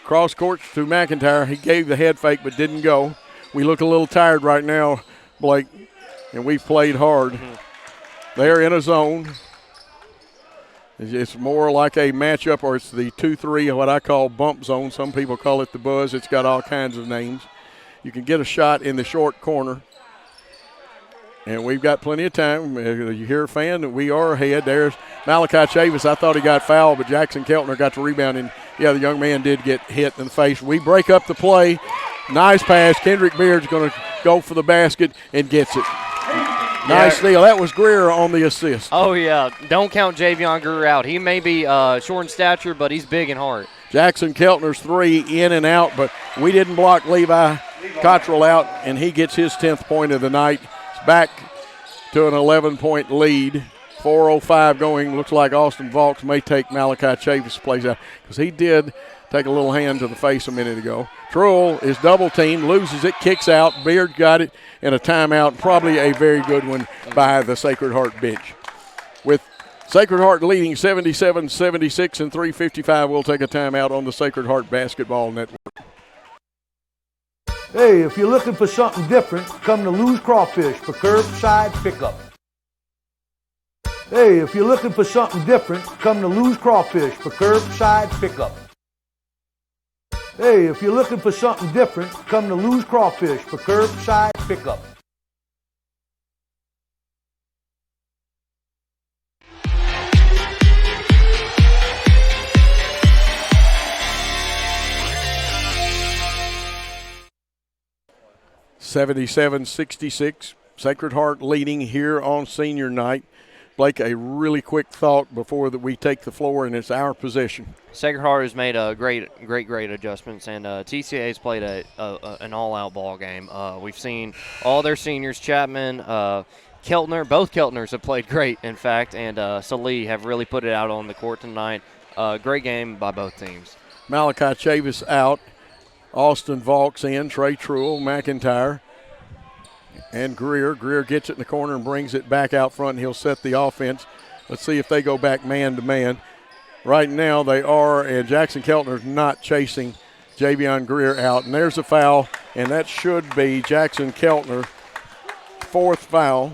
Cross court to McIntyre. He gave the head fake but didn't go. We look a little tired right now, Blake, and we've played hard. They're in a zone. It's more like a matchup, or it's the 2-3, what I call bump zone. Some people call it the buzz. It's got all kinds of names. You can get a shot in the short corner. And we've got plenty of time. You hear a fan that we are ahead. There's Malachi Chavis. I thought he got fouled, but Jackson Keltner got the rebound. And, yeah, the young man did get hit in the face. We break up the play. Nice pass. Kendrick Beard's going to go for the basket and gets it. Nice steal. That was Greer on the assist. Oh, yeah. Don't count Javion Greer out. He may be short in stature, but he's big in heart. Jackson Keltner's 3 in and out, but we didn't block Levi Cottrell out, and he gets his 10th point of the night. It's back to an 11-point lead. 4:05 going. Looks like Austin Vaughts may take Malachi Chavis' place out because he did take a little hand to the face a minute ago. Truill is double-teamed, loses it, kicks out. Beard got it, and a timeout. Probably a very good one by the Sacred Heart bench. With Sacred Heart leading 77-76 and 3:55, we'll take a timeout on the Sacred Heart Basketball Network. Hey, if you're looking for something different, come to Lou's Crawfish for curbside pickup. Hey, if you're looking for something different, come to Lou's Crawfish for curbside pickup. Hey, if you're looking for something different, come to Lou's Crawfish for curbside pickup. 77-66. Sacred Heart leading here on senior night. Blake, a really quick thought before that we take the floor, and it's our possession. Sacred Heart has made a great adjustments, and TCA's played an all-out ball game. We've seen all their seniors, Chapman, Keltner, both Keltners have played great, in fact, and Salee have really put it out on the court tonight. Great game by both teams. Malachi Chavis out. Austin Valks in. Trey Truill, McIntyre, and Greer. Greer gets it in the corner and brings it back out front, and he'll set the offense. Let's see if they go back man-to-man. Right now they are, and Jackson Keltner's not chasing Javion Greer out. And there's a foul, and that should be Jackson Keltner, fourth foul.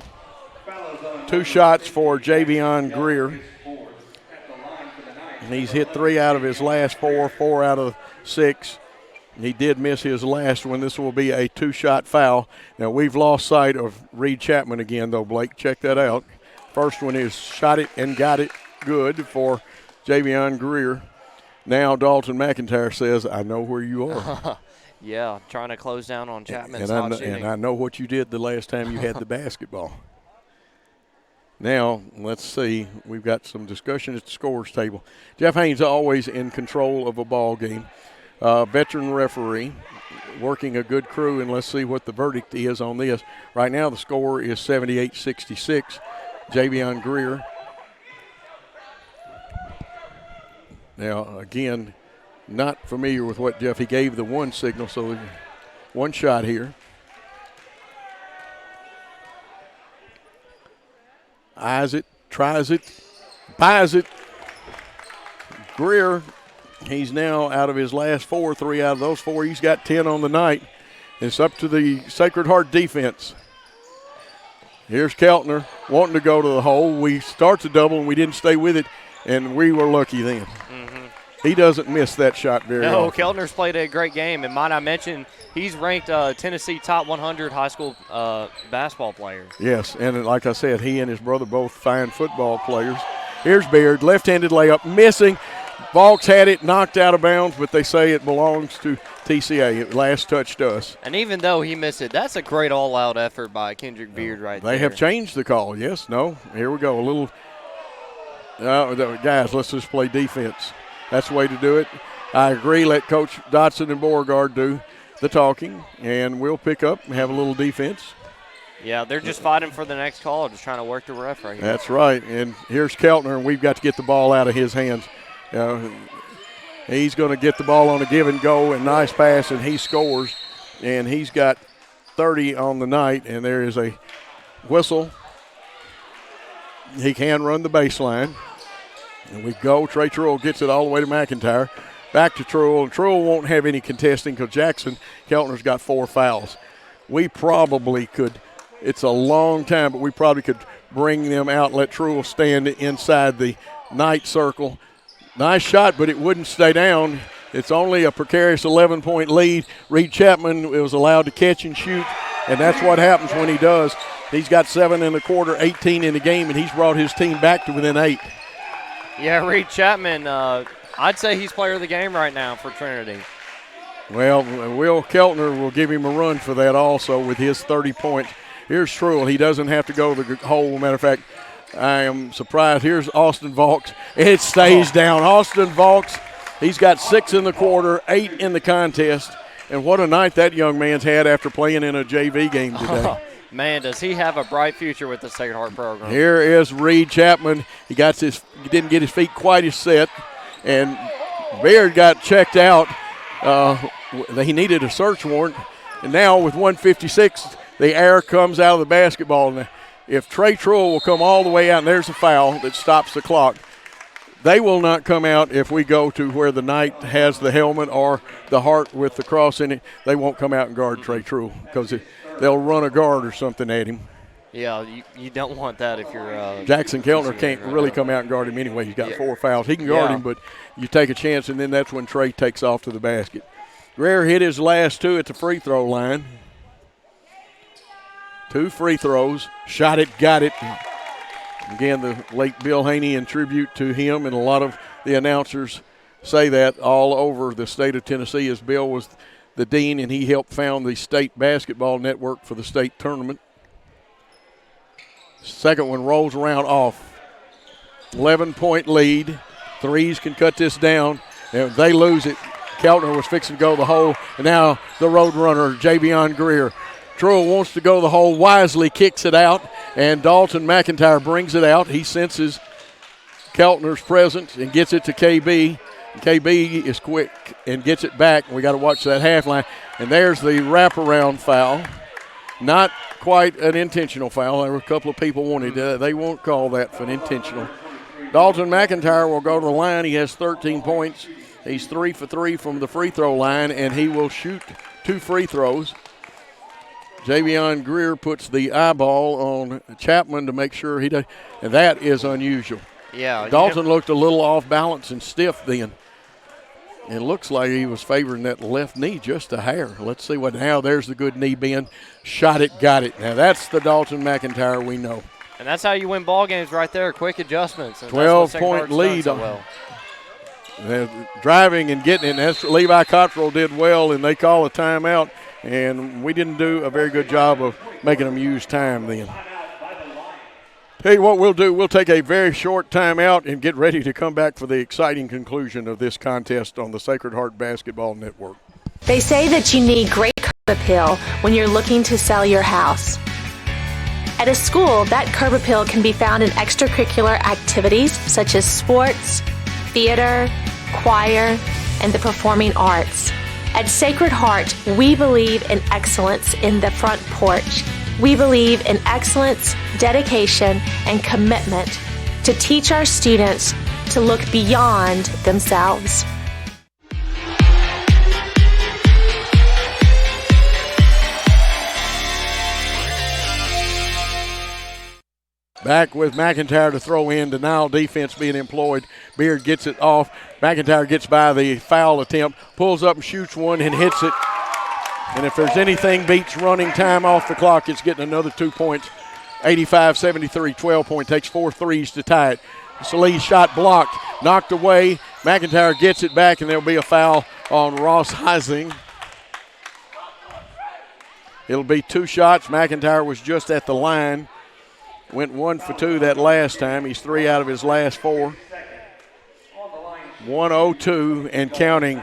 2 shots for Javion Greer. And he's hit 3 out of his last 4, 4 out of 6. He did miss his last one. This will be a 2-shot foul. Now, we've lost sight of Reed Chapman again, though, Blake. Check that out. First one is shot it and got it good for Javion Greer. Now Dalton McIntyre says, I know where you are. Yeah, trying to close down on Chapman's and I know what you did the last time you had the basketball. Now, let's see. We've got some discussion at the scores table. Jeff Haynes always in control of a ball game. Veteran referee working a good crew, and let's see what the verdict is on this. Right now the score is 78-66. Javion Greer. Now, again, not familiar with what Jeff, he gave the one signal, so one shot here. Eyes it, tries it, buys it. Greer, he's now out of his last 4, 3 out of those 4. He's got 10 on the night. It's up to the Sacred Heart defense. Here's Keltner wanting to go to the hole. We start the double, and we didn't stay with it, and we were lucky then. He doesn't miss that shot very often. No, Keltner's played a great game, and might I mention, he's ranked Tennessee top 100 high school basketball player. Yes, and like I said, he and his brother both fine football players. Here's Beard, left-handed layup, missing. Valks had it knocked out of bounds, but they say it belongs to TCA. It last touched us. And even though he missed it, that's a great all-out effort by Kendrick Beard right there. They have changed the call. Yes, no. Here we go. A little guys, let's just play defense. That's the way to do it. I agree. Let Coach Dotson and Beauregard do the talking, and we'll pick up and have a little defense. Yeah, they're just fighting for the next call, just trying to work the ref right here. That's right. And here's Keltner, and we've got to get the ball out of his hands. He's going to get the ball on a give and go, and nice pass, and he scores. And he's got 30 on the night, and there is a whistle. He can run the baseline. And we go. Trey Truill gets it all the way to McIntyre. Back to Truill, and Truill won't have any contesting because Jackson Keltner's got 4 fouls. We probably could, it's a long time, but we probably could bring them out and let Truill stand inside the night circle. Nice shot, but it wouldn't stay down. It's only a precarious 11-point lead. Reed Chapman was allowed to catch and shoot, and that's what happens when he does. He's got 7 in the quarter, 18 in the game, and he's brought his team back to within 8. Yeah, Reed Chapman, I'd say he's player of the game right now for Trinity. Well, Will Keltner will give him a run for that also with his 30 points. Here's Truill. He doesn't have to go to the hole. Matter of fact, I am surprised. Here's Austin Valks. It stays down. Austin Valks, he's got 6 in the quarter, 8 in the contest. And what a night that young man's had after playing in a JV game today. Man, does he have a bright future with the Sacred Heart program. Here is Reed Chapman. He didn't get his feet quite as set, and Baird got checked out. He needed a search warrant, and now with 1:56, the air comes out of the basketball. And if Trey Truill will come all the way out, and there's a foul that stops the clock, they will not come out if we go to where the knight has the helmet or the heart with the cross in it. They won't come out and guard Trey Truill because they'll run a guard or something at him. Yeah, you don't want that if you're Jackson Keltner can't really come out and guard him anyway. He's got 4 fouls. He can guard him, but you take a chance, and then that's when Trey takes off to the basket. Greer hit his last 2 at the free throw line. 2 free throws. Shot it, got it. Again, the late Bill Haney in tribute to him, and a lot of the announcers say that all over the state of Tennessee, as Bill was the dean, and he helped found the state basketball network for the state tournament. Second one rolls around off. 11-point lead. Threes can cut this down. And if they lose it, Keltner was fixing to go the hole. And now the road runner, Javion Greer. Truill wants to go the hole, wisely kicks it out, and Dalton McIntyre brings it out. He senses Keltner's presence and gets it to KB. KB is quick and gets it back. We got to watch that half line. And there's the wraparound foul. Not quite an intentional foul. There were a couple of people wanted that. They won't call that for an intentional. Dalton McIntyre will go to the line. He has 13 points. He's 3 for 3 from the free throw line, and he will shoot 2 free throws. Javion Greer puts the eyeball on Chapman to make sure he does, and that is unusual. Yeah. Dalton looked a little off balance and stiff then. It looks like he was favoring that left knee just a hair. Let's see what now. There's the good knee bend. Shot it, got it. Now that's the Dalton McIntyre we know. And that's how you win ball games right there, quick adjustments. 12-point lead. Driving and getting it. And that's what Levi Cottrell did well, and they call a timeout. And we didn't do a very good job of making them use time then. Tell you what we'll do. We'll take a very short timeout and get ready to come back for the exciting conclusion of this contest on the Sacred Heart Basketball Network. They say that you need great curb appeal when you're looking to sell your house. At a school, that curb appeal can be found in extracurricular activities such as sports, theater, choir, and the performing arts. At Sacred Heart, we believe in excellence in the front porch. We believe in excellence, dedication, and commitment to teach our students to look beyond themselves. Back with McIntyre to throw in. Denial defense being employed. Beard gets it off. McIntyre gets by the foul attempt, pulls up and shoots one and hits it. And if there's anything beats running time off the clock, it's getting another 2 points. 85-73, 12-point. Takes 4 threes to tie it. Salih's shot blocked, knocked away. McIntyre gets it back, and there'll be a foul on Ross Heising. It'll be 2 shots. McIntyre was just at the line. Went 1 for 2 that last time. He's 3 out of his last 4. 102 and counting.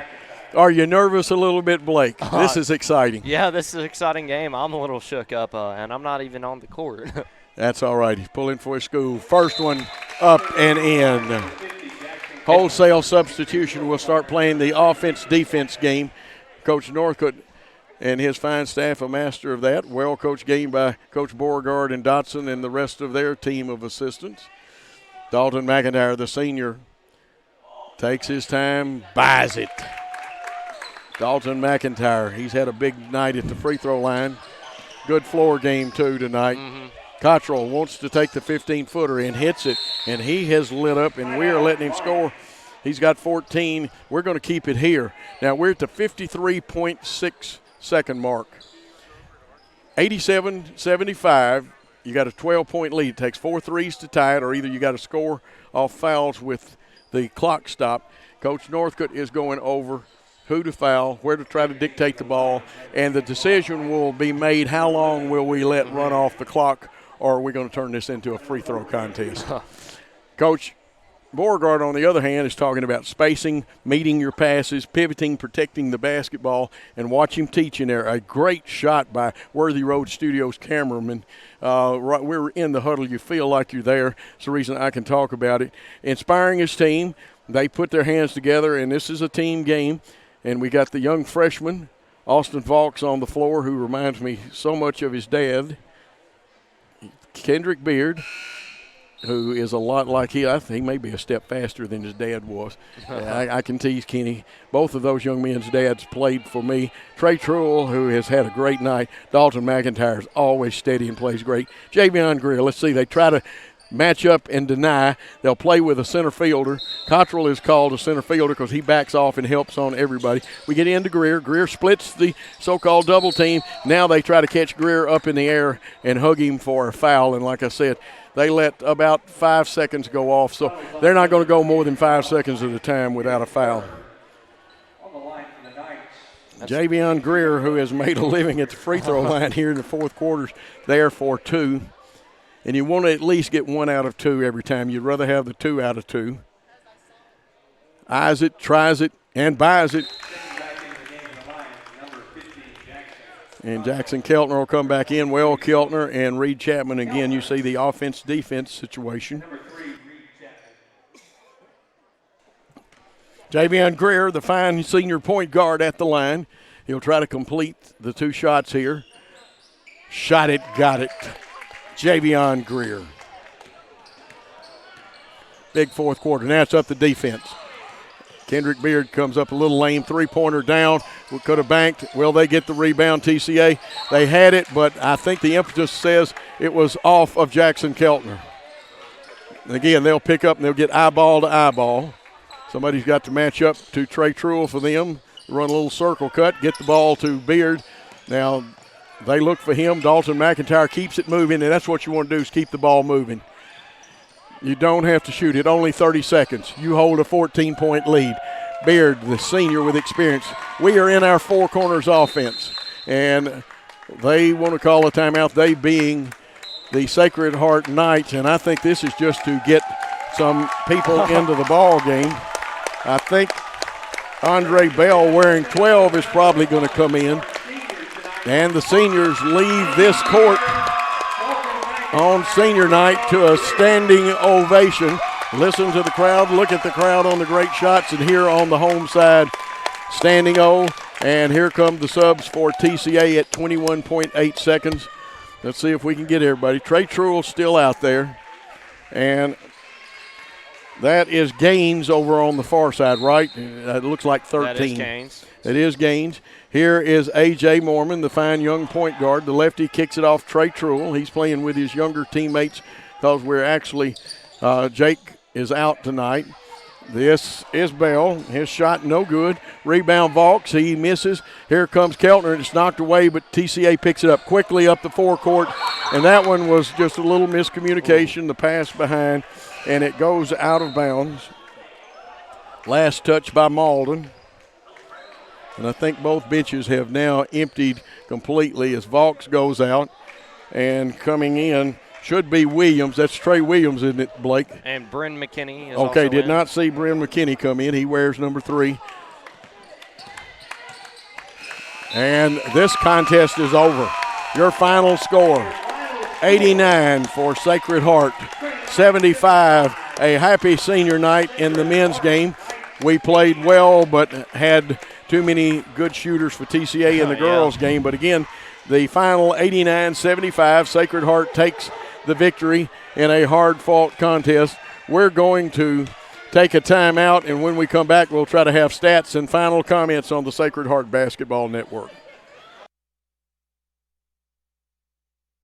Are you nervous a little bit, Blake? This is exciting. Yeah, this is an exciting game. I'm a little shook up, and I'm not even on the court. That's all right. He's pulling for his school. First one up and in. Wholesale substitution. We'll start playing the offense-defense game. Coach Northcote and his fine staff, a master of that. Well-coached game by Coach Beauregard and Dotson and the rest of their team of assistants. Dalton McIntyre, the senior, takes his time, buys it. Dalton McIntyre, he's had a big night at the free throw line. Good floor game, too, tonight. Cottrell wants to take the 15-footer and hits it, and he has lit up, and we are letting him score. He's got 14. We're going to keep it here. Now, we're at the 53.6-second mark. 87-75. You got a 12-point lead. It takes 4 threes to tie it, or either you got to score off fouls with the clock stop. Coach Northcote is going over who to foul, where to try to dictate the ball, and the decision will be made how long will we let run off the clock, or are we going to turn this into a free throw contest. Coach Beauregard, on the other hand, is talking about spacing, meeting your passes, pivoting, protecting the basketball, and watch him teach in there. A great shot by Worthy Road Studios cameraman. We're in the huddle. You feel like you're there. It's the reason I can talk about it. Inspiring his team. They put their hands together, and this is a team game. And we got the young freshman, Austin Vaughs, on the floor, who reminds me so much of his dad, Kendrick Beard, who is a lot like I think he may be a step faster than his dad was. I can tease Kenny. Both of those young men's dads played for me. Trey Truill, who has had a great night. Dalton McIntyre is always steady and plays great. Javion Greer, let's see, they try to match up and deny. They'll play with a center fielder. Cottrell is called a center fielder because he backs off and helps on everybody. We get into Greer. Greer splits the so-called double team. Now they try to catch Greer up in the air and hug him for a foul. And like I said, they let about 5 seconds go off. So they're not going to go more than 5 seconds at a time without a foul. Javion Greer, who has made a living at the free throw line here in the fourth quarter, there for 2. And you want to at least get 1 out of 2 every time. You'd rather have the 2 out of 2. Eyes it, tries it, and buys it. And Jackson Keltner will come back in. Well, Keltner and Reed Chapman again. You see the offense-defense situation. Javion Greer, the fine senior point guard at the line. He'll try to complete the 2 shots here. Shot it, got it. Javion Greer. Big fourth quarter. Now it's up to defense. Kendrick Beard comes up a little lame, 3-pointer down. We could have banked. Will they get the rebound, TCA? They had it, but I think the impetus says it was off of Jackson Keltner. And again, they'll pick up and they'll get eyeball to eyeball. Somebody's got to match up to Trey Truell for them. Run a little circle cut, get the ball to Beard. Now they look for him. Dalton McIntyre keeps it moving, and that's what you want to do is keep the ball moving. You don't have to shoot it. Only 30 seconds. You hold a 14-point lead. Beard, the senior with experience. We are in our 4 corners offense, and they want to call a timeout, they being the Sacred Heart Knights, and I think this is just to get some people into the ball game. I think Andre Bell wearing 12 is probably going to come in, and the seniors leave this court on senior night to a standing ovation. Listen to the crowd, look at the crowd on the great shots, and here on the home side, standing O. And here come the subs for TCA at 21.8 seconds. Let's see if we can get everybody. Trey Truell still out there. And that is Gaines over on the far side, right? It looks like 13. That is Gaines. It is Gaines. Here is A.J. Mormon, the fine young point guard. The lefty kicks it off Trey Truell. He's playing with his younger teammates because we're actually Jake is out tonight. This is Bell. His shot no good. Rebound Vaughs. He misses. Here comes Keltner. It's knocked away, but TCA picks it up quickly up the forecourt. And that one was just a little miscommunication, the pass behind, and it goes out of bounds. Last touch by Malden. And I think both benches have now emptied completely as Vaughs goes out. And coming in should be Williams. That's Trey Williams, isn't it, Blake? And Bryn McKinney is okay, also did in. not see Bryn McKinney come in. He wears number 3. And this contest is over. Your final score, 89 for Sacred Heart, 75. A happy senior night in the men's game. We played well but had too many good shooters for TCA in the girls' game. But again, the final 89-75, Sacred Heart takes the victory in a hard-fought contest. We're going to take a timeout, and when we come back, we'll try to have stats and final comments on the Sacred Heart Basketball Network.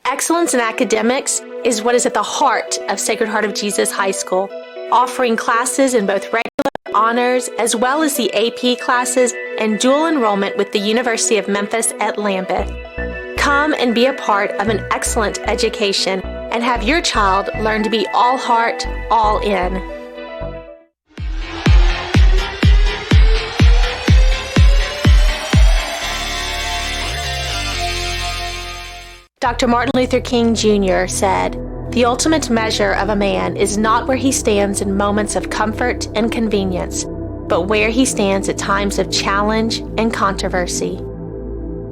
Excellence in academics is what is at the heart of Sacred Heart of Jesus High School, offering classes in both regular honors as well as the AP classes and dual enrollment with the University of Memphis at Lambeth. Come and be a part of an excellent education and have your child learn to be all heart, all in. Dr. Martin Luther King Jr. said, "The ultimate measure of a man is not where he stands in moments of comfort and convenience, but where he stands at times of challenge and controversy."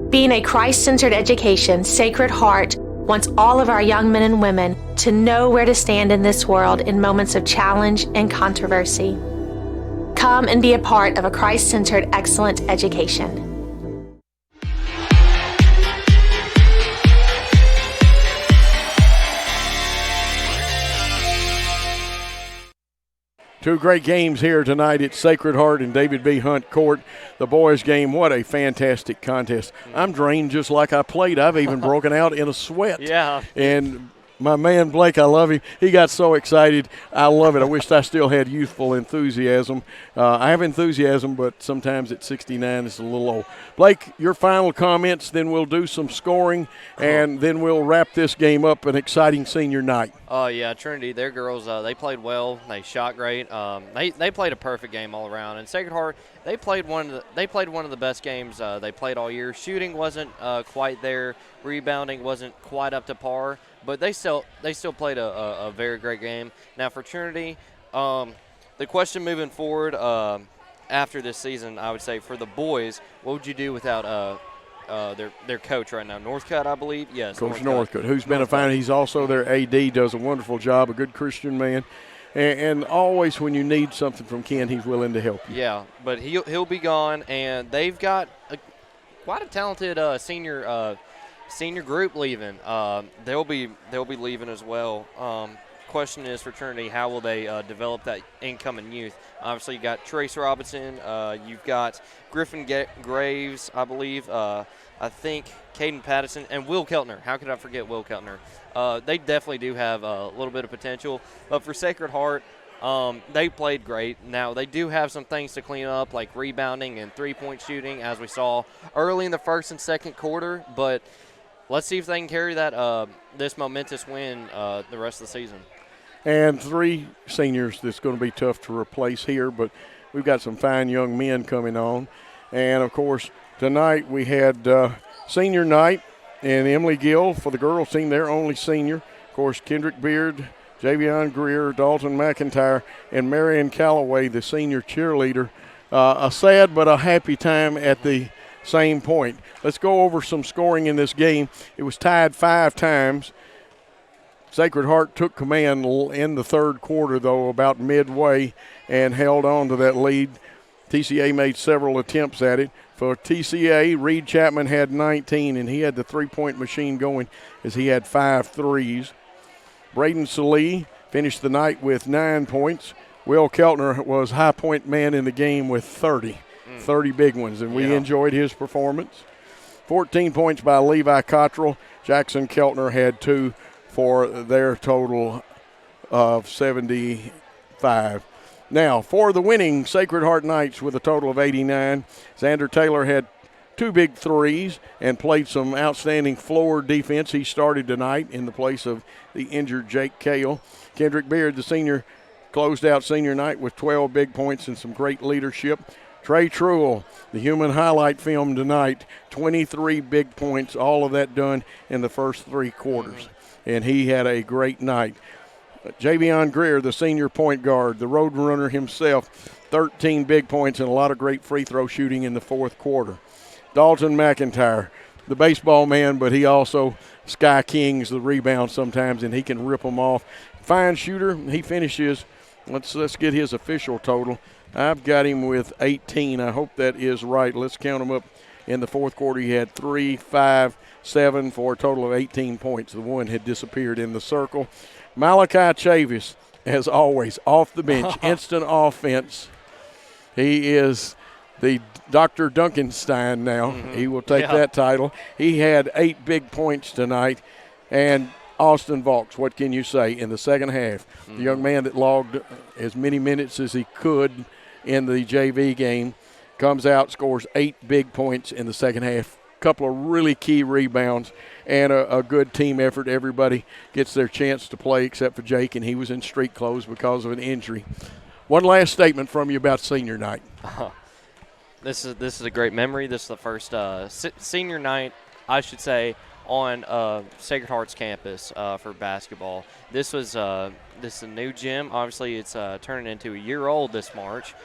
Being a Christ-centered education, Sacred Heart wants all of our young men and women to know where to stand in this world in moments of challenge and controversy. Come and be a part of a Christ-centered, excellent education. Two great games here tonight at Sacred Heart and David B. Hunt Court. The boys' game, what a fantastic contest. I'm drained just like I played. I've even broken out in a sweat. Yeah. And My man Blake, I love him. He got so excited. I love it. I wished I still had youthful enthusiasm. I have enthusiasm, but sometimes at 69 it's a little low. Blake, your final comments, then we'll do some scoring, and then we'll wrap this game up, an exciting senior night. Oh, yeah, Trinity, their girls, they played well. They shot great. They played a perfect game all around. And Sacred Heart, they played one of the best games they played all year. Shooting wasn't quite there. Rebounding wasn't quite up to par. But they still played a very great game. Now for Trinity, the question moving forward after this season, I would say for the boys, what would you do without their coach right now, Northcutt, I believe? Yes, Coach Northcutt, who's been a fine. He's also their AD, does a wonderful job, a good Christian man. And always when you need something from Ken, he's willing to help you. Yeah, but he'll be gone, and they've got quite a talented senior group leaving. They'll be leaving as well. Question is for Trinity, how will they develop that incoming youth? Obviously, you got Trace Robinson, you've got Griffin Graves, I believe. I think Caden Patterson and Will Keltner. How could I forget Will Keltner? They definitely do have a little bit of potential. But for Sacred Heart, they played great. Now, they do have some things to clean up, like rebounding and three-point shooting, as we saw early in the first and second quarter. But let's see if they can carry that this momentous win the rest of the season. And 3 seniors that's going to be tough to replace here, but we've got some fine young men coming on. And, of course, tonight we had senior night, and Emily Gill for the girls team, their only senior. Of course, Kendrick Beard, Javion Greer, Dalton McIntyre, and Marion Calloway, the senior cheerleader. A sad but a happy time at the same point. Let's go over some scoring in this game. It was tied 5 times. Sacred Heart took command in the third quarter, though, about midway, and held on to that lead. TCA made several attempts at it. For TCA, Reed Chapman had 19, and he had the three-point machine going as he had 5 threes. Braden Salee finished the night with 9 points. Will Keltner was high point man in the game with 30 big ones, and we enjoyed his performance. 14 points by Levi Cottrell. Jackson Keltner had 2 for their total of 75. Now, for the winning Sacred Heart Knights with a total of 89, Xander Taylor had 2 big threes and played some outstanding floor defense. He started tonight in the place of the injured Jake Cale. Kendrick Beard, the senior, closed out senior night with 12 big points and some great leadership. Trey Truell, the human highlight film tonight, 23 big points, all of that done in the first 3 quarters. And he had a great night. Javion Greer, the senior point guard, the road runner himself, 13 big points and a lot of great free throw shooting in the fourth quarter. Dalton McIntyre, the baseball man, but he also Sky Kings the rebound sometimes, and he can rip them off. Fine shooter. He finishes. Let's get his official total. I've got him with 18. I hope that is right. Let's count them up. In the fourth quarter, he had 3, 5, 7 for a total of 18 points. The one had disappeared in the circle. Malachi Chavis, as always, off the bench, instant offense. He is the Dr. Duncanstein now. He will take that title. He had 8 big points tonight. And Austin Vaux, what can you say, in the second half? The young man that logged as many minutes as he could in the JV game comes out, scores 8 big points in the second half. Couple of really key rebounds and a good team effort. Everybody gets their chance to play except for Jake, and he was in street clothes because of an injury. One last statement from you about senior night. This is a great memory. This is the first senior night, I should say, on Sacred Heart's campus for basketball. This is a new gym. Obviously, it's turning into a year old this March.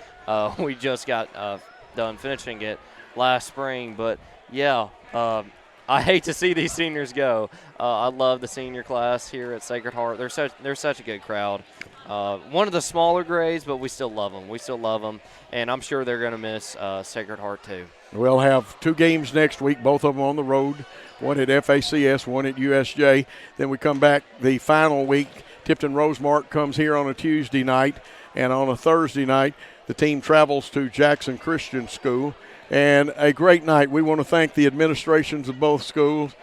We just got done finishing it last spring, but I hate to see these seniors go. I love the senior class here at Sacred Heart. They're such a good crowd. One of the smaller grades, but we still love them. And I'm sure they're going to miss Sacred Heart too. We'll have 2 games next week, both of them on the road, one at FACS, one at USJ. Then we come back the final week. Tipton Rosemark comes here on a Tuesday night, and on a Thursday night, the team travels to Jackson Christian School. And a great night. We want to thank the administrations of both schools,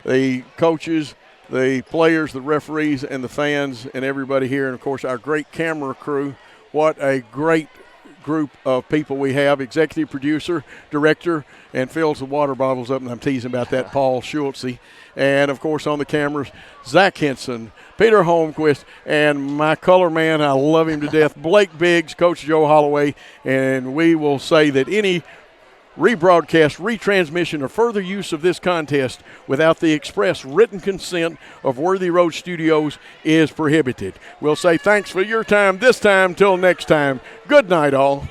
the coaches, the players, the referees, and the fans, and everybody here, and, of course, our great camera crew. What a great group of people we have. Executive producer, director, and fills the water bottles up, and I'm teasing about that, Paul Schultze. And, of course, on the cameras, Zach Henson, Peter Holmquist, and my color man, I love him to death, Blake Biggs, Coach Joe Holloway. And we will say that any rebroadcast, retransmission, or further use of this contest without the express written consent of Worthy Road Studios is prohibited. We'll say thanks for your time this time. Till next time, good night all.